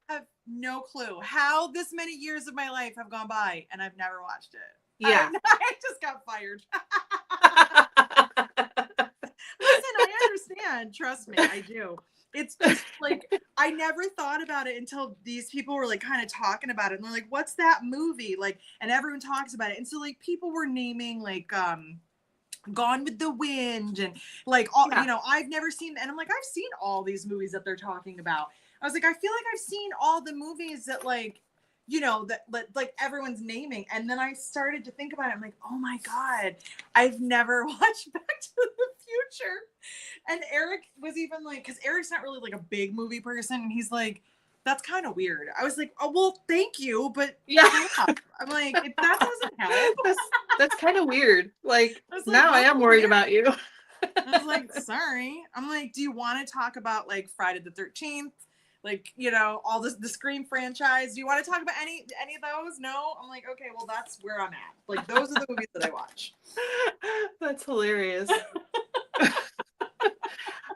I have no clue how this many years of my life have gone by and I've never watched it. Yeah. I just got fired. Listen, I understand. Trust me, I do. It's just like, I never thought about it until these people were like kind of talking about it. And they're like, what's that movie? Like, and everyone talks about it. And so like people were naming like Gone with the Wind and like all, I've never seen, and I'm like, I've seen all these movies that they're talking about. I was like, I feel like I've seen all the movies that like, that like everyone's naming. And then I started to think about it. I'm like, oh my God, I've never watched Back to the Future. And Eric was even like, because Eric's not really like a big movie person. And he's like, that's kind of weird. I was like, oh, well, thank you. But yeah, I'm like, if that doesn't help. That's kind of weird. Like, like, now I am worried about you. I was like, sorry. I'm like, do you want to talk about like Friday the 13th? Like, all the Scream franchise. Do you want to talk about any of those? No? I'm like, okay, well, that's where I'm at. Like, those are the movies that I watch. That's hilarious.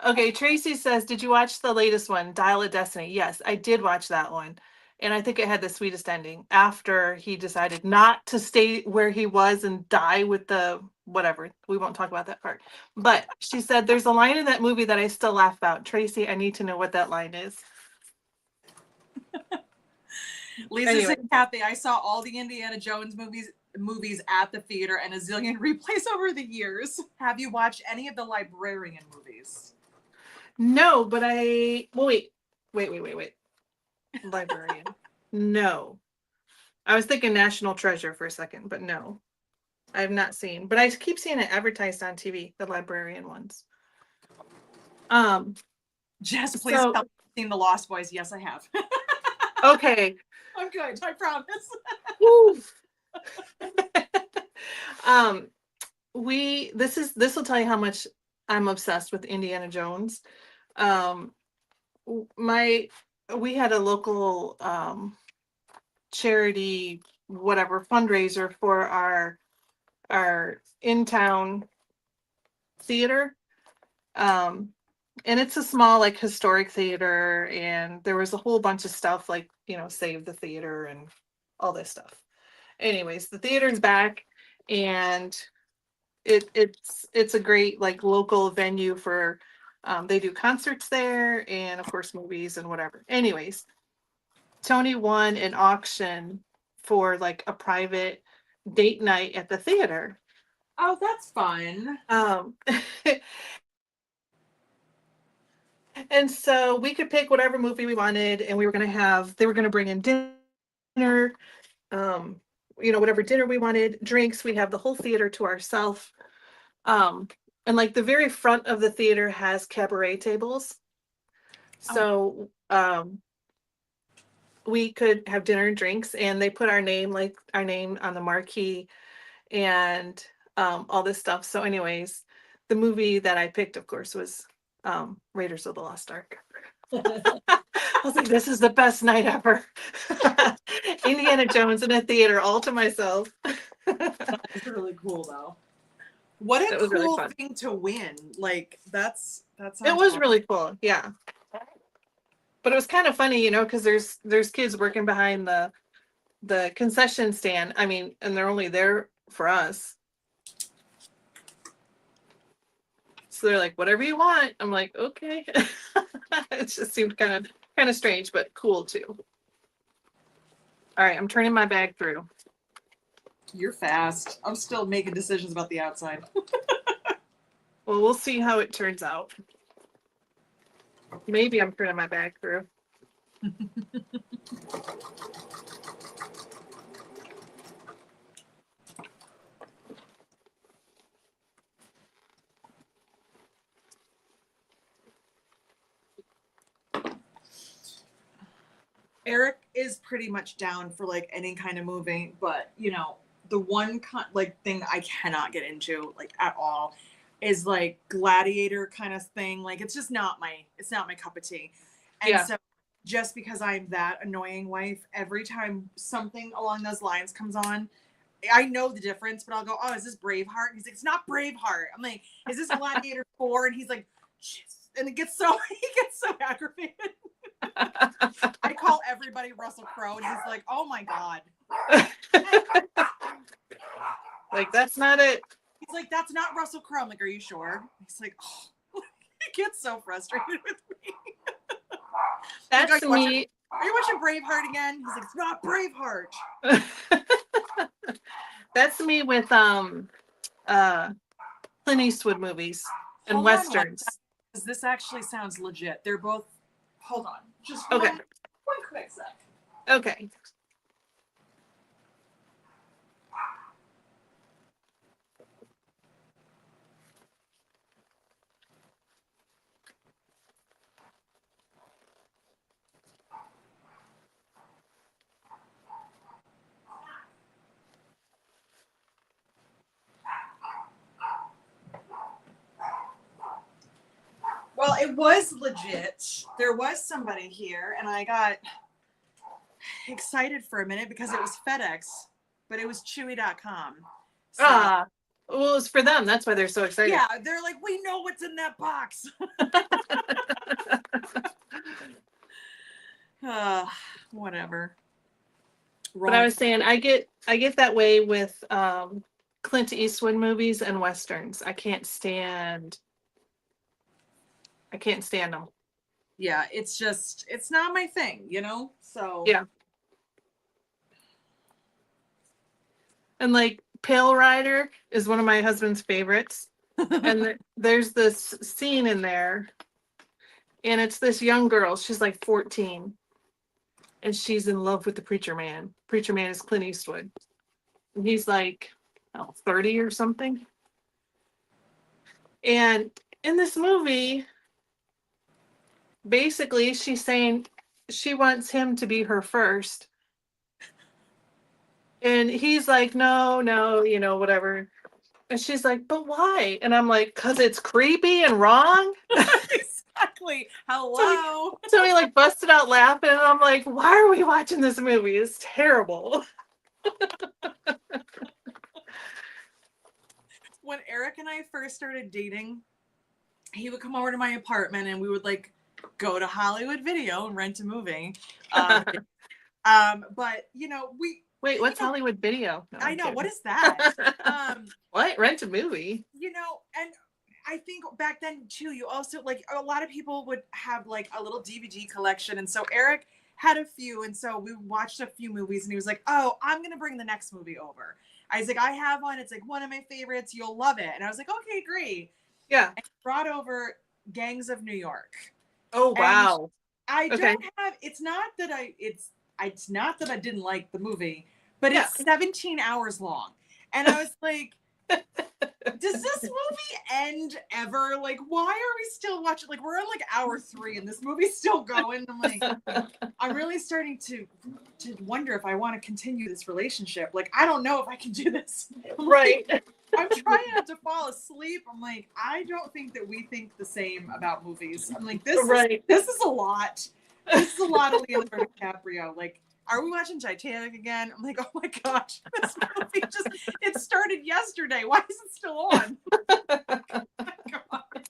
Okay, Tracy says, did you watch the latest one, Dial of Destiny? Yes, I did watch that one. And I think it had the sweetest ending after he decided not to stay where he was and die with the whatever. We won't talk about that part. But she said, there's a line in that movie that I still laugh about. Tracy, I need to know what that line is. Lisa said, Kathy, I saw all the Indiana Jones movies at the theater and a zillion replays over the years. Have you watched any of the Librarian movies? No, but wait. Librarian. No. I was thinking National Treasure for a second, but no. I have not seen. But I keep seeing it advertised on TV, the Librarian ones. Jess, please tell me you've seen The Lost Boys. Yes, I have. Okay. I'm good, I promise. This will tell you how much I'm obsessed with Indiana Jones. We had a local charity whatever fundraiser for our in-town theater. And it's a small like historic theater, and there was a whole bunch of stuff like, save the theater and all this stuff. Anyways, the theater's back, and it's a great like local venue for they do concerts there and of course movies and whatever. Anyways, Tony won an auction for like a private date night at the theater. Oh, that's fun. And so we could pick whatever movie we wanted, and they were going to bring in dinner, whatever dinner we wanted, drinks. We have the whole theater to ourselves. And like the very front of the theater has cabaret tables. So we could have dinner and drinks, and they put our name on the marquee and all this stuff. So anyways, the movie that I picked, of course, was Raiders of the Lost Ark. I was like, this is the best night ever. Indiana Jones in a theater all to myself. It's really cool though. What a That was really cool fun. thing to win. Like that sounds It was awesome. really cool. Yeah. But it was kind of funny, you know, because there's kids working behind the concession stand. I mean, and they're only there for us. So they're like, whatever you want. I'm like, okay. It just seemed kind of strange, but cool too. All right, I'm turning my bag through. You're fast. I'm still making decisions about the outside. Well, we'll see how it turns out. Maybe I'm turning my bag through. Eric is pretty much down for like any kind of movie, but you know, the one like thing I cannot get into like at all is like gladiator kind of thing. Like it's just not my cup of tea. And Yeah. so just because I'm that annoying wife, every time something along those lines comes on, I know the difference, but I'll go, "Oh, is this Braveheart?" He's like, "It's not Braveheart." I'm like, "Is this Gladiator 4?" And he's like, "Jeez." And he gets so aggravated. I call everybody Russell Crowe, and he's like, "Oh my god." Like, that's not it. He's like, "That's not Russell Crowe." I'm like, "Are you sure?" He's like, "Oh." He gets so frustrated with me. That's like, me. Are you watching Braveheart again? He's like, "It's not Braveheart." That's me with Clint Eastwood movies and Hold on one westerns. second, 'cause this actually sounds legit. They're both. Hold on, just Okay. one quick sec. Okay. Well, it was legit. There was somebody here, and I got excited for a minute because it was FedEx, but it was Chewy.com. So, Well, it was for them. That's why they're so excited. yeah, they're like, "We know what's in that box." Whatever. But I was saying, I get that way with Clint Eastwood movies and westerns. I can't stand them. Yeah, it's not my thing, you know? So Yeah. And like Pale Rider is one of my husband's favorites. And there's this scene in there, and it's this young girl. She's like 14, and she's in love with the preacher man. Preacher man is Clint Eastwood. And he's like 30 or something. And in this movie, basically, she's saying she wants him to be her first. And he's like, no, whatever. And she's like, but why? And I'm like, because it's creepy and wrong. exactly. Hello. So he like busted out laughing, and I'm like, why are we watching this movie? It's terrible. When Eric and I first started dating, he would come over to my apartment and we would like go to Hollywood Video and rent a movie. But you know, Wait, what's Hollywood Video? No, I know, kidding. what is that? What? Rent a movie? You know, and I think back then too, you also like a lot of people would have like a little DVD collection. And so Eric had a few. And so we watched a few movies and he was like, "Oh, I'm going to bring the next movie over." I was like, "I have one. It's like one of my favorites. You'll love it." And I was like, "Okay, great." Yeah. And he brought over Gangs of New York. Oh, wow. I don't have, it's not that I didn't like the movie, but it's 17 hours long. And I was like, does this movie end ever? Like, why are we still watching? Like, we're on like hour 3 and this movie's still going. I'm like, I'm really starting to wonder if I want to continue this relationship. Like, I don't know if I can do this. Right. I'm trying not to fall asleep. I'm like, I don't think that we think the same about movies. I'm like, this is a lot. This is a lot of Leonardo DiCaprio. Like, are we watching Titanic again? I'm like, oh my gosh, this movie it started yesterday. Why is it still on? Oh my gosh.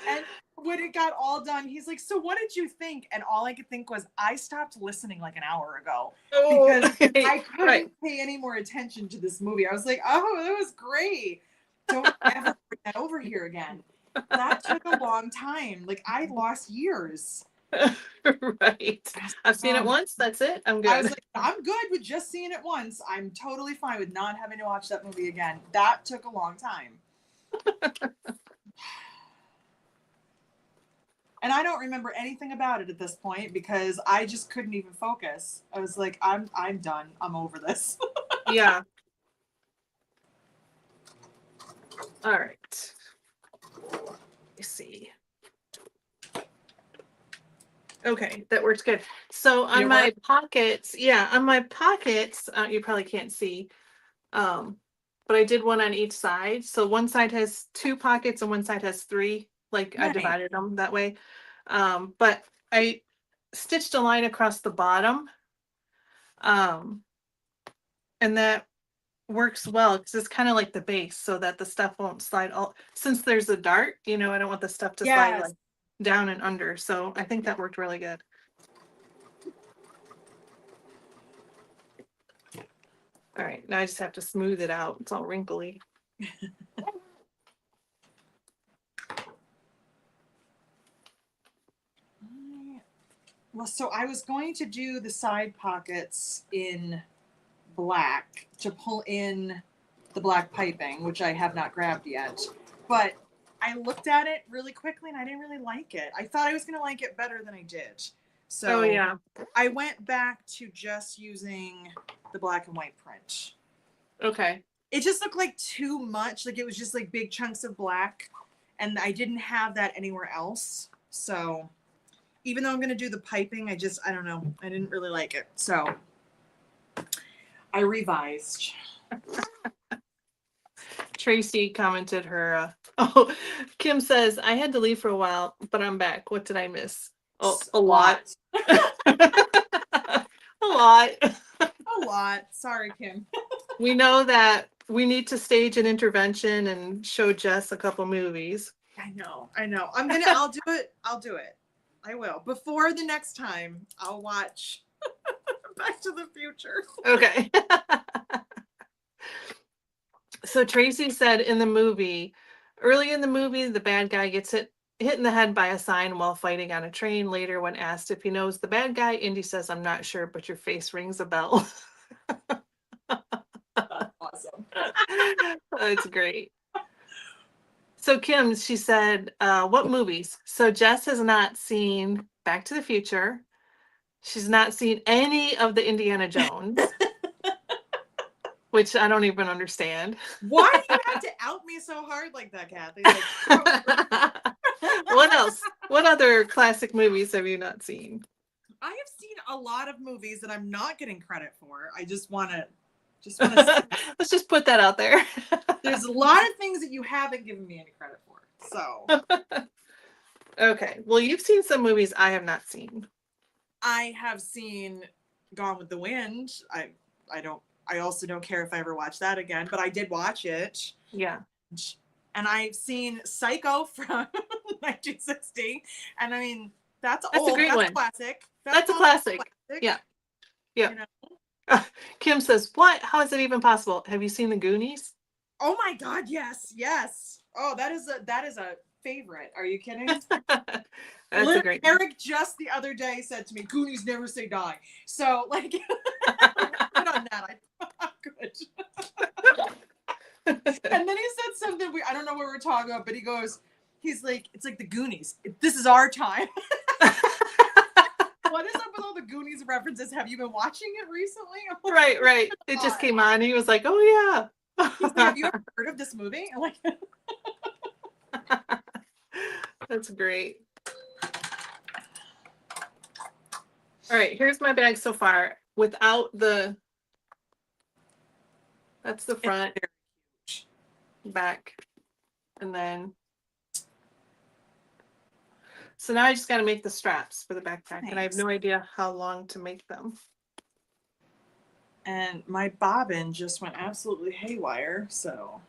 And when it got all done, he's like, so what did you think? And all I could think was, I stopped listening like an hour ago because I couldn't pay any more attention to this movie. I was like, oh, that was great. Don't ever bring that over here again. That took a long time. Like, I lost years. Right. I've seen it once. That's it. I'm good. I was like, I'm good with just seeing it once. I'm totally fine with not having to watch that movie again. That took a long time. And I don't remember anything about it at this point because I just couldn't even focus. I was like, I'm done. I'm over this. Yeah. All right. Let me see. Okay, that works good. So on my pockets, you probably can't see, but I did one on each side. So one side has 2 pockets and one side has 3. Like I Nice. divided them that way. But I stitched a line across the bottom, and that works well because it's kind of like the base, so that the stuff won't slide all. Since there's a dart, I don't want the stuff to slide like down and under. So I think that worked really good. All right, now I just have to smooth it out. It's all wrinkly. Well, so I was going to do the side pockets in black to pull in the black piping, which I have not grabbed yet. But I looked at it really quickly and I didn't really like it. I thought I was going to like it better than I did. So I went back to just using the black and white print. Okay. It just looked like too much. Like it was just like big chunks of black. And I didn't have that anywhere else. So even though I'm going to do the piping, I don't know. I didn't really like it. So I revised. Tracy commented her, Kim says, I had to leave for a while, but I'm back. What did I miss? Oh, a lot. A lot. A lot. Sorry, Kim. We know that we need to stage an intervention and show Jess a couple movies. I know. I'll do it. I will. Before the next time, I'll watch Back to the Future. Okay. So Tracy said early in the movie, the bad guy gets hit in the head by a sign while fighting on a train. Later, when asked if he knows the bad guy, Indy says, I'm not sure, but your face rings a bell. That's awesome. That's great. So Kim, she said, what movies? So Jess has not seen Back to the Future. She's not seen any of the Indiana Jones. Which I don't even understand. Why do you have to out me so hard like that, Kathy? Like, what else? What other classic movies have you not seen? I have seen a lot of movies that I'm not getting credit for. I just want to let's just put that out there. There's a lot of things that you haven't given me any credit for. So okay. Well, you've seen some movies I have not seen. I have seen Gone with the Wind. I also don't care if I ever watch that again, but I did watch it. Yeah. And I've seen Psycho from 1960. And I mean, that's old. A great one. Classic. That's a classic. Yeah. Yeah. You know? Kim says, what? How is it even possible? Have you seen the Goonies? Oh my God, yes. Yes. Oh, that is a favorite. Are you kidding? That's a great Eric one. Just the other day said to me, Goonies never say die. So like good on that. I'm good. And then he said something I don't know what we're talking about, but he's like, it's like the Goonies. This is our time. What is up with all the Goonies references? Have you been watching it recently? Like, right. It just came on. He was like, oh yeah. He's like, have you ever heard of this movie? I'm like, that's great. All right, here's my bag so far without that's the front, back, and then So now I just got to make the straps for the backpack, and I have Nice. no idea how long to make them. And my bobbin just went absolutely haywire. So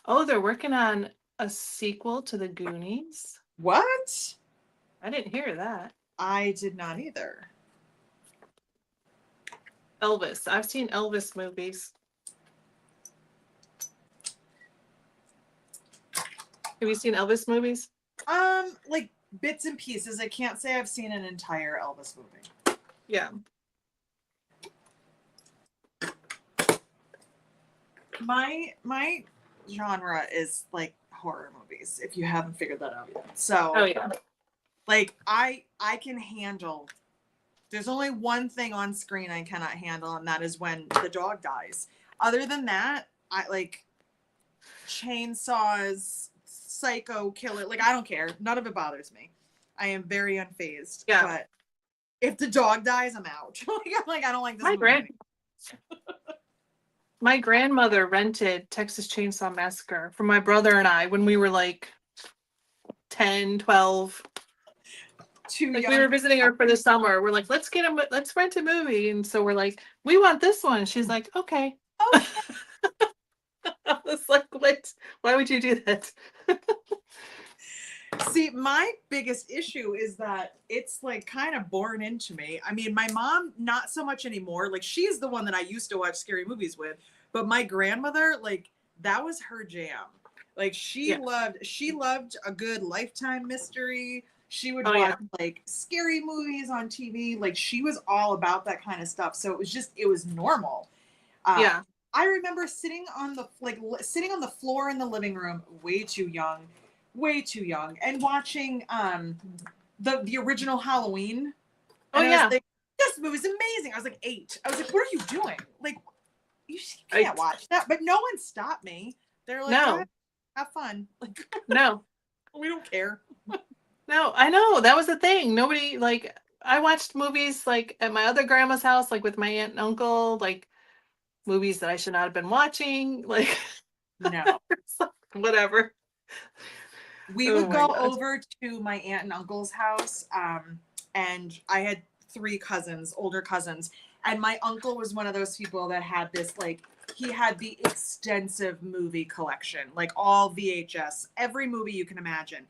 Oh, they're working on a sequel to the Goonies. what? I didn't hear that. I did not either. Elvis. I've seen Elvis movies. Have you seen Elvis movies? Like bits and pieces. I can't say I've seen an entire Elvis movie. Yeah. My genre is like horror movies, if you haven't figured that out yet. So Oh yeah. like I can handle, there's only one thing on screen I cannot handle, and that is when the dog dies. Other than that, I like chainsaws, psycho killer, like I don't care. None of it bothers me. I am very unfazed. Yeah. But if the dog dies, I'm out. like I don't like this movie. My grandmother rented Texas Chainsaw Massacre for my brother and I when we were like 10, 12. Too Like young. we were visiting her for the summer. We're like, let's rent a movie. And so we're like, we want this one. She's like, okay. Oh. I was like, what? Why would you do that? See, my biggest issue is that it's like kind of born into me. I mean, my mom, not so much anymore. Like, she's the one that I used to watch scary movies with. But my grandmother, like, that was her jam. Like, she loved a good Lifetime mystery. She would watch like scary movies on TV. Like, she was all about that kind of stuff. So it was normal. Yeah. I remember sitting on the floor in the living room, way too young, and watching the original Halloween. Oh, And I yeah. was like, this movie's amazing. I was like 8. I was like, what are you doing? Like, you can't watch that. But no one stopped me. They're like, No. have fun. Like, No. we don't care. No, I know. That was the thing. Nobody, like, I watched movies, like, at my other grandma's house, like, with my aunt and uncle, like, movies that I should not have been watching. Like, No. whatever. We would go over to my aunt and uncle's house, and I had 3 cousins, older cousins, and my uncle was one of those people that had this, like, he had the extensive movie collection, like all VHS, every movie you can imagine.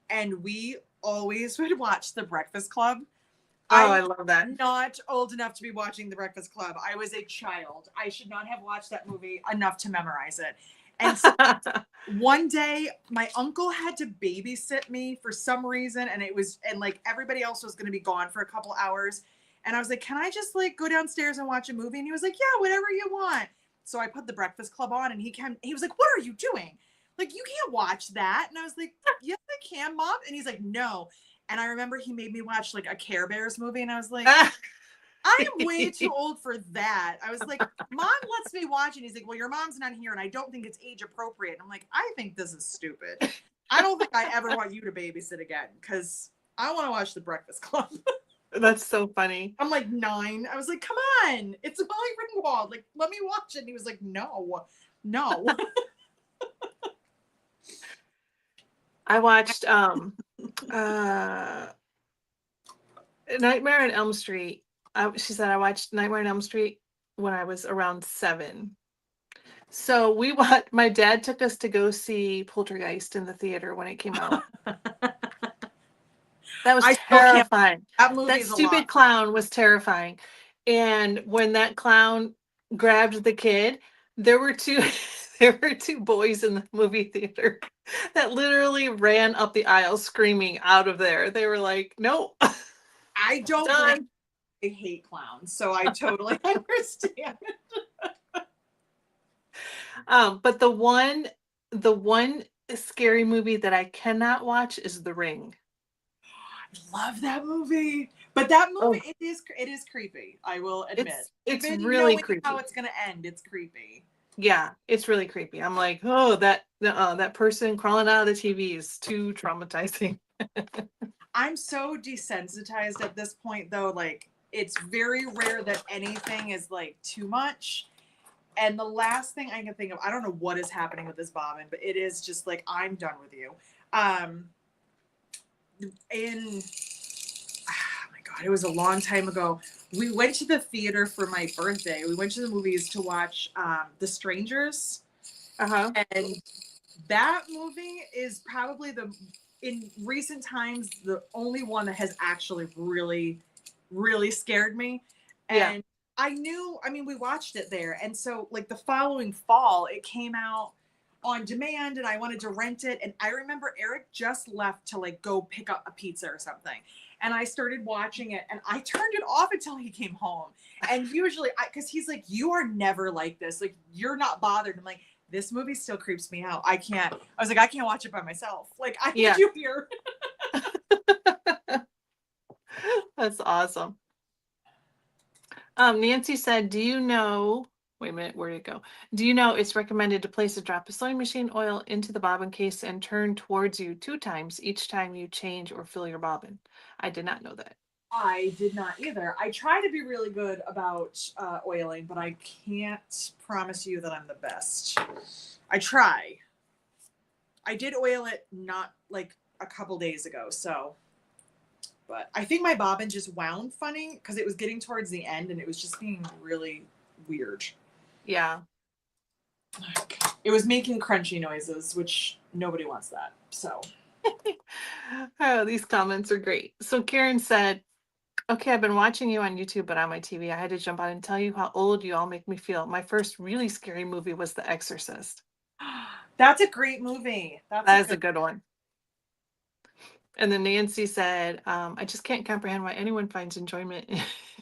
And we always would watch The Breakfast Club. Oh, I love that. Not old enough to be watching The Breakfast Club. I was a child. I should not have watched that movie enough to memorize it. And so one day my uncle had to babysit me for some reason, and like everybody else was going to be gone for a couple hours. And I was like, can I just like go downstairs and watch a movie? And he was like, yeah, whatever you want. So I put The Breakfast Club on, and he was like, what are you doing? Like, you can't watch that. And I was like, yes, I can, Mom. And he's like, no. And I remember he made me watch like a Care Bears movie, and I was like, I am way too old for that. I was like, Mom lets me watch, and he's like, well, your mom's not here, and I don't think it's age appropriate. And I'm like, I think this is stupid. I don't think I ever want you to babysit again, because I want to watch The Breakfast Club. That's so funny. I'm like 9. I was like, come on, it's Molly Ringwald. Like, let me watch it. And he was like, no. I watched Nightmare on Elm Street. She said I watched Nightmare on Elm Street when I was around 7. So my dad took us to go see Poltergeist in the theater when it came out. That was terrifying. That stupid clown was terrifying. And when that clown grabbed the kid, there were two boys in the movie theater that literally ran up the aisle screaming out of there. They were like, no. I don't I hate clowns, so I totally understand. But the one scary movie that I cannot watch is The Ring. I love that movie. But that movie, it is creepy. I will admit. It's really creepy. How it's gonna end, it's creepy. Yeah, it's really creepy. I'm like, oh, that person crawling out of the TV is too traumatizing. I'm so desensitized at this point, though. Like, it's very rare that anything is like too much. And the last thing I can think of, I don't know what is happening with this bobbin, but it is just like, I'm done with you. in oh my god, it was a long time ago. We went to the theater for my birthday. We went to the movies to watch The Strangers, Uh-huh. and that movie is probably in recent times the only one that has actually really, really scared me. Yeah. And I mean, we watched it there, and so like the following fall, it came out on demand, and I wanted to rent it. And I remember Eric just left to like go pick up a pizza or something, and I started watching it, and I turned it off until he came home. And usually, because he's like, "You are never like this. Like you're not bothered." I'm like, this movie still creeps me out. I can't. I was like, I can't watch it by myself. Like, I Yeah. need you here. That's awesome. Nancy said, do you know, wait a minute, where'd it go? Do you know it's recommended to place a drop of sewing machine oil into the bobbin case and turn towards you 2 times each time you change or fill your bobbin? I did not know that. I did not either. I try to be really good about oiling, but I can't promise you that I'm the best. I try. I did oil it not like a couple days ago, so. But I think my bobbin just wound funny because it was getting towards the end and it was just being really weird. Yeah. It was making crunchy noises, which nobody wants that. So. Oh, these comments are great. So Karen said, okay, I've been watching you on YouTube, but on my TV, I had to jump on and tell you how old you all make me feel. My first really scary movie was The Exorcist. That's a great movie. That is a good one. And then Nancy said, I just can't comprehend why anyone finds enjoyment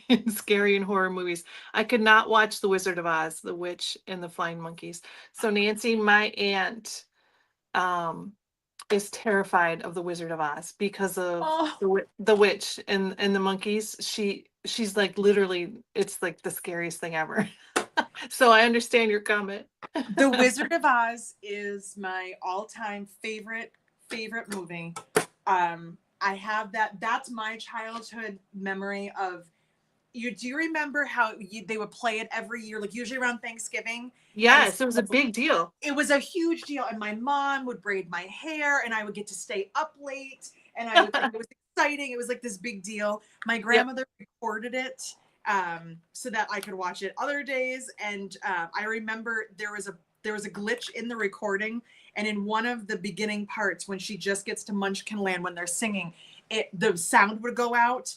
in scary and horror movies. I could not watch The Wizard of Oz, The Witch, and the Flying Monkeys. So Nancy, my aunt, is terrified of The Wizard of Oz because of the witch and the monkeys. She's like literally, it's like the scariest thing ever. So I understand your comment. The Wizard of Oz is my all-time favorite movie. I have that's my childhood memory of you. Do you remember how they would play it every year, like usually around Thanksgiving? Yes, it was a big deal. It was a huge deal, and my mom would braid my hair, and I would get to stay up late, and I would think it was exciting. It was like this big deal. My grandmother recorded it so that I could watch it other days, and I remember there was a glitch in the recording, and in one of the beginning parts when she just gets to Munchkin Land when they're singing, the sound would go out.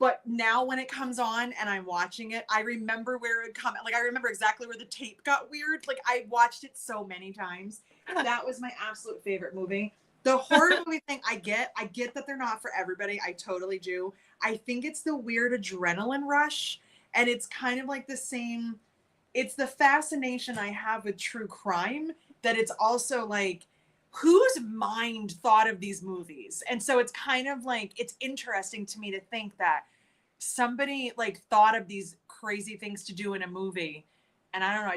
But now when it comes on and I'm watching it, I remember where it would come. Like I remember exactly where the tape got weird. Like I watched it so many times. That was my absolute favorite movie. The horror movie thing, I get that they're not for everybody. I totally do. I think it's the weird adrenaline rush, and it's kind of like the same. It's the fascination I have with true crime that it's also like, whose mind thought of these movies? And so it's kind of like, it's interesting to me to think that somebody like thought of these crazy things to do in a movie. And I don't know,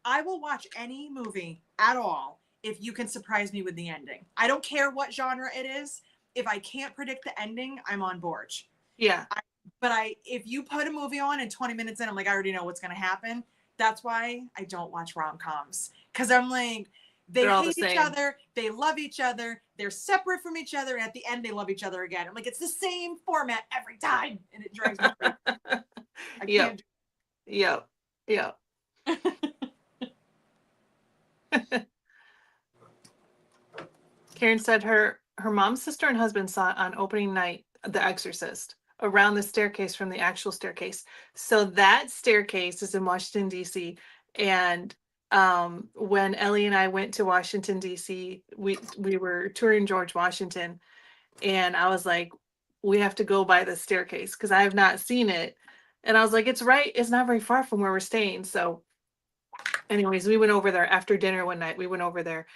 I will watch any movie at all if you can surprise me with the ending. I don't care what genre it is. If I can't predict the ending, I'm on board. Yeah. But if you put a movie on and 20 minutes in, I'm like, I already know what's going to happen. That's why I don't watch rom-coms. Because I'm like, they hate each other. They love each other. They're separate from each other. And at the end, they love each other again. I'm like, it's the same format every time. And it drives me crazy. I can't. Yep. Karen said her mom's sister and husband saw it on opening night, The Exorcist, around the staircase from the actual staircase. So that staircase is in Washington, D.C. And when Ellie and I went to Washington, D.C., we were touring George Washington. And I was like, we have to go by the staircase because I have not seen it. And I was like, it's not very far from where we're staying. So anyways, we went over there after dinner one night. We went over there,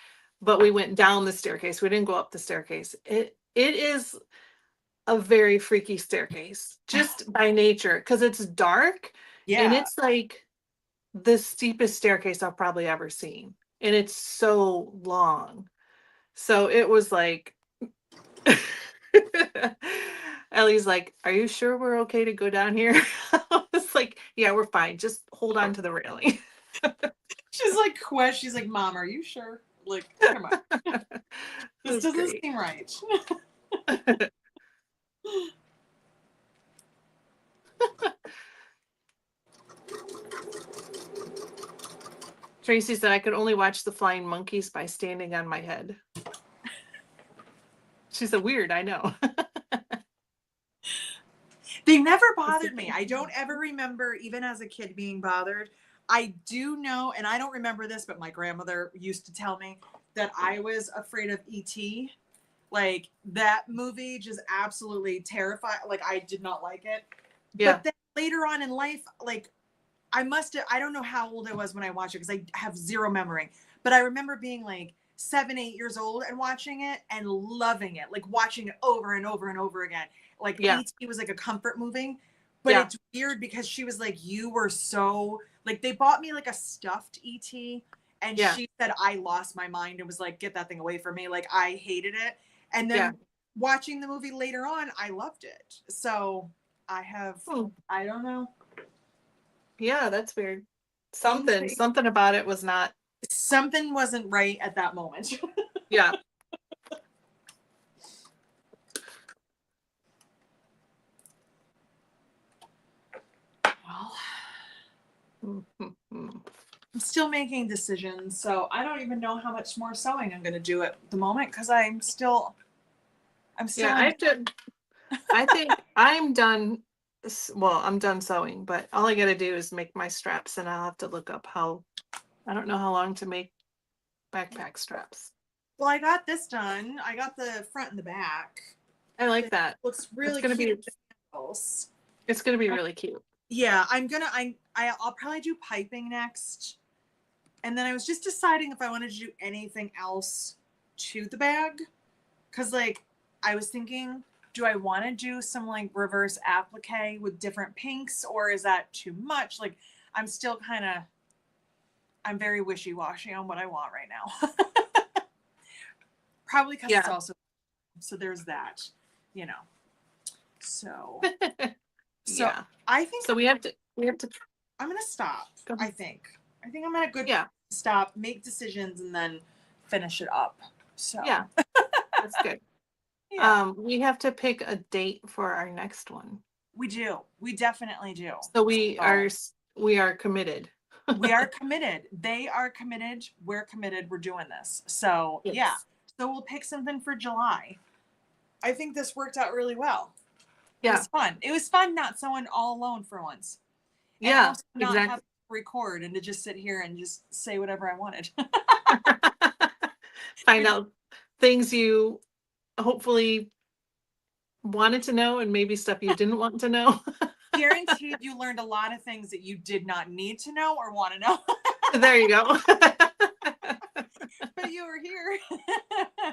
but we went down the staircase. We didn't go up the staircase. It is a very freaky staircase just by nature because it's dark. Yeah. And it's like the steepest staircase I've probably ever seen. And it's so long. So it was like, Ellie's like, are you sure we're okay to go down here? I was like, yeah, we're fine. Just hold on to the railing. She's like, Mom, are you sure? Like, come on. This That's doesn't great. seem right. Tracy said I could only watch the flying monkeys by standing on my head. She said, weird, I know. They never bothered me. I don't ever remember, even as a kid, being bothered. I do know, and I don't remember this, but my grandmother used to tell me that I was afraid of E.T. Like, that movie just absolutely terrified. Like, I did not like it. Yeah. But then later on in life, like, I don't know how old I was when I watched it because I have zero memory. But I remember being like 7, 8 years old and watching it and loving it, like watching it over and over and over again. Like Yeah. E.T. was like a comfort movie. But Yeah. it's weird because she was like, you were so, like, they bought me like a stuffed E.T. And Yeah. she said I lost my mind and was like, get that thing away from me. Like, I hated it. And then Yeah. watching the movie later on, I loved it. So I have, I don't know. Yeah, that's weird. Something about it was not. Something wasn't right at that moment. Yeah. Well, I'm still making decisions, so I don't even know how much more sewing I'm going to do at the moment because I'm still. Yeah, I think I'm done. Well, I'm done sewing, but all I got to do is make my straps, and I'll have to look up how. I don't know how long to make backpack straps. Well, I got this done. I got the front and the back. I like that. Looks really It's gonna cute. It's gonna be really cute. Yeah, I'll probably do piping next. And then I was just deciding if I wanted to do anything else to the bag. Cause like I was thinking, do I want to do some like reverse applique with different pinks, or is that too much? Like I'm very wishy-washy on what I want right now. Probably because it's also, so there's that, you know. So Yeah. I think so we have to I'm gonna stop. I think I'm at a good Yeah. stop, make decisions, and then finish it up. So Yeah. That's good. Yeah. We have to pick a date for our next one. We do. We definitely do. So we are committed. We are committed. They are committed. We're committed. We're doing this. So Yes. yeah. So we'll pick something for July. I think this worked out really well. Yeah. It was fun. It was fun not sewing all alone for once. And Yeah. also not Exactly. have to record and to just sit here and just say whatever I wanted. Find out things you hopefully wanted to know and maybe stuff you didn't want to know. Guaranteed you learned a lot of things that you did not need to know or want to know. There you go. But you were here.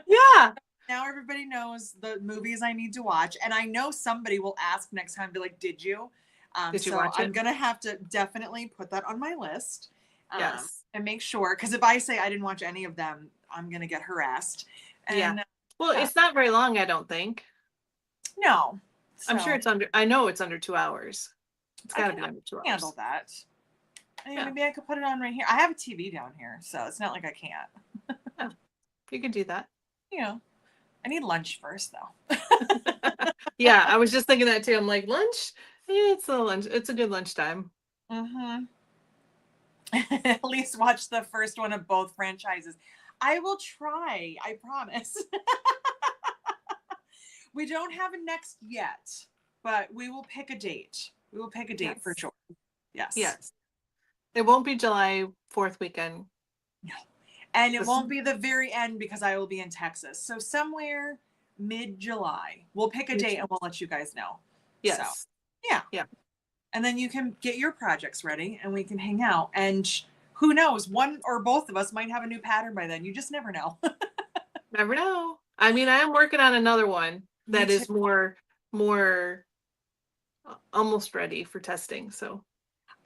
Yeah. Now everybody knows the movies I need to watch. And I know somebody will ask next time, be like, did you? Did you so watch it? I'm going to have to definitely put that on my list. Yes. And make sure, because if I say I didn't watch any of them, I'm going to get harassed. And, Yeah. Well, it's not very long, I don't think. No. I'm sure I know it's under 2 hours. It's got to be under 2 hours. Handle that. I mean, maybe I could put it on right here. I have a TV down here, so it's not like I can't. Yeah, you can do that. Yeah. I need lunch first, though. Yeah, I was just thinking that too. I'm like, lunch? Yeah, it's a lunch. It's a good lunchtime. Mm-hmm. At least watch the first one of both franchises. I will try. I promise. We don't have a next yet, but we will pick a date. We will pick a date for sure. Yes. Yes. It won't be July 4th weekend. No. And it won't be the very end because I will be in Texas. So somewhere mid-July. We'll pick a date and we'll let you guys know. Yes. So, yeah. Yeah. And then you can get your projects ready and we can hang out. And who knows, one or both of us might have a new pattern by then. You just never know. Never know. I mean, I am working on another one that is more almost ready for testing. So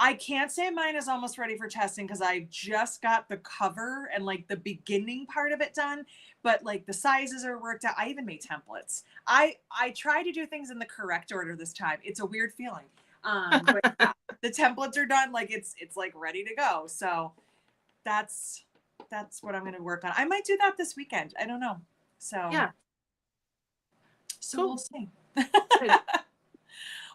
I can't say mine is almost ready for testing because I just got the cover and like the beginning part of it done, but like the sizes are worked out. I even made templates. I try to do things in the correct order this time. It's a weird feeling. But yeah, the templates are done. Like it's like ready to go. So that's what I'm going to work on. I might do that this weekend. I don't know. So Yeah. So Cool. we'll see. Good.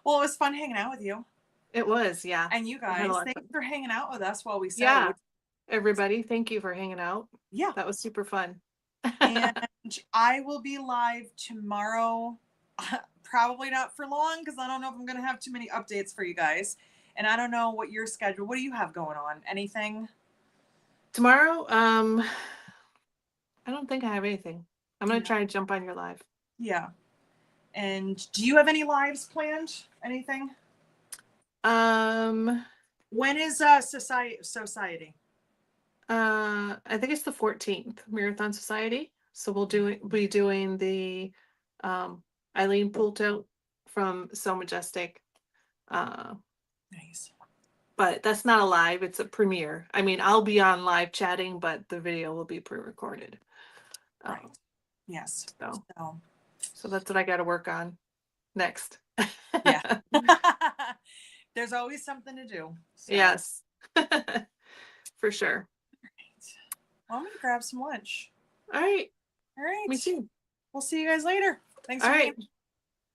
Well, it was fun hanging out with you. It was, yeah. And you I had a guys, lot of thanks fun. for hanging out with us while we sewed. Yeah. Everybody, thank you for hanging out. Yeah. That was super fun. And I will be live tomorrow. Probably not for long because I don't know if I'm going to have too many updates for you guys. And I don't know what your schedule. What do you have going on? Anything? Tomorrow, I don't think I have anything. I'm gonna No. try to jump on your live. Yeah. And do you have any lives planned? Anything? Um, When is society? I think it's the 14th, Marathon Society. So be doing the Eileen Poulto from So Majestic. Nice. But that's not a live, it's a premiere. I mean, I'll be on live chatting, but the video will be pre-recorded. Right. Yes. So that's what I got to work on next. Yeah. There's always something to do. So. Yes. For sure. Well, I'm going to grab some lunch. All right. All right. Me too. We'll see you guys later. Thanks All for right. hanging.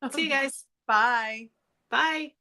I'll see you guys. Bye. Bye.